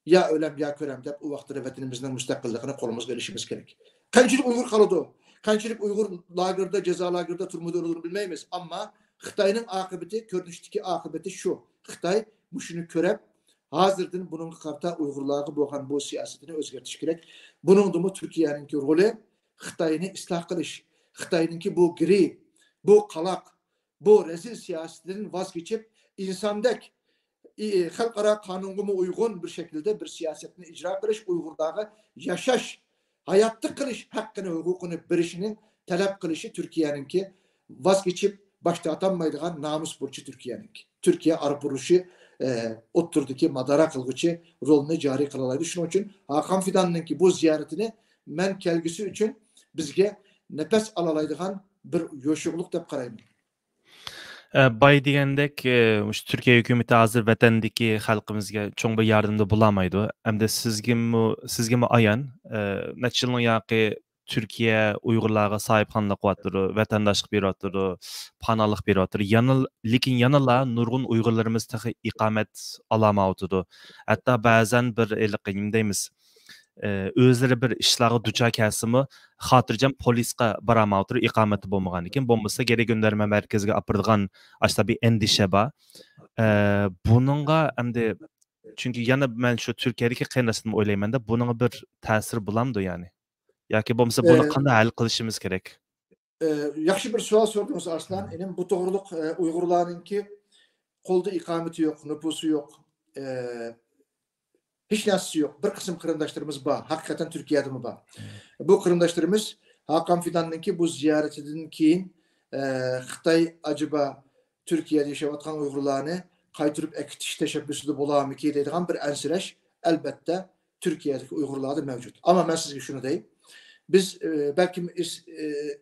ya ölem ya körem dep o vaqtda vatanimizning mustaqilligini qo'limizga ilishimiz kerak. Qanchalik Uyg'ur qoladi? Qanchalik Uyg'ur lagerda, jazo lagerda turmada o'ldirib bilmaymiz, ammo Xitoyning aqibati, ko'rinishdagi aqibati shu. Xitoy shuni ko'rib, hozirdan buningga qarata Uyg'urlarga bo'lgan bu siyosatini o'zgartirish kerak. Buningda Turkiyaning roli Xitoyni isloh qilish, Xitoyninki bu gri, bu qalaq, bu rezil siyosatidan voz kechib, insondek xalqaro qonunga uygun bir şekilde bir siyasetini icra qilish, Uyg'urlarga yashash, hayotni qilish haqqini, huquqini berishini talab qilishi Turkiyaninki voz kechib boshda atanmaydigan namus burchi Turkiyaninki. Türkiye arpurushi o'tturdiki madara qilguchi rolini joriy qila oladi. Shuning uchun Hakan Fidanninki bu ziyoratini men kelgisi uchun bizga nefes alalaydigan bir yo'shuqliq deb qarayman. Bay degandek, Türkiye hükümeti hazır vatandagi xalqimizga cho'ng bir yordamda bo'lamaydi. Hamda sizga ayan necha yilning yoqi Türkiye Uyg'urlarga sahibxonlik qilyapti, vatandoshlik beryapti, panohlik beryapti. Lekin yanala nurg'un Uyg'urlarimiz iqomat olamayapti. Hatto ba'zan bir deymiz, o'zlari bir ishlarga duchor kelsimi xotirjam polisga boramayapti, iqomati bo'lmagan ekan. Bo'lmasa geri gönderme markaziga opiradigan ashta bir endisha bor. Buningga hamda chunki yana men shu Turkiyadagi qiynashimni o'ylaymanda, buning bir ta'siri bo'lamdi yani. Yoki bo'lmasa buni qanday hal qilishimiz kerak? Yaxshi bir savol so'radingiz Arslan. Endi bu to'g'riliq Uyg'urlarningki qo'lda iqomati yo'q, nupusi yo'q. Hiç narsasi yo'q. Bir qism qarindoshlarimiz bor. Haqiqatan Turkiyada mi bor? Bu qarindoshlarimiz Hakan Fidanninki bu ziyaratidan keyin Xitoy acaba Turkiyada yashayotgan Uyg'urlarni qaytirib akitish tashabbusida bo'larmiki deydigan bir ansirash albatta Turkiyadagi Uyg'urlarda mavjud. Ama men sizga shuni deyim. Biz belki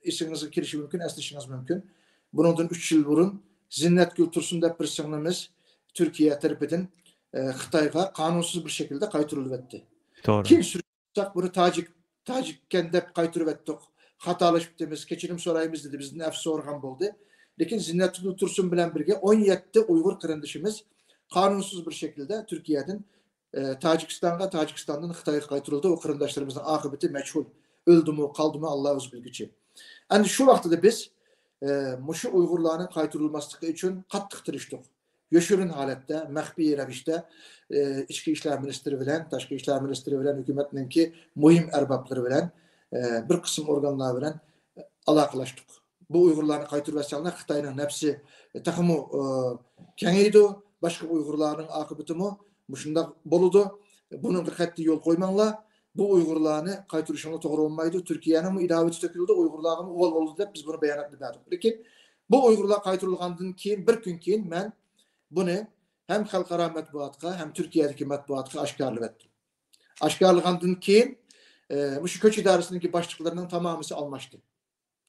esingizga kirishi mumkin, eslashingiz mumkin. Bundan 3 yil burun Zinnetgül Tursun deb bir singlimiz Türkiye tarafidan Xitoyga qanunsuz bir şekilde qaytarılıb etdi. Doğru. Kim sürüyorsak bunu Tacikken deb qaytarıb etdik. Xatalaşıptimiz, kechirim so'raymiz dedi. Bizden af so'rgan bo'ldi. Lekin Zinnetgül Tursun bilan birga 17 Uyg'ur qarindoshimiz qanunsuz bir şekilde Türkiye'den Tacikistan'a, Tacikistan'dan Xitoyga qaytarıldı. O qarindoshlarımızın akıbeti meçhul. Öldü mü, kaldı mı Allah o'zi bilguchi. Endi shu vaqtda biz mushu Uyg'urlarning qaytarilmasligi uchun qattiq tirishdik. Yoshirin holatda, maxfiy ravishda ichki ishlar ministri bilan, tashqi ishlar ministri bilan, hukumatninki muhim arboblari bilan bir qism organlar bilan aloqalashdik. Bu Uyg'urlarni qaytarib olsalar Xitoyning nafsi taxmu kengaydi, boshqa Uyg'urlarning oqibatimi shunday bo'ladi. Buning qat'iy yo'l qo'ymanglar. Bu Uyg'urlarni qaytarishinglar to'g'ri bo'lmaydi. Turkiyaning idovati to'kildi, Uyg'urlarga uvol bo'ldi deb biz buni bayonot berdik. Lekin bu Uyg'urlar qaytarilgandan keyin bir kun keyin men bunu hem xalqaro matbuotga hem Türkiye'deki matbuotga oshkorlab etdim. Oshkorlagandan keyin shu ko'ch idorasining boshliqlarining tamomisi almashdi.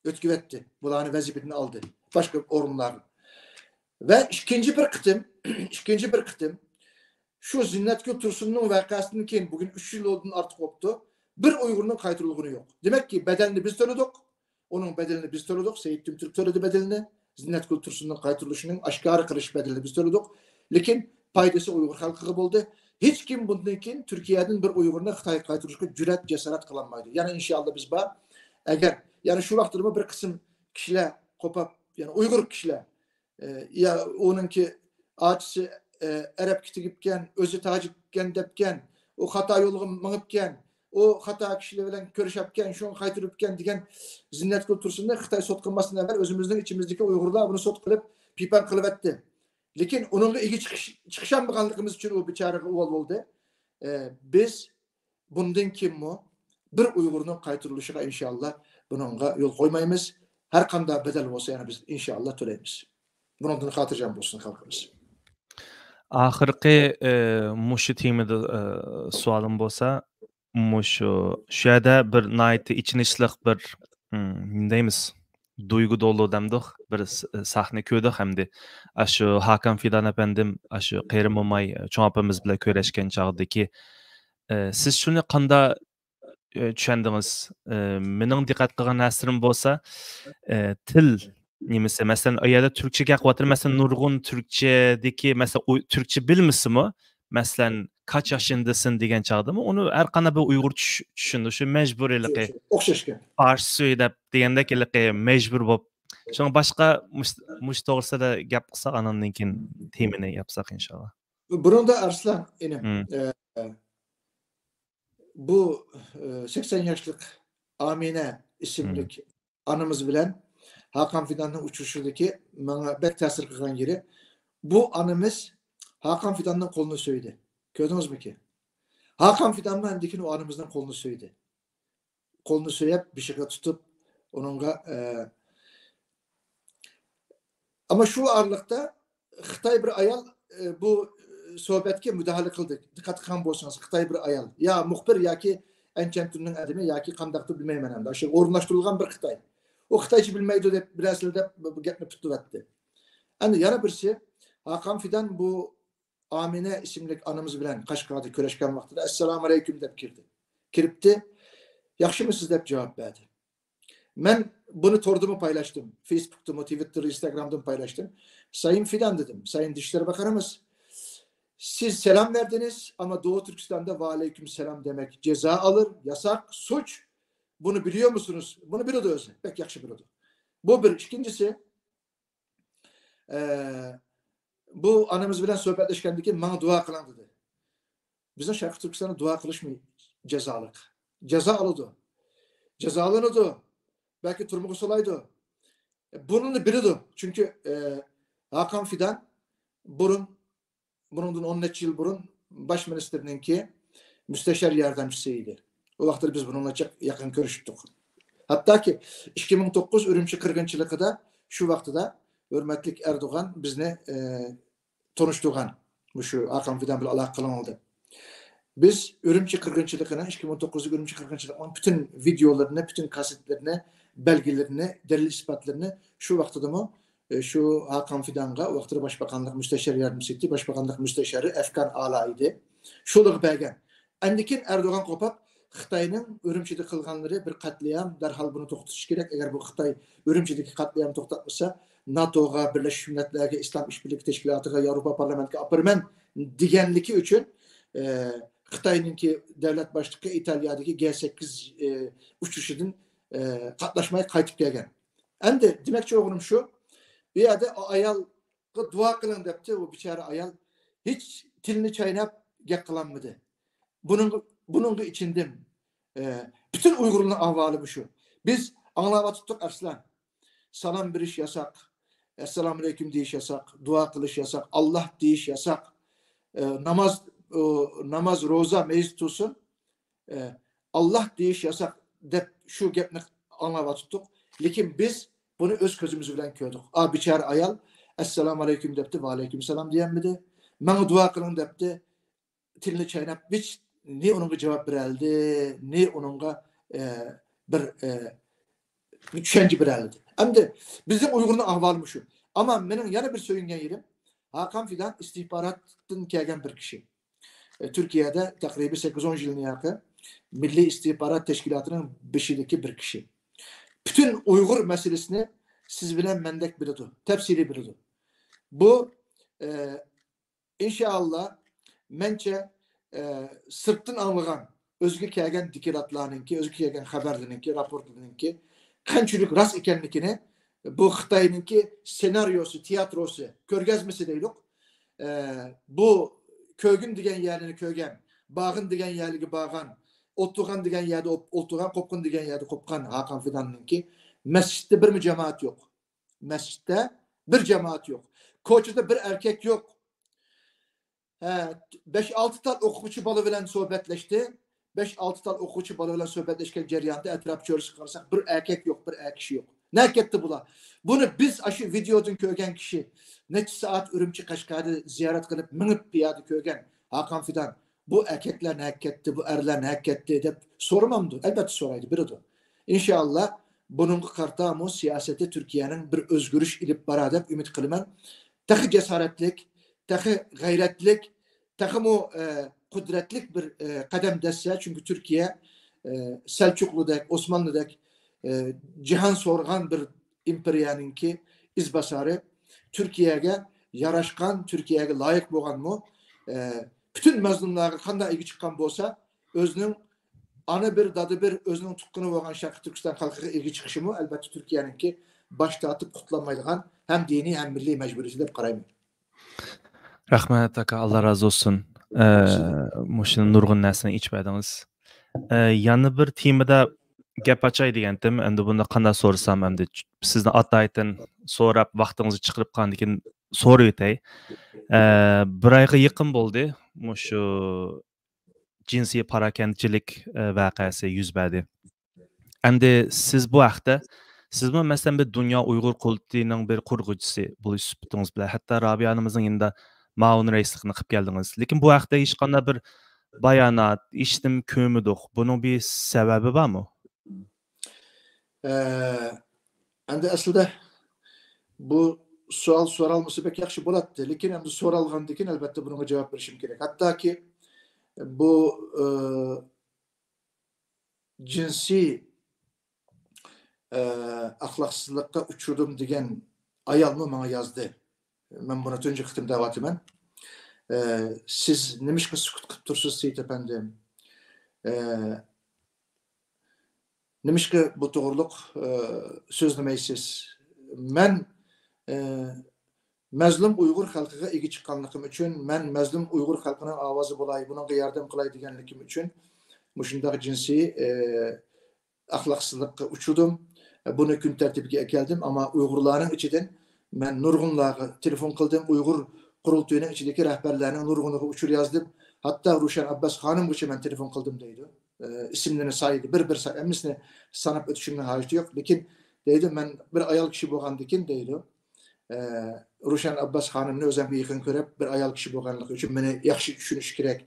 O'tkib etdi. Bularni vazifasini aldı. Başka o'rinlar. Ve ikinci bir qitim şu Zinnetgül Tursun'un vakasından keyin bugün 3 yıl olduğunu artık oldu. Bir Uygur'un qaytarılgını yok. Demek ki bedelini biz to'ladik. Onun bedelini biz to'ladik. Seyit Tümtürk to'ladi bedelini. Zinnetgül Tursun'un qaytarılışının aşkarı qilish bedelini biz to'ladik. Lekin paydası Uyghur halkıga bo'ldi. Hech kim bundan keyin Türkiye'den bir Uygur'ni Xitoyga qaytarishga jur'at jasorat qilolmaydi. Yani inşallah biz bor. Agar yani şu vaqtda bir qism kishilar qo'pab, yani Uyghur kishilar ya onunki acısı Arap kitigibken, özü Tacikken depken, o xata yolga mingibken, o xata kishilar bilan ko'rishibken, shuni qaytiribken degan Zinnetgül Tursun'da Xitoy sot qilmasdan avval o'zimizning ichimizdagi Uyg'urlar buni sot qilib, pipan qilib etdi. Lekin onunla igi chiqishanmaganligimiz uchun o bechoraga uvol bo'ldi. Biz bundan kimmi bir Uyg'urning qaytarilishiga inshaalloh buningga yo'l qo'ymaymiz. Har qanday bedel bo'lsa yana biz inshaalloh to'laymiz. Bundan xotirjam bo'lsin xalqimiz. Ahirgi mushu temada savolim bo'lsa, mushu yerda bir nihoyatda ichinishliq bir deymiz, duygu dolu demdik bir sahne ko'rdik hamda shu Hakan Fidan efendim shu Qerim Momay cho'ng opamiz bilan ko'rishgan chog'dagi siz shuni qanday tushundingiz? Mening diqqat qilgan narsaim bo'lsa, til nimasi, masalan, ayada Türkçe gapirib, masalan, nurg'un Türkçedeki, masalan, Türkçe bilmisimi? Masalan, kaç yaşındasın degan chaqdimi uni har qanday bir uyg'ur tushundi shu majburiylik o'xshashgan farsi so'ylab degandek majbur bo'lib shunga boshqa mush to'g'risida gap qilsak anandan keyin temini yapsak inshaalloh. Bunun da Arslan inim. Hmm. Bu 80 yaşlık Amine isimlik anımız bilen Hakan Fidan'ın uçuşundaki bana bek tesir kılan yeri. Bu anımız Hakan Fidan'ın kolunu söyledi. Gördünüz mü ki? Hakan Fidan bendeki o anımızdan kolunu söyledi. Kolunu söyleyip bir şekilde tutup onunla ama şu aralıkta Xitay bir ayal bu sohbetke müdahale kıldık. Dikkat kan bolsanız Xitay bir ayal. Ya muhbir ya ki ençentünün ademi ya ki kandaktı bilmeyim hem de. Aşağı orunlaştırılgan bir Xitay. O Xitaycı bilmeydi de biraz de gitme tuttu etti. Yani yana birisi Hakan Fidan bu Amine isimli anımız bilen Kaşgar'da köleşken vaktinde Esselamu Aleyküm deyip girdi. Kiripti. Yakşı mısınız deyip cevap verdi. Ben bunu tordumu paylaştım. Facebook'ta, Twitter'da, Instagram'da paylaştım. Sayın Fidan dedim. Sayın Dışişleri Bakanımız siz selam verdiniz ama Doğu Türkistan'da ve aleyküm selam demek ceza alır, yasak, suç. Bunu biliyor musunuz? Bunu biliyordu özü. Pek yakşı biliyordu. Bu bir. İkincisi bu anamız bilen sohbetleşkendeki bana dua kılan dedi. Bizim Şarkı Türkistan'da dua kılış mı cezalık? Ceza alıdı. Ceza alınıdı. Belki turmuğu olaydı. Bunun da biliyordu. Çünkü Hakan Fidan bunun 10 yıl burun Başministerininki müsteşar yardımcısıydı. O vaxtlar biz bununla çok yakın görüştük. Hatta ki 2009 Ürümçi kırgınçılıkta şu vaxtıda hürmetlik Erdoğan bizne tanıştıgan. Şu Hakan Fidan bilen alakalı oldu. Biz Ürümçi kırgınçılığına 2009 Ürümçi kırgınçılığının bütün videolarını, bütün kasetlerini, belgelerini, delil ispatlarını şu vaxtıda mı şu Hakan Fidan'a o vaxtda Başbakanlık Müsteşar Yardımcısı, Başbakanlık Müsteşarı Efkan Ala idi. Şoluk belgen. Endikin Erdoğan kopap Xitay'ın Ürümçi'de kılganları bir katliam derhal bunu toxtatish gerek. Eğer bu Xitay Ürümçi'deki katliamı toxtatmasa NATO'ga, Birleşmiş Milletler'e, İslam İşbirliği Teşkilatı'na, Avrupa Parlamento'ga apırmen digenliki üçün Xitay'ınki devlet başlığı İtalya'daki G8 uçuşunun katlaşmaya kaytıp gelgen. Endi demekçi oğlum şu bir yerde o ayal dua kılın depti o biçare ayal hiç tilini çaynap gek kılanmadı. Bunun içindim. Bütün Uygurluğun ahvalı bu şu. Biz anlava tuttuk Arslan. Salam bir iş yasak. Esselamu Aleyküm deyiş yasak. Dua kılış yasak. Allah deyiş yasak. Namaz, roza, meclis tutsun. Allah deyiş yasak. Şu gepni anlava tuttuk. Lakin biz bunu öz közümüz bilen gördük. Biçare ayal Esselamu Aleyküm depti ve Aleyküm selam diyenmedi. Bana dua kılın depti. Tilini çaynap hiç ne onunla cevap verildi, ne onunla bir düşünce verildi. Hem de bizim Uygur'un ahvalımı şu. Ama benim yana bir söyleyen yerim, Hakan Fidan istihbaratın kelgen bir kişi. Türkiye'de takribi 8-10 yılın yakın Milli İstihbarat Teşkilatı'nın beşideki bir kişi. Bütün Uygur meselesini siz bilen mendek biliyordu. Tefsiri biliyordu. Bu inşallah mence sırtın anlıgan özgür kelgen dikiratlarınki, özgür kelgen haberlerinki, raporlarınki kançülük rast ikenlikini bu Xitay'ınki senaryosu, tiyatrosu körgezmesi değil yok. Bu kögün digen yerini kögen, bağın digen yerligi bağan, otuğan digen yerde otuğan, kopkun digen yerde kopkan Hakan Fidan'ınki mescitte bir mi cemaat yok. Mescitte bir cemaat yok. Koçu'da bir erkek yok. 5-6 tal okumucu balı bilen sohbetleşti. 5-6 tal okumucu balı bilen sohbetleşken ceryanında etraf çörüsü kalırsak bir erkek yok, bir kişi yok. Ne etti bula? Bunu biz aşı videodun kögen kişi neçe saat Ürümçi Kaşgar'da ziyaret kılıp minip piyade kögen Hakan Fidan bu erkekler ne etti, bu erler ne etti deyip sormamdı. Elbette soraydı biridir. İnşallah bunun kartamı siyaseti Türkiye'nin bir özgürüş ilip baradep ümit kılman. Takı cesaretlik, takı gayretlik, takımı kudretlik bir kadem desse çünkü Türkiye Selçuklu'daki, Osmanlı'daki cihan sorgan bir imperiyanınki izbasarı Türkiye'ye yaraşkan, Türkiye'ye layık boğan mı bütün mazlumlarga qanday egi chiqqan bo'lsa, o'zining ana bir dadı bir o'zining tuqquni bo'lgan Sharq Turkiston xalqiga egi chiqishimi albatta Turkiyaningki bosh tortib qutlanmaydigan ham diniy ham milliy majburiyati deb qarayman. Rahmat aka, Allah razı olsun. Muşun nurgun narsani ichmadingiz. Yana bir temada gap achay degandim. Endi bunda qanday so'rasam, endi sizni ataydan so'rab vaqtingizni chiqarib qandan keyin so'rab o'tay. Bir oyga yaqin bo'ldi. Mushu jinsiy parakendchilik voqeasi yuz berdi. Endi siz bu haqda sizmi masalan bir Dünya Uyg'ur qurultiyining bir qurg'uvchisi bo'lish sifatingiz bilan hatto Rabiya onamizning yanında ma'un raisligini qilib keldingiz. Lekin bu haqda hech qanday bir bayonot, eshitdim ko'midik. Buning bir sababi bormi? Endi aslida bu savol so'ralmasa pek yaxshi bo'ladi. Lekin endi so'ralgandan keyin albatta bunga javob berishim kerak. Hattoki bu jinsiy axloqsizlikqa uchirdim degan ayolmi menga yozdi. Men buni tunji qitim da'vatıman. Siz nimishqa sukut qilib tursiz Seyit efendim? Nimishqa bu to'g'riliq so'zlamaysiz? Men mazlum Uyg'ur xalqiga egi chiqqanligim uchun, men mazlum Uyg'ur xalqining ovozi bo'lay, bunga yordam qilay deganligim uchun mushundaq jinsiy axloqsizlikqa uchirdim. Buni kun tartibiga keldim, ama Uyg'urlarning ichidan men nurg'unlarga telefon qildim. Uyg'ur qurultiyining ichidagi rahbarlarning nurg'uniga uchur yozdim. Hatto Rushan Abbas xonimgacha men telefon qildim deydi. İsimlerini saydı. Bir emisini sanıp ötüşümden haceti yok. Lekin deydi men bir ayal kişi bo'lgandan keyin deydi. Rushan Abbas xonimni o'zimga yaqin ko'rib, bir ayal kishi bo'lganligi uchun meni yaxshi tushunish kerak.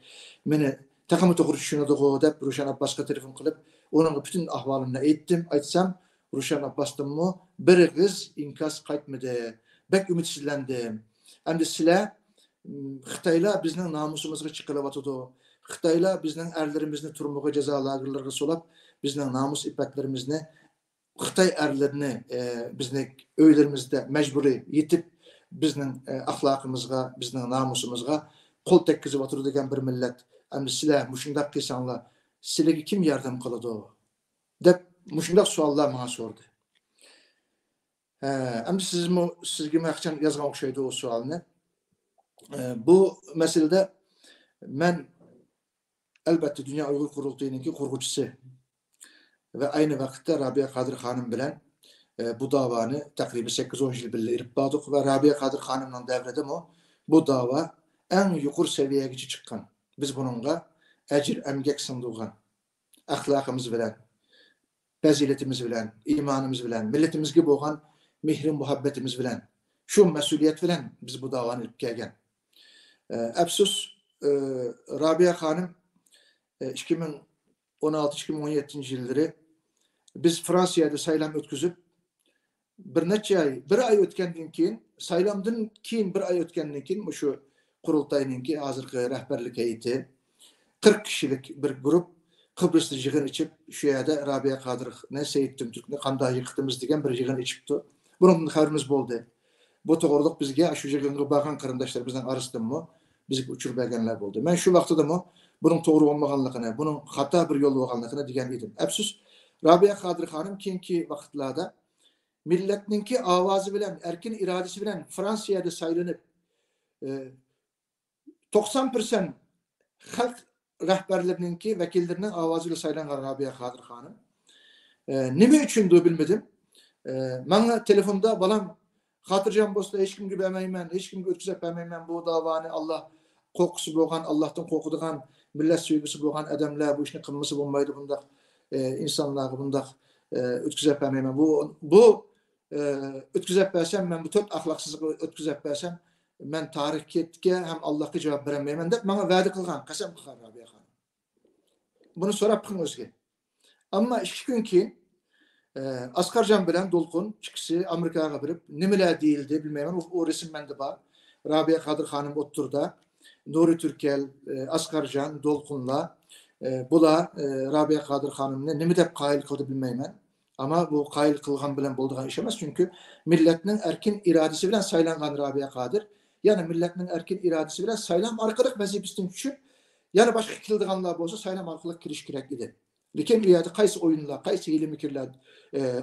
Meni taqimi to'g'ri tushunadiku deb Rushan Abbasga telefon qilib, uning bütün ahvolimni aytdim. Aytsam, Rushan Abbasdanmi bir qiz inkas qaytmadi. Bek ümidsizlandim. Endi sizlar Xitoylar bizning namusimizga chiqilyotdi. Xitoylar bizning erlerimizni turmuga jazo lagerlariga solab, bizning namus ifatlarimizni Xitoy erlerini bizning uylarimizda majburiy yetib bizning axloqimizga, bizning namusimizga qo'l tekkizib o'tiradigan bir millat. Endi sizlar mushundaq qilsanglar, sizlarga kim yordam qiladi deb mushundaq savollar menga so'rdi. Endi sizga maqchan yozgan o'xshaydi o savolni. Bu masalada men albatta Dünya Uyg'ur qurultiyining qurg'uvchisi ve aynı vakitte Rabia Kadir Hanım bilen bu davanı takribi 8-10 yıl birlikte irip bağdık ve Rabia Kadir Hanım'la devrede bu dava en yukarı seviyeye çıkan. Biz bununla ecir emgek sındıgan, ahlakımız bilen, faziletimiz bilen, imanımız bilen, milletimiz gibi olan mihrin muhabbetimiz bilen, şu mesuliyet bilen biz bu davanı irip gelgen. Efsus Rabia Hanım 2016-2017 yılları biz Fransa'da saylam ötküzüp bir ay ötkenden keyin saylamdan keyin bir ay ötkenden keyin şu qurultayninki hozirgi rahbarlik heyeti 40 kişilik bir grup Kıbrıs'ta yig'in içip şu yerda Rabia Qadirni, Seyit Tümtürkni qanday yiqitimiz degan bir yig'in içipti. Bundan xabarimiz bo'ldi. Bu to'g'riliq bizga shu yig'inga borgan qarindoshlarımızdan arasındamı bizga uchirib berganlar bo'ldi. Men shu vaqtidami bunun to'g'ri bo'lmaganligini, bunun xato bir yo'l bo'lganligini degan edim. Afsus, Rabia Qadir Hanım keyingi vaqtlarda millatninki ovozi bilan, erkin irodasi bilan Fransiyada saylanib 90% xalq rahbarlarininki vakillarining ovoziga saylangan Rabia Qadir Hanım. Nima uchundir bilmadim. Menga telefonda balam xotirjam bo'lsa hech kimga bermayman, hech kimga o'tkazib bermayman bu davoni. Allah qo'rqusi bo'lgan, Allohdan qo'rqadigan, millat sevgisi bo'lgan odamlar bu ishni qilmasa bo'lmaydi, bundaq insonlarga bundaq o'tkazib bermayman. Bu o'tkazib bersam, men bu to'rt axloqsizlikni o'tkazib bersam, men tarixga ham Allohga javob bermayman deb menga va'da qilgan, qasam qilgan Rabia Hanım. Buni so'rab qilgan o'ziga. Ammo 2 kun keyin Askarcan bilen Dolkun ikisi Amerika'ya birip nimeler değildi bilmeyemem. O resim bende var. Rabia Kadir Hanım oturdu. Nuri Türkel, Askarcan, Dolkun'la bula Rabia Kadir Hanım'la nime de kayıl kıldı bilmeyemem. Ama bu kayıl kılgan bilen bulduğun iş emez. Çünkü milletinin erkin iradesi bilen saylangan Rabia Kadir yani milletinin erkin iradesi bilen saylam arkalık vazifesinden düşüp, yani başka kildiğanlar olsa saylam arkalık kiriş gerek idi. Lekin bu yerde kaysi oyunlar, kaysi hili mikirler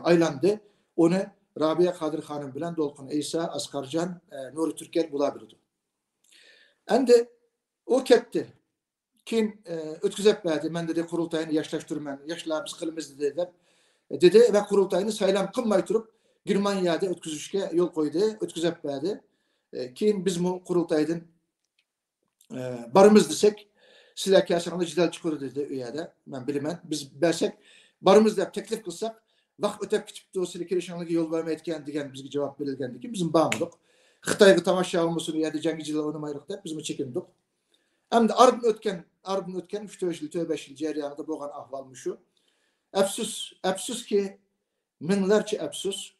aylandı. Onu Rabia Kadir Hanım bilen Dolkun İsa, Askarcan, Nuri Türker bulabilirdi. Endi o ketdi. Kim ötküzep verdi. Ben dedi kurultayını yaşlaştırman, yaşlarımız kılımız dedi. Dedi ve kurultayını saylam kılmay turup Germanya'da ötküzüşke yol koydu. Ötküzep verdi. Kim biz bu kurultaydın barımız desek sizler kâşanında cidal çıkıyor dedi üyede. Ben bilemem. Biz bersek barımız deyip teklif kılsak vakt ötep kütüp de o silikeri şanlığı yol verme etken diyen bizge cevap verilgen ki bizim bağımlılık. Xitay'ı tamaşa olmasını üyede cengiciler oynamayırıq deyip bizim çekindik. Hem de ardın ötken 3-4 yıl, 5 yıl ceryanında boğan ahval şu. Əfsus ki minlerce əfsus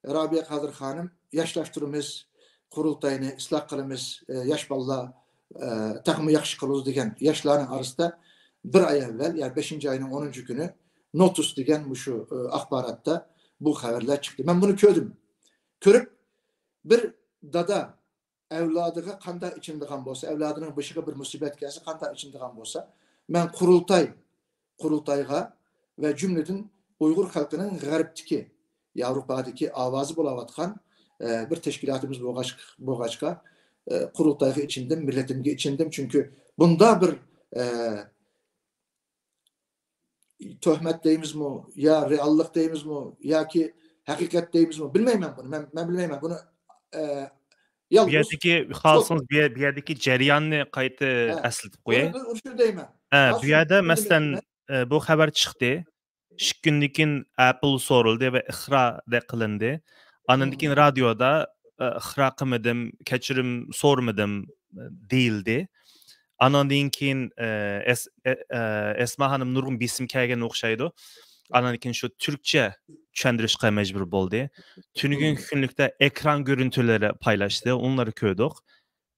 Rabia Kadir Hanım yaşlaştırımız, kurultayını ıslah kılımız, yaş balla takımı yakşı kılız degen yaşların arasında bir ay evvel yani 5. ayının 10. günü notus degen şu akbaratta bu haberler çıktı. Ben bunu gördüm. Körüp bir dada evladıga kanda içinde kan bolsa, evladının başına bir musibet gelse kanda içinde kan bolsa, ben kurultayga ve cümleden Uygur halkının gariptiki, Avrupa'daki avazı bulavatkan bir teşkilatımız boğaçka kurultayga içindim, milletimge içindim. Çünkü bunda bir töhmet deyimiz mi, ya reallık deyimiz mi, ya ki hakikat deyimiz mi, bilmeyim ben bunu. Ben bilmeyim bunu. Bir yerdeki halsınız bir yerdeki ceryanını kayıtı esletip koyayım. Bir yerde mesela bu haber çıktı. İlk gündekin Apple soruldu ve ihra da kılındı. Anındakin radyoda ihra kılmadım, keçirim sormadım değildi. Anındakin Esma Hanım Nurgun bisim kelgen okşaydı. Anındakin şu Türkçe çendirişke mecbur oldu. Tünügün günlükte ekran görüntüleri paylaştı. Onları gördük.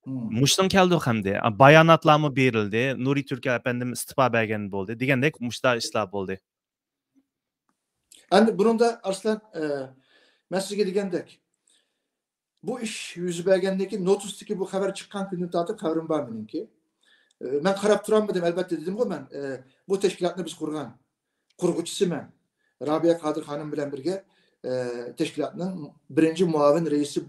Muştan keldik hem de. Bayanatlarımı verildi. Nuri Türker efendim istifa bergen oldu. Degendek muşta islah oldu. Yani bunun da arslan mesleğe digendek. Bu iş yüzü bergendeki notustaki bu haber çıkan günün tadı kavram var benim ki. Ben karap duramadım elbette dedim ki ben bu teşkilatını biz kurgan. Kurguçusu ben. Rabia Kadir Hanım bilen birge teşkilatının birinci muavin reisi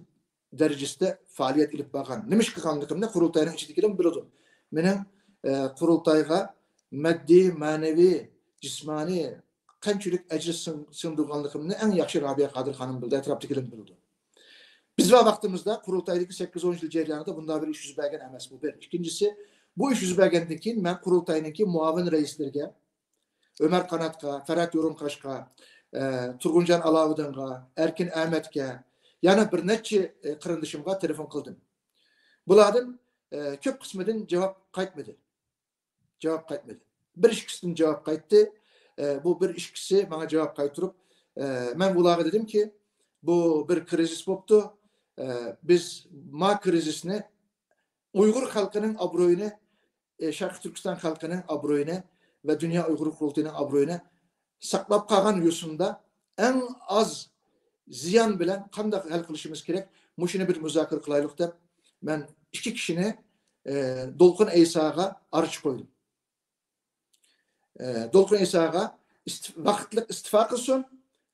derecesinde faaliyet ilip bakan. Nemiş kıkanlıkımda kurultayının içindekilerim biliyordum. Benim kurultayga maddi, manevi, cismani, kançülük ecri sındırganlıkımda en yakşı Rabia Kadir Hanım bildi. Etraftakilerim biliyordum. Biz ve vaxtımızda kurultaydaki 8-10 yıl ceryanında bunda bir iş yüzü bergen emes bu bir. İkincisi bu iş yüzü bergendeki ben kurultayınki muavin reislerge Ömer Kanat'a, Ferhat Yorunkaş'a, Turguncan Alavuddin'a, Erkin Ahmet'e, yani bir neçe kırındışımga telefon kıldım. Buladın köp kısmından cevap kaytmadı. Bir işkisinin cevap kayttı. Bu bir işkisi bana cevap kaytırıp ben bulağa dedim ki bu bir krizis boptu. Biz ma krizisini Uygur halkının abroyunu, Şarkı Türkistan halkının abroyunu ve Dünya Uygur Kurultayı'nın abroyunu saklap kalan yusunda en az ziyan bilen kandak hal kılışımız gerek. Muşine bir müzakir kılaylık da ben 2 kişini Dolkun İsa'ga arıç koydum. Dolkun İsa'ga vakitlik istifa kılsın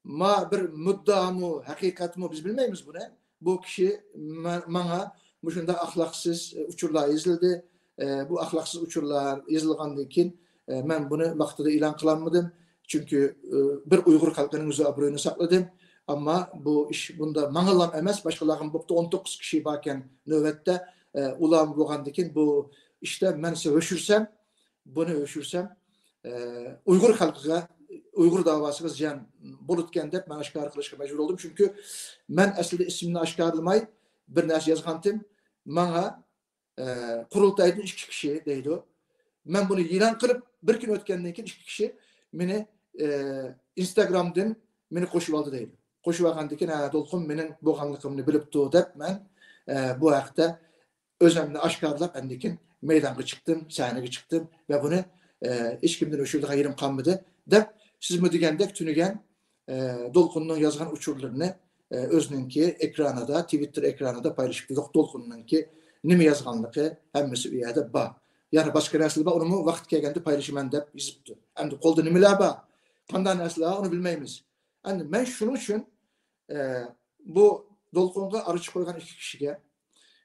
ma bir müdda mı, hakikat mı biz bilmeyiz bu ne? Bu kişi bana muşunda ahlaksız uçurlar yazıldı. Bu ahlaksız uçurlar yazılgandan keyin ben bunu vaktida ilan kılanmadım. Çünkü bir Uygur halkının yüzü abroyunu sakladım. Ama bu iş bunda mağalam emes. Başkalarım boptu 19 kişi varken nöbette ulan boğandakin bu işte ben size höşürsem Uygur halkıga Uygur davasına ziyan bulutken de ben aşkar kılışka mecbur oldum. Çünkü ben aslında ismini aşkarlamay bir narsa yazgandım. Bana kurultaydın 2 kişi deydi o. Ben bunu ilan kılıp bir gün ötkenden keyin 2 kişi beni Instagram'dan beni koşup aldı deydi. Koşup algandan keyin Dolkun menin boğanlığımını bilipdi dep ben bu haqda özümni aşkarlap endikin meydanga çıktım, sahneye çıktım ve bunu hiç kimden öşürdü hayırım kalmadı dep siz mi degendek tünügen Dolkun'un yazgan uçurlarını özününki ekrana da Twitter ekranı da paylaşıp dedik. Dolkun'unki nima yozganligi hammasi u yerda bor. Yani başka narsalar bor, uni vaqt kelganda paylaşaman deb yozibdi. Endi qo'lda nimalar bor? Qanday narsalar uni bilmaymiz. Endi men shuning uchun bu Dolqunga arıç qo'ygan iki kishiga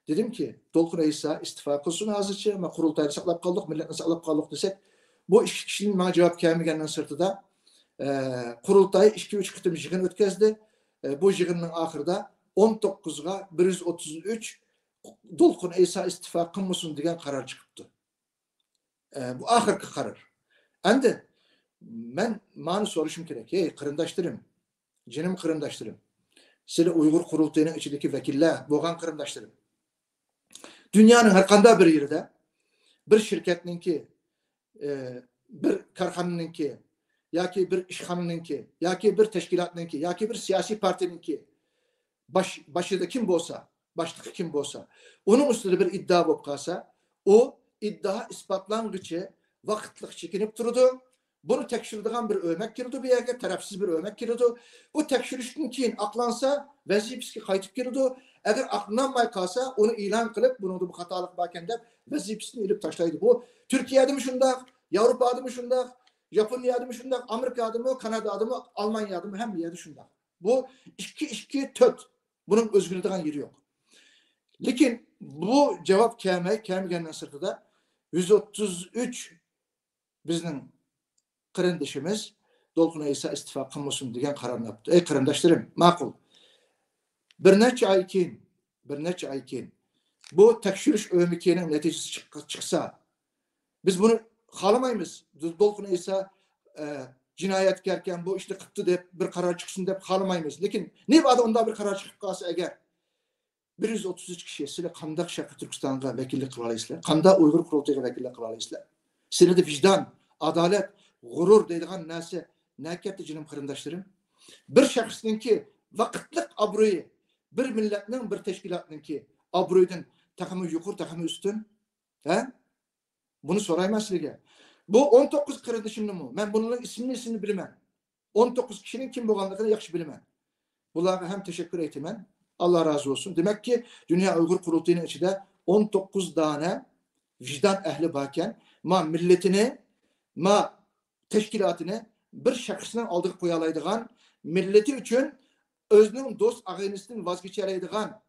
dedim ki, Dolqun Eysa istifa qilsin hozircha, men qurultayni saqlab qoldik, millatni saqlab qoldik desak, bu iki kishining menga javob kelmaganidan sirtida qurultay 2-3 qitim yig'in o'tkazdi. Bu yig'inning oxirida 19'ga 133 Dolqun Eysa istifa qilmasin degan qaror chiqibdi. Bu oxirgi qaror. Endi men mani so'rashim kerak. Ey qarindoshlarim, jinim qarindoshlarım. Sizlar Uyg'ur qurultayining ichidagi vakillar, bo'lgan qarindoshlarım. Dünyanın her qanday bir yerida bir shirkatninki, bir korxonaninki yoki bir ishxonaninki yoki bir tashkilotninki yoki bir siyosiy partiyaninki boshida kim bo'lsa, boshlig'i kim bo'lsa, uning ustida bir iddia bo'lib qolsa, o iddia isbotlanguncha vaqtliq chekinib turdi. Bunu tekshiradigan bir o'mak kirdi bu yerga, tarafsiz bir o'mak kirdi. Bu tekshirishdan keyin aqlansa, vazifasiga qaytib kirdi. Agar aqlanmay qolsa, uni e'lon qilib, buni bu xatolik bor ekan deb vazifasini ilib tashlaydi. Bu Turkiyadami shundaq, Yevropadami shundaq, Yaponiyadami shundaq, Amerikadami, Kanadadami, Almaniyadami ham yerda shundaq. Bu 2-2-4. Bunun o'zgaradigan yeri yo'q. Lekin bu javob kelmagandan sirtida 133 bizning qarindishimiz Dolqun Eysa istifa qilmasin degan qarorni yaptı. Ey qarindoshlarım, ma'qul. Bir necha ay keyin bu tekshirish o'mikining natijasi chiqsa, biz bunu xolamaymiz. Dolqun Eysa jinoyatgarkan bu ishni qildi deb bir qaror chiqsin deb xolamaymiz. Lekin nevada unda bir qaror chiqib qolsa agar 133 kishi sizlar qanday Sharqiy Turkistonga vakillik qila olasizlar? Qanday Uyg'ur qurultayiga vakillik qila olasizlar? Sizlarda vijdon, adolat, g'urur deydigan narsa nakatda jinim qarindoshlarım. Bir shaxsninki vaqtliq obro'yi, bir millatning, bir tashkilotninki obro'yidan taqimi yuqori, taqimi ustun. Ha? Bunu so'rayman sizga. Bu 19 qarindishimni, men bunlarning ismini bilaman. 19 kishining kim bo'lganligini yaxshi bilaman. Bularga ham tashakkur aytaman. Allah razı olsun. Demek ki Dünya Uygur Qurultayining ichida 19 tane vicdan ehli varken ma milletini, ma teşkilatını bir shaxsdan oldiga qo'ya oladigan, milleti uchun o'zining do'st ag'inisidan voz kechiradigan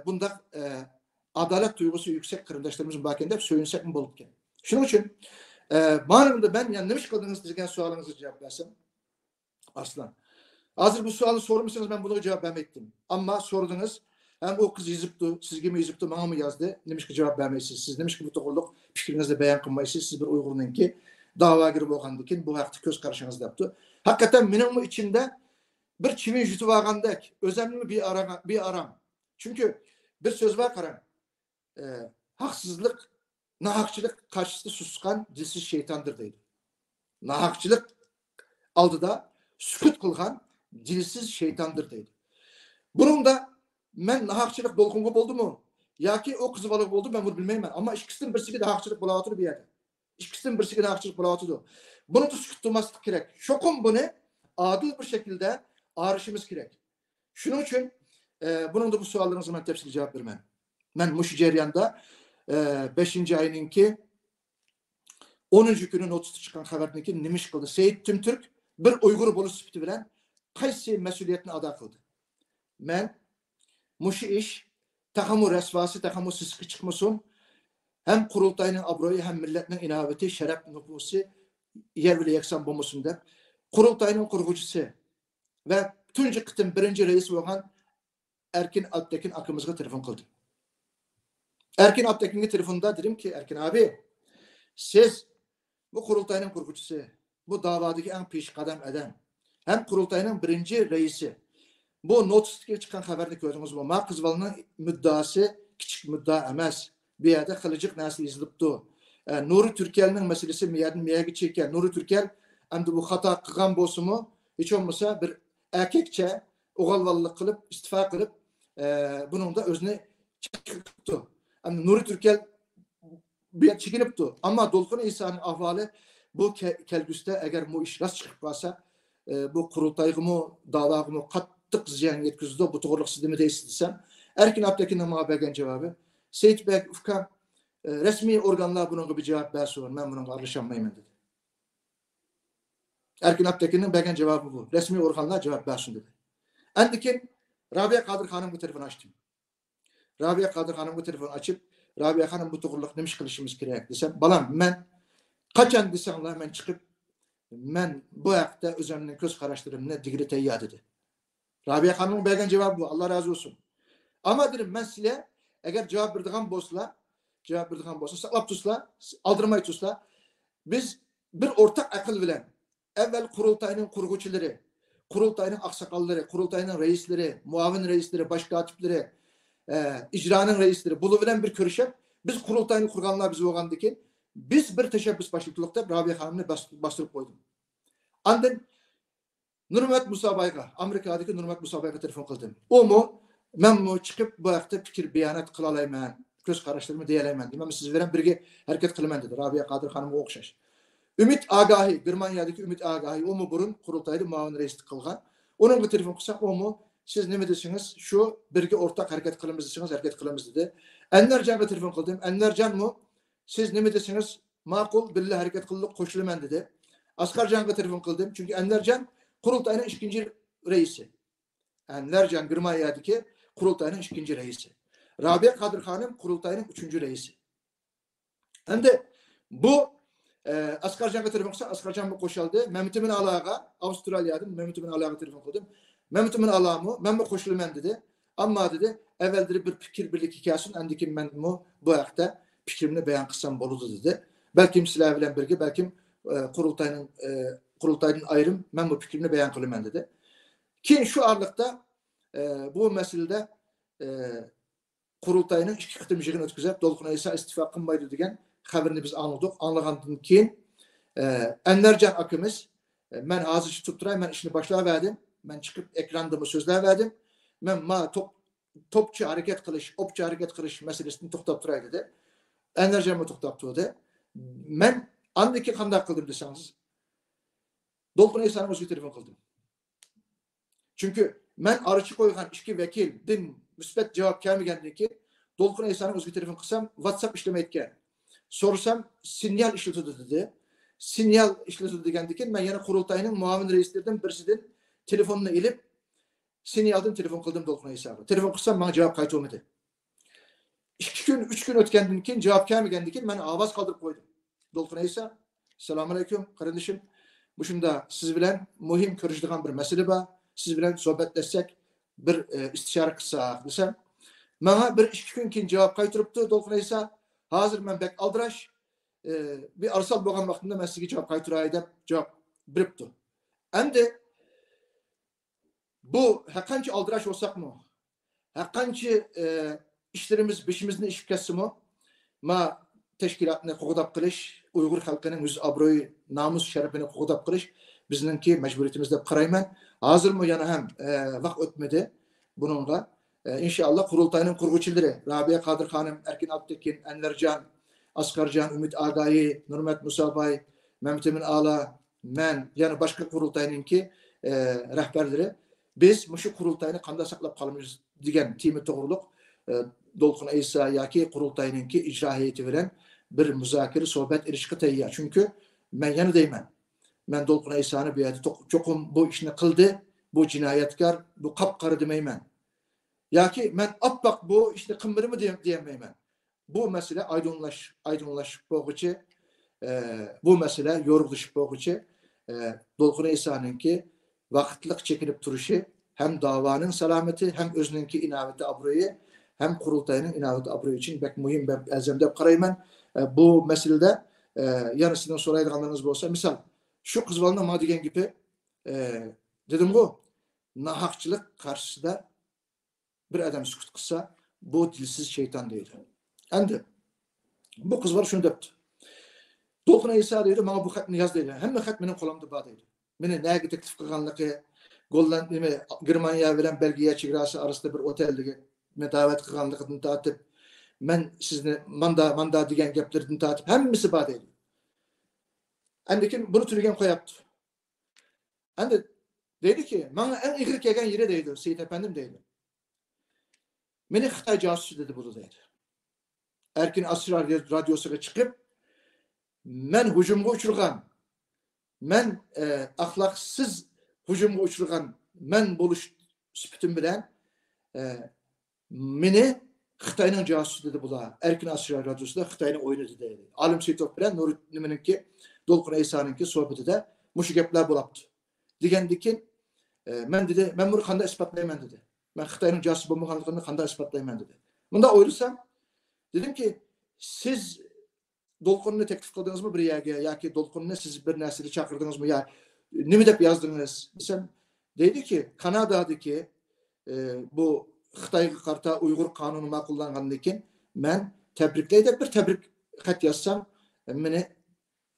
bundaq adolat tuyg'usi yuksak qarindoshlarimiz bor ekan deb so'yinsak bo'lib ekan. Shuning uchun manimda ben yani nima qildingiz degan savolingizni javob bersam, Aslan. Hazır bu sualı sormuşsanız ben buna cevap vermektim. Ama sordunuz. Hem o kız yazıptı, sizge mi yazıptı, bana mı yazdı? Demiş ki cevap vermeysiz. Siz demiş ki bu to'g'riliq fikrinizde beyan qilmaysiz. Siz bir Uyg'urning ki dava girib olgandan keyin bu haqda ko'z qarashingizni yaptı. Hakikaten mening içinde bir çimin yutib olgandek, o'zimni bir aram. Çünkü bir söz var qarang. Haqsizlik, nahaqchilik qarshısida susqan dilsiz şeytandır deydi. Nahaqchilik oldida sukut qilgan dilsiz şeytandır deydi. Bunun da men nahaqchilik Dolqunga bo'ldi mu? Yoki o qiz bola bo'ldi, men bunu bilmayman. Ama ikkisining birisiga nahaqchilik bo'layotdi bu yerda. İkisining birisiga nahaqchilik bo'layotdi. Bunu da sukut tutmaslik kerak. Şokum bunu adil bir şekilde arışımız gerek. Şunun için bunun da bu suallarınızı ben tepsili cevap vermem. Ben Muşu Ceryan'da 5. ayınınki 10. günün notusu çıkan haberindeki nimiş kıldı. Seyit Tümtürk bir Uygur boluş süptü bilen qaysi mesuliyetini ada kıldı. Men Muşu iş tahammü resvası, tahammü sızkı çıkmasın. Hem kurultayının abroyu hem milletin inaveti, şeref nüfusu yer bile yaksan bulmasın der. Kurultayının kurgucusu ve tuncu kıtın birinci reis olan Erkin Alptekin akımızga telefon kıldı. Erkin Alptekin'e telefonda dedim ki Erkin abi siz bu kurultayının kurgucusu, bu davadaki en peşkadem eden hem kurultayının birinci reisi bu notusga çıkan haberini gördünüz mü? Ma Qizbal'ın müddası küçük müdda emas. Bir yerde kılıcık nasıl izlipti. Nuri Türkel'in meselesi miyagi çeken. Nuri Türkel endi bu hata qilgan bo'lsa-mu, hiç olmasa bir erkekçe o'g'alvallik qilib, istifa qilib, bunun da özünü çekipti. Nuri Türkel bir çekinipti. Ama Dolqun Eysa'nın ahvali bu kelgüste eğer bu iş rast çıkıp kalsa, bu qurultaygımı, davagımı qattiq ziyan yetkizdi. Bu to'g'riliq siz nima deysiz desam, Erkin Alptekin'in bana bergan cevabı, Seyit Bey ufka resmi organlar bunun bir cevap versin. Ben bunun arlaşamayım dedi. Erkin Aktekin'in bergen cevabı bu. Resmi organlar cevap versin dedi. Endikin Rabia Kadir Hanım bu telefonu açtım. Rabia Kadir Hanım bu telefonu açıp Rabia Hanım bu toğırlık demiş kılışımız gerek desem. Balam ben kaçan desenler ben çıkıp ben bu ayakta özümün göz karıştırımına digri teyyat dedi. Rabia Hanım'ın bergen cevabı bu. Allah razı olsun. Ama dedim ben size eğer cevap verdiğim bosla saklap tutsa, aldırmayı tutsa biz bir ortak akıl bilen evvel kurultayının kurguçuları, kurultayının aksakalları, kurultayının reisleri, muavin reisleri, baş katipleri, icranın reisleri bulubilen bir körüşep biz kurultayını kurganlar bizi oğandaki biz bir teşebbüs başlıklıkta Rabia Hanım'ı bastırıp koydum. Andın Nurmet Musa Bayga, Amerika'daki Nurmet Musa Bayga telefon kıldım. O mu? Ben mu çıkıp bu ayakta fikir beyanat kılalayman, göz karıştırma diyelayman. Demem siz veren birge hareket kılman dedi. Rabia Kadir Hanım'a okşaş. Ümit Agahi, Germanya'daki Ümit Agahi, o mu burun kurultaydı muavin reislik kılgan. Onun bu telefon kısak, o mu? Siz ne mi desiniz? Şu birge ortak hareket kılımız desiniz, hareket kılımız dedi. Enler Can'a telefon kıldım. Enler Can mu? Siz ne mi desiniz? Makul, billah hareket kıldık, koşulumen dedi. Asgar Can'a telefon kıldım. Çünkü Enler Can kurultayının ikinci reisi. Enler Can Germanya'daki kurultayının ikinci reisi. Rabia Kadir Hanım kurultayının üçüncü reisi. Hem de bu Asgar Can'a telefon kılsa Asgar Can koşaldı. Mehmet'imin alağa Avustralya'dan Mehmet'imin alağa telefon kıldım. Mehmet'imin alağı mı? Ben mi koşulumen dedi. Ama dedi evveldir bir fikir birlik hikayesinin endikin ben mu bu ayakta fikrimini beyan kılsam boludu dedi. Belki silah bilen birge belki kurultayının ayrım ben bu fikrimini beyan kılımen dedi. Ki şu ağırlıkta bu meselede kurultayının iki kıtımcılığını ötküzep Dolkun Eysa istifa kılmaydı degen haberini biz anladık. Anlığandın ki Enler Can akımız ben ağzıcı tutturayım, ben işini başlayıverdim. Ben çıkıp ekrandımı sözler verdim. Ben topçu hareket kılış, opçu hareket kılış meselesini toktap duray dedi. Enler Can'ı toktap durdu. Ben andaki kandak kıldım deseniz Dolkun Eysa'nın özgür telefon kıldım. Çünkü ben arıcı koygan işki vekil din müsbet cevap gelmeyenden ki Dolkun Eysa'nın özgür telefon kılsam WhatsApp işleme etken. Sorsam sinyal işletiyordu dedi. Sinyal işletiyordu degendikin ben yana kurultayının muavin reislerden birisinden telefonunu ilip sinyaldan telefon kıldım Dolkun Eysa'ya. Telefon kılsam bana cevap kayıt olmadı. 2 gün 3 gün ötkendikin cevap gelmegendikin ben avaz kaldırıp koydum. Dolkun Eysa selamünaleyküm kardeşim. Bu şimdi siz bilen mühim görüşdüğün bir mesele var. Siz bilen sohbetleşsek bir istişare kısa desem. Bana bir 2 gün keyin cevap kaytırıptı Dolkun Eysa. Hazır ben bek aldıraş bir arsal boğan vaktinde ben size cevap kaytıray dep cevap biripti. Hem de bu hakançı aldıraş olsak mı? Hakançı işlerimiz beşimizin iş kessi mi? Ma teşkilatını kogudap kılış, Uygur halkının yüz abroyu, namus şerefini kogudap kılış bizimki mecburiyetimizde qarayman. Hazır mı yana hem vakt ötmedi bununla. İnşallah kurultayının kurguçileri Rabia Kadir Hanım, Erkin Aktekin, Enler Can, Asgar Can, Ümit Agayi, Nurmet Musa Bay, Mehmet'imin Ala, men yani başka kurultayının ki rehberleri biz muşu kurultayını kanda saklap kalmışız degen timi doğruluk Dolkun Eysa yaki kurultayının ki icra heyeti veren bir müzakere sohbet ilişki teyya. Çünkü ben yanı deymen. Ben Dolkun Eysa'nı bir yerde çokum bu işini kıldı. Bu cinayetkar, bu kapkarı demeymen. Ya ki ben appak bu işte kımbırı mı diyemeymen. Bu mesele aydınlaş boğucu, bu mesele yoruluş boğucu. Dolkun Eysa'nın ki vakitlik çekilip duruşu hem davanın salameti hem özününki inaveti abroyu hem kurultayının inaveti abroyu için pek mühim ben elzemde qarayman. Bu meselede yanısından soraydıqanlarınız olsa misal şu kızvalına ma degen gibi dedim bu nahakçılık karşısında bir adam sükut kısa bu dilsiz şeytan değil. Endi bu kız var şunu depti. Dolkun Eysa deydi, bana bu xatni yaz deydi. Hem de xat benim qolamda bar deydi. Meni näge teklif qilganligi, Gollan Germaniya bilen Belgiya chegarasi arasida bir oteldagi men davet qilganligidan tortib, men sizni manda degan gaplardan tortib hammasi bar deydi. Endi bunu türgen qo'yapti. Endi deydi ki, bana en igri kelgan yeri deydi, Seyit Efendim deydi. Meni Xitoy jasusi dedi bu deydi. Erkin Asrar Radyosu'na çıkıp men hücumga uçurgan, men ahlaksız hücumga uçurgan men buluş süpütüm bilen meni Xitayning jasusi dedi bular. Erkin Asrar Radyosu'da Xitayning oynadı dedi. Alim Seyitov bilen Nurittin'inki Dolqun Eysa'nınki sohbetide muşu gepler bulaptı. Degendikin men dedi, men bunu qanday isbatlayman dedi. Men Xitayning jasusi bo'lmaganligini qanday isbatlayman dedi. Bunda oylasam dedim ki siz Dolqun'u teklif kıldınız mı bir yerge ya ki Dolqun'u siz bir nesili çakırdınız mı ya ne dep yazdınız desem dedi ki Kanada'daki bu Xitayga qarta Uyghur kanunu ma'qullangandan keyin men tebrikleydi bir tebrik xat yazsam meni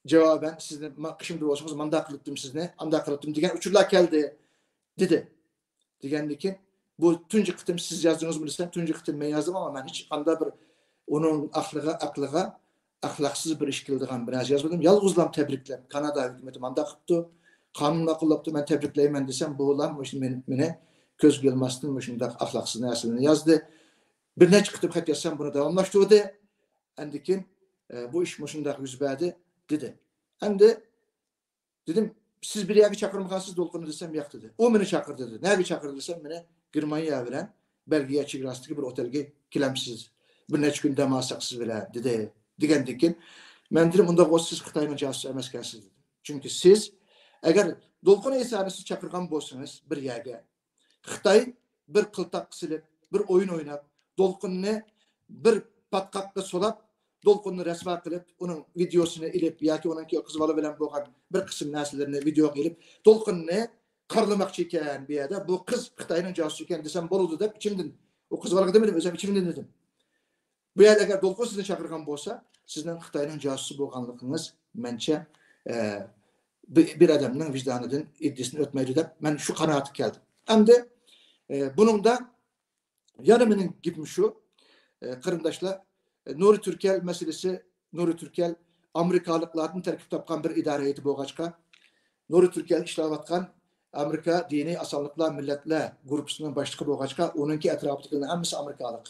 javoban sizni qishimda bo'lsangiz manda qilibdim sizni anda qilibdim degan uchurlar keldi dedi. Degandan keyin bu tunji qitim siz yazdingizmi desam tunji qitim men yazdım ama men hech qanday bir onun aqliga ahlaksız bir iş qildigan biraz yazmadım. Yalğızlam tebriklep Kanada hükümeti manda qilibdi. Kanun ma'qullabdi men tebrikleyman desam bu ular meni köz gelmezsin şundaq ahlaksız näsilini yazdı. Bir neçe qıtıb xat yazsam bunu davamlaşdırdı. Endikin bu iş şundaq yüz berdi dedi. Endi dedim siz bir yerge çakırmagansız Dolqun'u desem yo'q dedi. O meni çakırdı dedi. Nerge çakırdı desem meni Germaniya bilen Belgiya chegarasındagi bir otelga kelamsiz. Bir neçe gün dam olsaksiz bilan dedi. Degandikin men dedim unda o siz Xitayning jasusi emaskansiz dedim. Çünkü siz eğer Dolqun Eysa'ni siz çakırgan bolsanız bir yerge Xitay bir qıltaq silip, bir oyun oynap, Dolqun'u bir patqaqqa solap, Dolqun'u resva qilib, onun videosunu ilip, yoki onunki qiz bola bilan bo'lgan bir qism narsalarni video qilib, Dolqun'u qarlamoqchi ekan bu yerda, bu qiz Xitayning jasusi ekan desam bo'ladi deb ichimdan, o qiz bolaga demedim, o'zim ichimdan dedim. Bu yerda agar Dolqun sizni chaqirgan bo'lsa, sizning Xitayning jasusi bo'lganligingiz mencha bir adamning vijdonidan iddisini o'tmaydi deb men shu qanoatga keldim. Endi bunun da yanımının gibi şu kırındaşlar Nuri Türkel meselesi Nuri Türkel Amerikalıklardan terkip tapkan bir idare heyeti boğaçka Nuri Türkel işlevatkan Amerika dini asallıklar milletler grubusunun başlığı boğaçka onunki etrafındaki hemisi Amerikalık.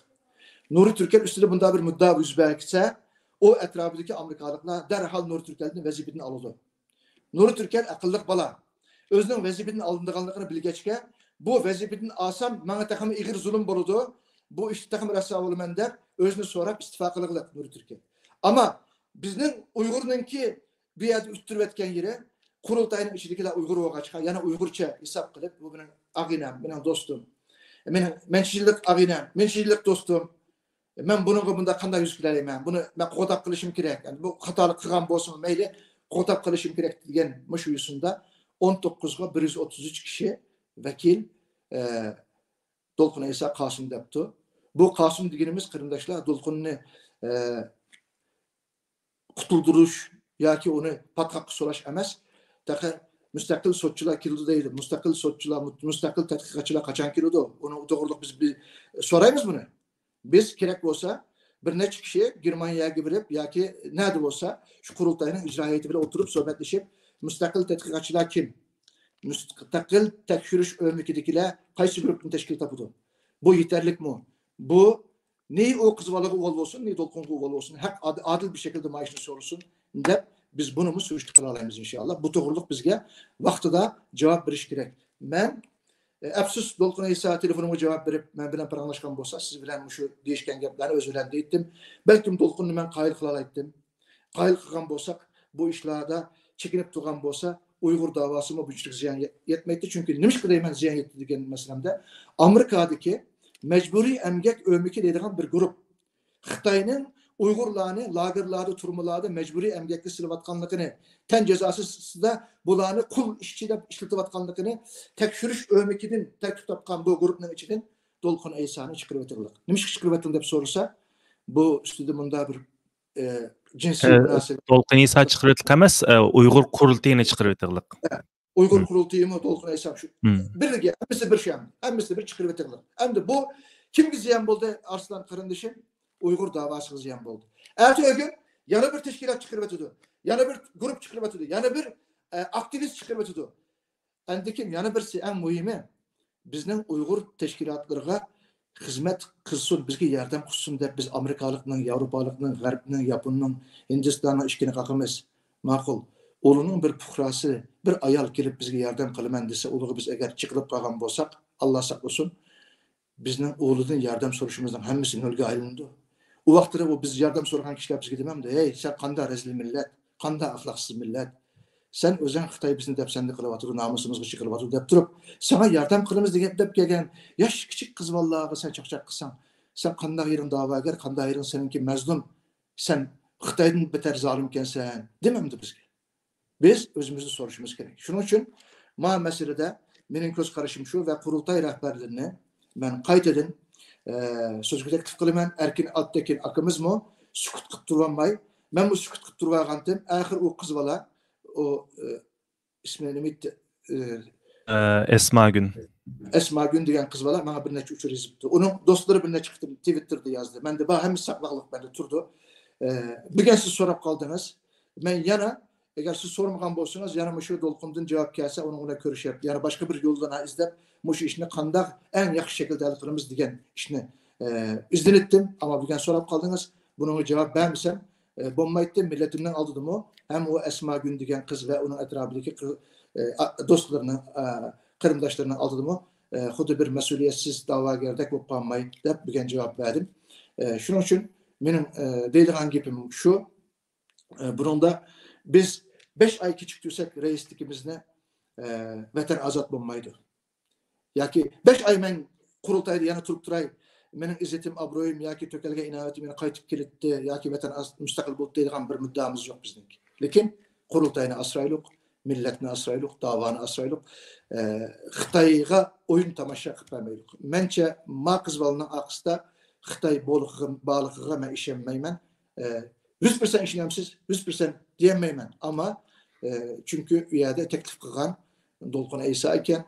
Nuri Türkel üstüne bunda bir müdda üzberkse o etrafındaki Amerikalıklar derhal Nuri Türkel'in vazifetini aldı. Nuri Türkel akıllık bala. Özünün vazifetinin alındığını bilgeçke bu vazifetin asam bana takım igir zulüm boludu. Bu işte takım rasa olman der. Özünü sorap istifa kılıqlıq Nuri Türkiye. Ama bizning Uygur'unki bir yerde üstürüp etken yere kurultayının içindeki de Uygur oğaçka yani Uygurça hesap kılıp bu benim ağinem, benim dostum. Menşilik ağinem, menşilik dostum. Ben bunu bunda qanday yüz bileyim bunu ben qotap kılışım gerek. Yani bu hatalık kılgan bolsun meyli qotap kılışım gerek degan muş uyusunda 19'ga 133 kişi vekil Dolqun Eysa Kasım depti. Bu Kasım degenimiz kırındaşlar Dolqun'u qutulduruş yoki onu patqaq solash emas. Taqa müstakil sotçular kildi deydi. Müstakil sotçular, müstakil tadqiqatçılar qachon keldi? Onu to'g'riliq biz so'raymiz buni. Biz kerak bo'lsa bir necha kishi Germaniyaga borib yoki nada bo'lsa shu qurultayning ijro heyeti bilan o'tirib suhbatlashib müstakil tadqiqatçılar kim? Müstakil tekşürüş ömrükidekiler qaysi grupni teşkil tapıdı. Bu yeterlik mi? Bu ne o kız balığı oğul olsun, ne Dolqun oğul olsun. Hak adil bir şekilde maaşını sorulsun. Dep biz bunu mu sürüştük kılalayımız inşallah. Bu doğruluk bizge vaxtıda cevap veriş gerek. Ben əfsus Dolqun Eysa telefonumu cevap verip ben bilen paranlaşkan bolsa siz bilen şu değişken gaplarni öz bilen deyitdim. Belki Dolqun'u ben qayıl kılalaydım. Qayıl kılgan bolsak bu işlerde çekinip durgan bolsa Uygur davası mı büyük ziyan yetmekte çünkü nimiş kadar ziyan yetti degen meselemde Amerika'daki mecburi emgek ömrüki deydigan bir grup Xitayning Uygurlarni lagerlarda turmalarda mecburi emgekli silavatkanlıkını ten cezasızda bularni kul işçi deb işletivatkanlıkını tekşürüş ömrükidin terkip tapkan bu grupның içinden Dolqun Eysa'ni çıkırıp ettiler. Nimiş çıkırıp ettin deb sorulsa bu üstüde bunda bir cinsi münasebet. Dolqun Eysa çıkırıp emas, Uygur kurultayını çıkırıp ettiler. Uygur kurultayı mı Dolqun Eysa şu. Birge, hemisi bir şey. Hemisi bir çıkırıp ettiler. Hem de bu kim ziyan buldu Arslan Kırındaş'ın? Uygur davası ziyan buldu. Ertesi gün yana bir teşkilat çıkırıp ettiler. Yana bir grup çıkırıp ettiler. Yana bir aktivist çıkırıp ettiler. Endikin yana birisi en mühimi bizning Uygur teşkilatlarına xizmat qilsin, bizga yordam qilsin deb biz Amerikalikning, Yevropalikning, G'arbning, Yaponning, Hindistonning ishini qilamiz. Ma'qul. O'luning bir puhrasi, bir ayol kelib bizga yordam qilaman desa, ularga biz agar chiqilib qolgan bo'lsak, Alloh saqlasin, bizning o'lidan yordam so'rashimizning hammasi nolga aylandi. U vaqtda o biz yordam so'ragan kishilar bizga demamdi, "Hey, sen qanday rezil millat, qanday axloqsiz millat. Sen o'zing Xitoy bizni deb seni qilyapti, namusimizga chiqilyapti deb turib, sana yordam qilamiz deb kelgan yosh kichik qiz bolalarga sen chaqchaq qilsang, sen qanday yering da'vogar, qanday yering seninki mazlum, sen Xitoydan beter zolim ekansan demamdi bizga. Biz o'zimizni so'rashimiz kerak. Shuning uchun mana masalada mening ko'z qarashim shu va qurultay rahbarlarini men qaytadan sözgü teklif qilaman. Erkin Altekin akamizmi sukut qilib turolmay, men bu sukut qilib turgandim. Axir u qiz bola o ismi nimiti Esma Gün. Esma Gün degan qiz bola menga bir necha uchur yozibdi. Uning do'stlari bir necha qitim Twitterda yozdi. Menda bu hamma saqlaqliq menda turdi. Bugun siz so'rab qoldingiz. Men yana agar siz so'ramagan bo'lsangiz, yana shu Dolqundan javob kelsa, uni bilan ko'rishyapti. Yana boshqa bir yo'ldan izlab, shu ishni qanday eng yaxshi shaklda hal qilamiz degan ishni izlandim, ammo bugun so'rab qoldingiz. Bunga javob bermasam, bo'lmaydi. Millatimning oldidami ham o Esma Gün degan qiz va uning atrofidagi do'stlarining, qarindoshlarining oldidami xuddi bir mas'uliyatsiz da'vogardak bo'lib qolmay deb bugun javob berdim. Shuning uchun mening deydigan gapim shu. Bunda biz 5 ay küçük düşsek reislikimizni vatan azat bo'lmaydi. Yoki 5 ay men qurultayda yana turib turay, mening izzetim, obro'yim yoki to'kalgan inoyatim meni qaytib kelibdi yoki vatan mustaqil bo'ldi degan bir muddamiz yo'q bizning. Lekin qurultayni asraylik, millatni asraylik, davoni asraylik, Xitoyga o'yin tomosha qilib qo'ymaylik. Mencha ma qizbalning aqsida Xitoy bo'lig'iga men ishonmayman. 100% işlemsiz, 100% diyemeymen ama çünkü üyede teklif kılgan Dolqun Eysa iken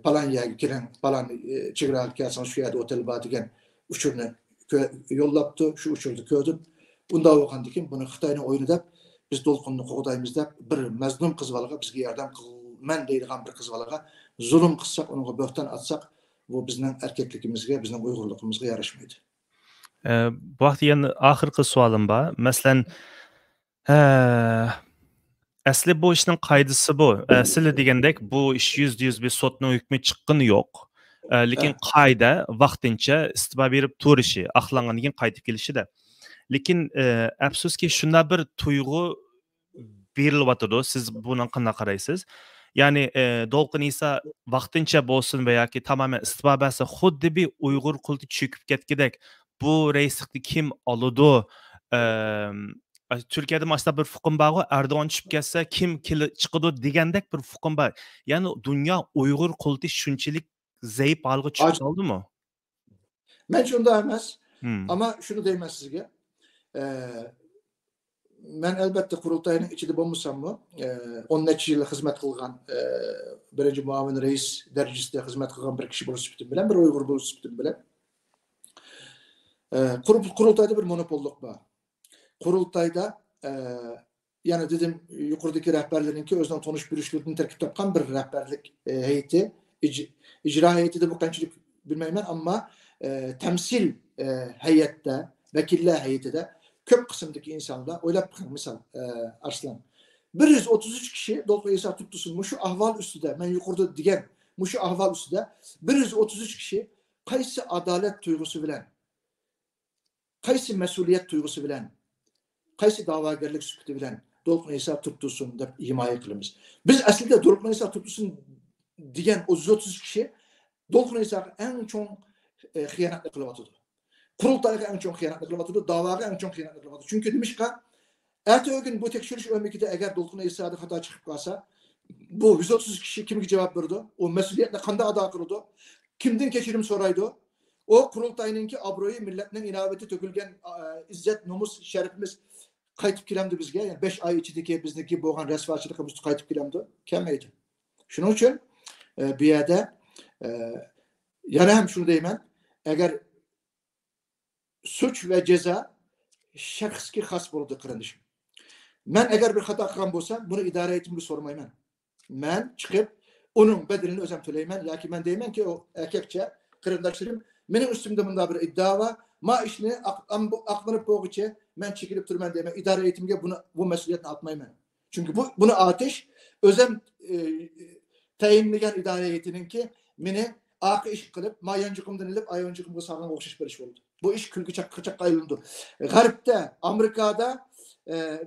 palan yerga giren, palan çigrağa gelsen şu yerde otel badigen uçurunu yollaptı, şu uçurdu kördüm. Bunda oğandikin bunu Xitoyning oyunu deb biz Dolqunni qo'g'daymiz deb bir mazlum qiz bolaga bizga yordam qilman deydigan bir qiz bolaga zulm qilsak, unga bo'xton atsak, bu bizning erkekligimizga, bizning uyg'urligimizga yarashmaydi. Bu vaqt yana oxirgi savolim bor. Masalan, asli bu ishning qoidasi bu. Sizlar degandek bu ish %100 bir sotning hukmi chiqqani yo'q. Lekin qoida vaqtincha istibo berib turishi, aqlangandan keyin qaytib kelishida. Lekin afsuski shunda bir tuyg'u berilyapti. Siz buni qanday qaraysiz? Ya'ni Dolqun Isa vaqtincha bo'lsin va yoki tamoman istibo bersa, xuddi bir Uyg'ur qulti cho'kib ketgidek bu reislikni kim oladi? Turkiyada mana bir hukm bor, Erdo'g'an tushib ketsa kim chiqadi degandek bir hukm bor. Ya'ni dunyo Uyg'ur qulti shunchalik zaif holga tushib qoldimi? Men shunda emas. Ama shuni deyman sizga. Men albatta qurultayning ichida bo'lmasammi, 10 necha yil xizmat qilgan, birinchi muavin rais darajasida xizmat qilgan bir kishi bo'lib bilan, bir Uyg'ur bo'lib bilan qurultayda bir monopollik bor. Qurultayda yani dedim yuqoridagi rahbarlarninki o'zining tonish bilishlaridan tarkib topgan bir rahbarlik heyeti, icra heyeti de bu qanchalik bilmayman, ammo temsil heyette, vekiller heyetide köp kısımdaki insanlar o'ylab bakın, misal Arslan 133 kişi Dolqun Eysa tuttusun şu ahval üstüde, men yuqorida degan şu ahval üstüde 133 kişi qaysi adalet duygusu bilen, qaysi mas'uliyet duygusu bilen, qaysi da'vogarlik sukuti bilen Dolqun Eysa tuttusun deb himoya qilamiz. Biz aslida Dolqun Eysa tuttusun degan 130 kişi Dolqun Eysaga eng cho'ng xiyonatlik qilyapti. Qurultayga eng cho'ng xiyonatlik qilyapti, da'voga eng cho'ng xiyonatlik qilyapti. Chunki demişqa, ertagün bu tekshirish o'mikida agar Dolqun Eysa'da xato chiqib qolsa, bu 130 kişi kimga javob berdi? O mas'uliyatni qanday ado qildi? Kimdan kechirim so'raydi? O qurultayninki obro'yi, millatning inovati to'kilgan izzat, nomus, sharafimiz qaytib kelamdi bizga. Yani 5 ay ichidagi bizniki bo'lgan rasvochiligimiz qaytib kelamdi. Kelmaydi. Shuning uchun bu yerda yana ham shuni deyman, agar suç ve ceza şəxsga xas bo'ladi qarindishim. Men agar bir xato qilgan bo'lsam, buni idora etimga so'ramayman. Men chiqib uning bedelini o'zim to'layman yoki men deymanki, o erkakcha qarindoshlarim Mening üstümde bunda bir iddia var. Ma işini aklanıp boğuçe ben çekilip durman diyemem. İdare eğitimge bu mesuliyetini atmayman. Çünkü bunu ateş özem tayinligen idare eğitiminin ki meni akı iş kılıp ma yancıkımdan ilip ayancıkımga sarılan okşaş bir iş oldu. Bu iş külgü çak ayrıldı. Garipte, Amerika'da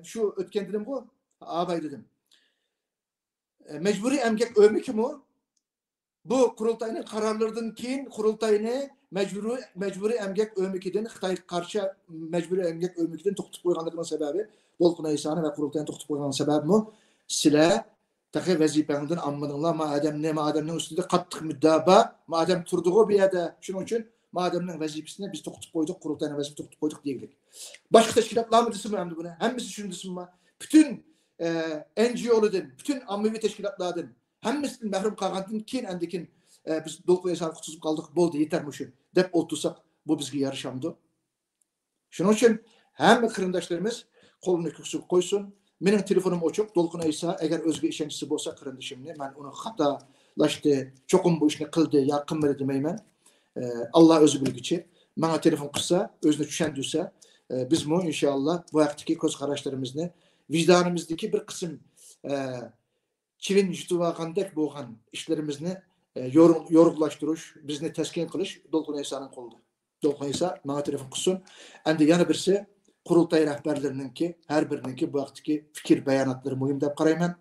şu ötkendirim bu. Ağabey dedim. Mecburi emgek ömeki mu? Bu kurultayının kararlarından keyin kurultayını mecburi emgek ömekiden Xitay karşı mecburi emgek ömekiden to'xtatib qo'yganliginin sebebi Dolqun Aysani ve kurultayını to'xtatib qo'ygan sebebi mu? Sizlar tahi vazifangizdan ammaninglar mademning ustida qattiq muddaba madem turdiği bir yerde şunun için mademning vazifasini biz to'xtatib qo'ydik kurultayning vazifasini to'xtatib qo'ydik deylik. Başka teşkilatlar mı desin mi bunu? Hemmisi şunu desin mi? Bütün NGO'lardan, bütün ammavi teşkilatlardan hemmisinden mahrum kalgandan keyin endikin biz Dolqun Aysani tutup kaldık boldu yeter mi şu dep otursak bu bizge yarışamdı. Şunun için hem kırındaşlarımız kolunu küksüp koysun. Benim telefonum açık. Dolqun Aysa eğer özge işençisi bolsa kırındaşımni ben onu hatalaştı, çokum bu işini kıldı, ya kılmadı demeymen. Allah özü bilgiçi. Bana telefon kısa, özüne düşendiyse biz mu inşallah bu vaktiki göz kararlarımızı vicdanımızdaki bir kısım çivin jutuvagandek bolgan işlerimizni yoruglaştırış, bizni teskin kılış Dolqun Aysa'nın kolunda. Dolqun Aysa bana telefon kılsın. Endi yana birisi kurultay rehberlerininki, her birininki bu vaktiki fikir beyanatları mühim dep qarayman.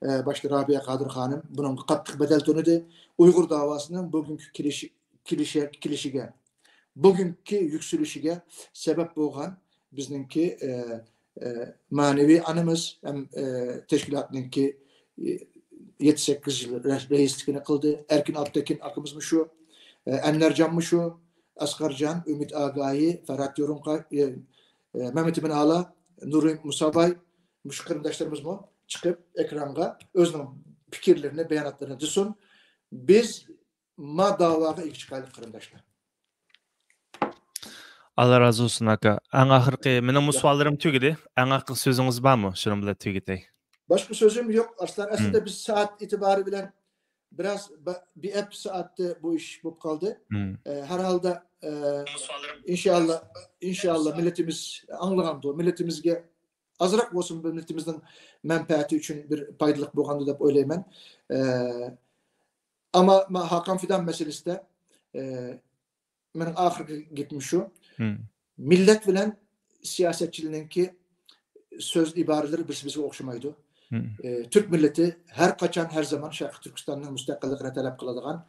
Başta Rabia Kadir Hanım bunun qattiq bedel to'nadi. Uyghur davasının bugünkü kilişige, bugünkü yükselişige sebep bolgan bizninki manevi anımız hem teşkilatınınki 7-8 yıl reislikini kıldı. Erkin Alptekin akımız mı şu, Enler Can mı şu, Asgar Can, Ümit Agayi, Ferhat Yorunka, Mehmet İbn Ala, Nuri Musabay, bu kırındaşlarımız mı çıkıp ekranga özünün fikirlerini, beyanatlarını düzsün. Biz ma davaga ilk çıkaylık kırındaşlar. Allah razı olsun aka. En ahırkı, benim bu suallarım tügedi. En ahırkı sözünüz var mı? Şunu bile tügedey. Başka sözüm yok. Aslında biz saat itibarı bilen biraz bir ep saatte bu iş bu kaldı. Herhalde inşallah milletimiz anlagandı. Milletimizge azrak olsun milletimizden menfaati için bir paydalık bolgandı dep oylayman. Ama Hakan Fidan meselesi de benim ahırkı gitmiş şu. Millet bilen siyasetçiliğinki söz ibareleri bize okşamaydı. Türk milleti her kaçan her zaman Şarkı Türkistan'ın müstakilligini talep kıladigan,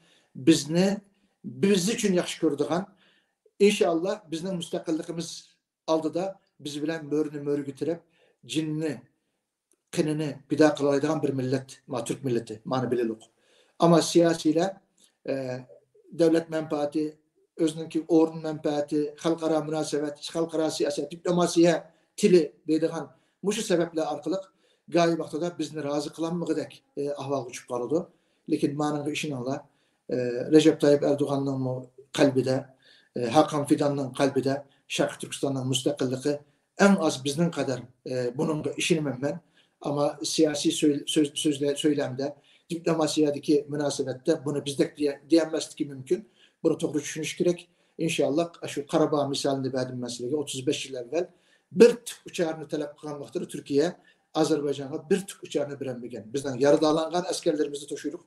biz için yaxşı gördügan, inşallah bizning müstakilligimiz aldıda biz bilen mörünü getirip cinni, qinini pida kılaydigan bir millet, Türk milleti, mani bilelik. Ama siyasiyle devlet menfaati, özününki orun menfaati, halkara münasebet, halkara siyaset, diplomasiye tili deydigan muşu sebeple arkalık gayet vaktada bizni razı kılanmıgıdek ahval uçup kalıdı. Lekin manın işin Allah Recep Tayyip Erdoğan'ın kalbide, Hakan Fidan'ın kalbide, Şarkı Türkistan'ın müstakilliği en az bizden kadar bunun işini ben ama siyasi söylemde, diplomasiyadaki münasebette bunu bizde diyemezdi ki mümkün. Bunu doğru düşünüş gerek. İnşallah şu Karabağ misalini verdim meseleye 35 yıl evvel bir tük uçağını talep kılmaktadır Türkiye. Azerbaycan'a bir tük uçağını birenmegen. Bizden yarıdalangan askerlerimizi taşıyoruz.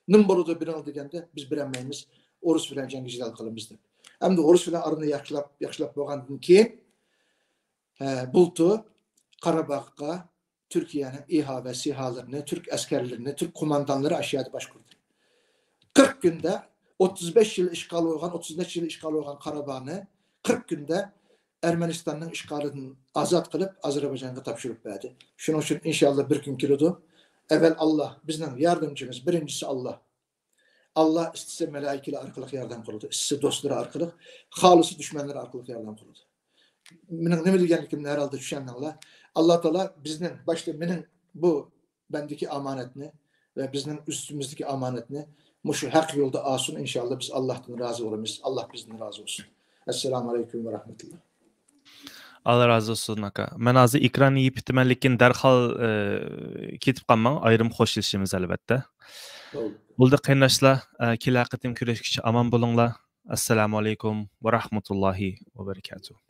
Nımbolu'da biren degende biz birenmeyimiz. Orus bilen jangiciler kılın bizde. Hem de Orus bilen arını yaxşılap boğandan keyin bultu Karabağ'a Türkiye'nin İHA ve SİHA'larını, Türk askerlerini, Türk kumandanları aşağıda başkurdu. 40 günde 35 yıl işgal olgan, 35 yıl işgal olgan Karabağ'ını 40 günde Ermenistan'ın işgalini azat kılıp Azerbaycan'a tapşırıp verdi. Şunun için inşallah bir gün kilodu. Evvel Allah, bizden yardımcımız, birincisi Allah. Allah istese melaikeyle arkalık yardım kıldı. İstese dostları arkalık, halısı düşmanları arkalık yardım kıldı. Benim ne bilgenlikimle herhalde düşen Allah Teala bizden başta benim bu bendeki amanetini ve bizden üstümüzdeki amanetini muşu hak yolda asın inşallah biz Allah'tan razı olamayız. Allah bizden razı olsun. Esselamu Aleyküm ve Rahmetullah. Allah razı olsun aka. Men azı ekran yiyip bitimenlikin derhal ketip kalman ayrım hoşlaşışımız elbette. Bulda kaynaşla kilaqetim küreşkiçi aman bulunla. Assalamu alaikum wa rahmatullahi wa barakatuh.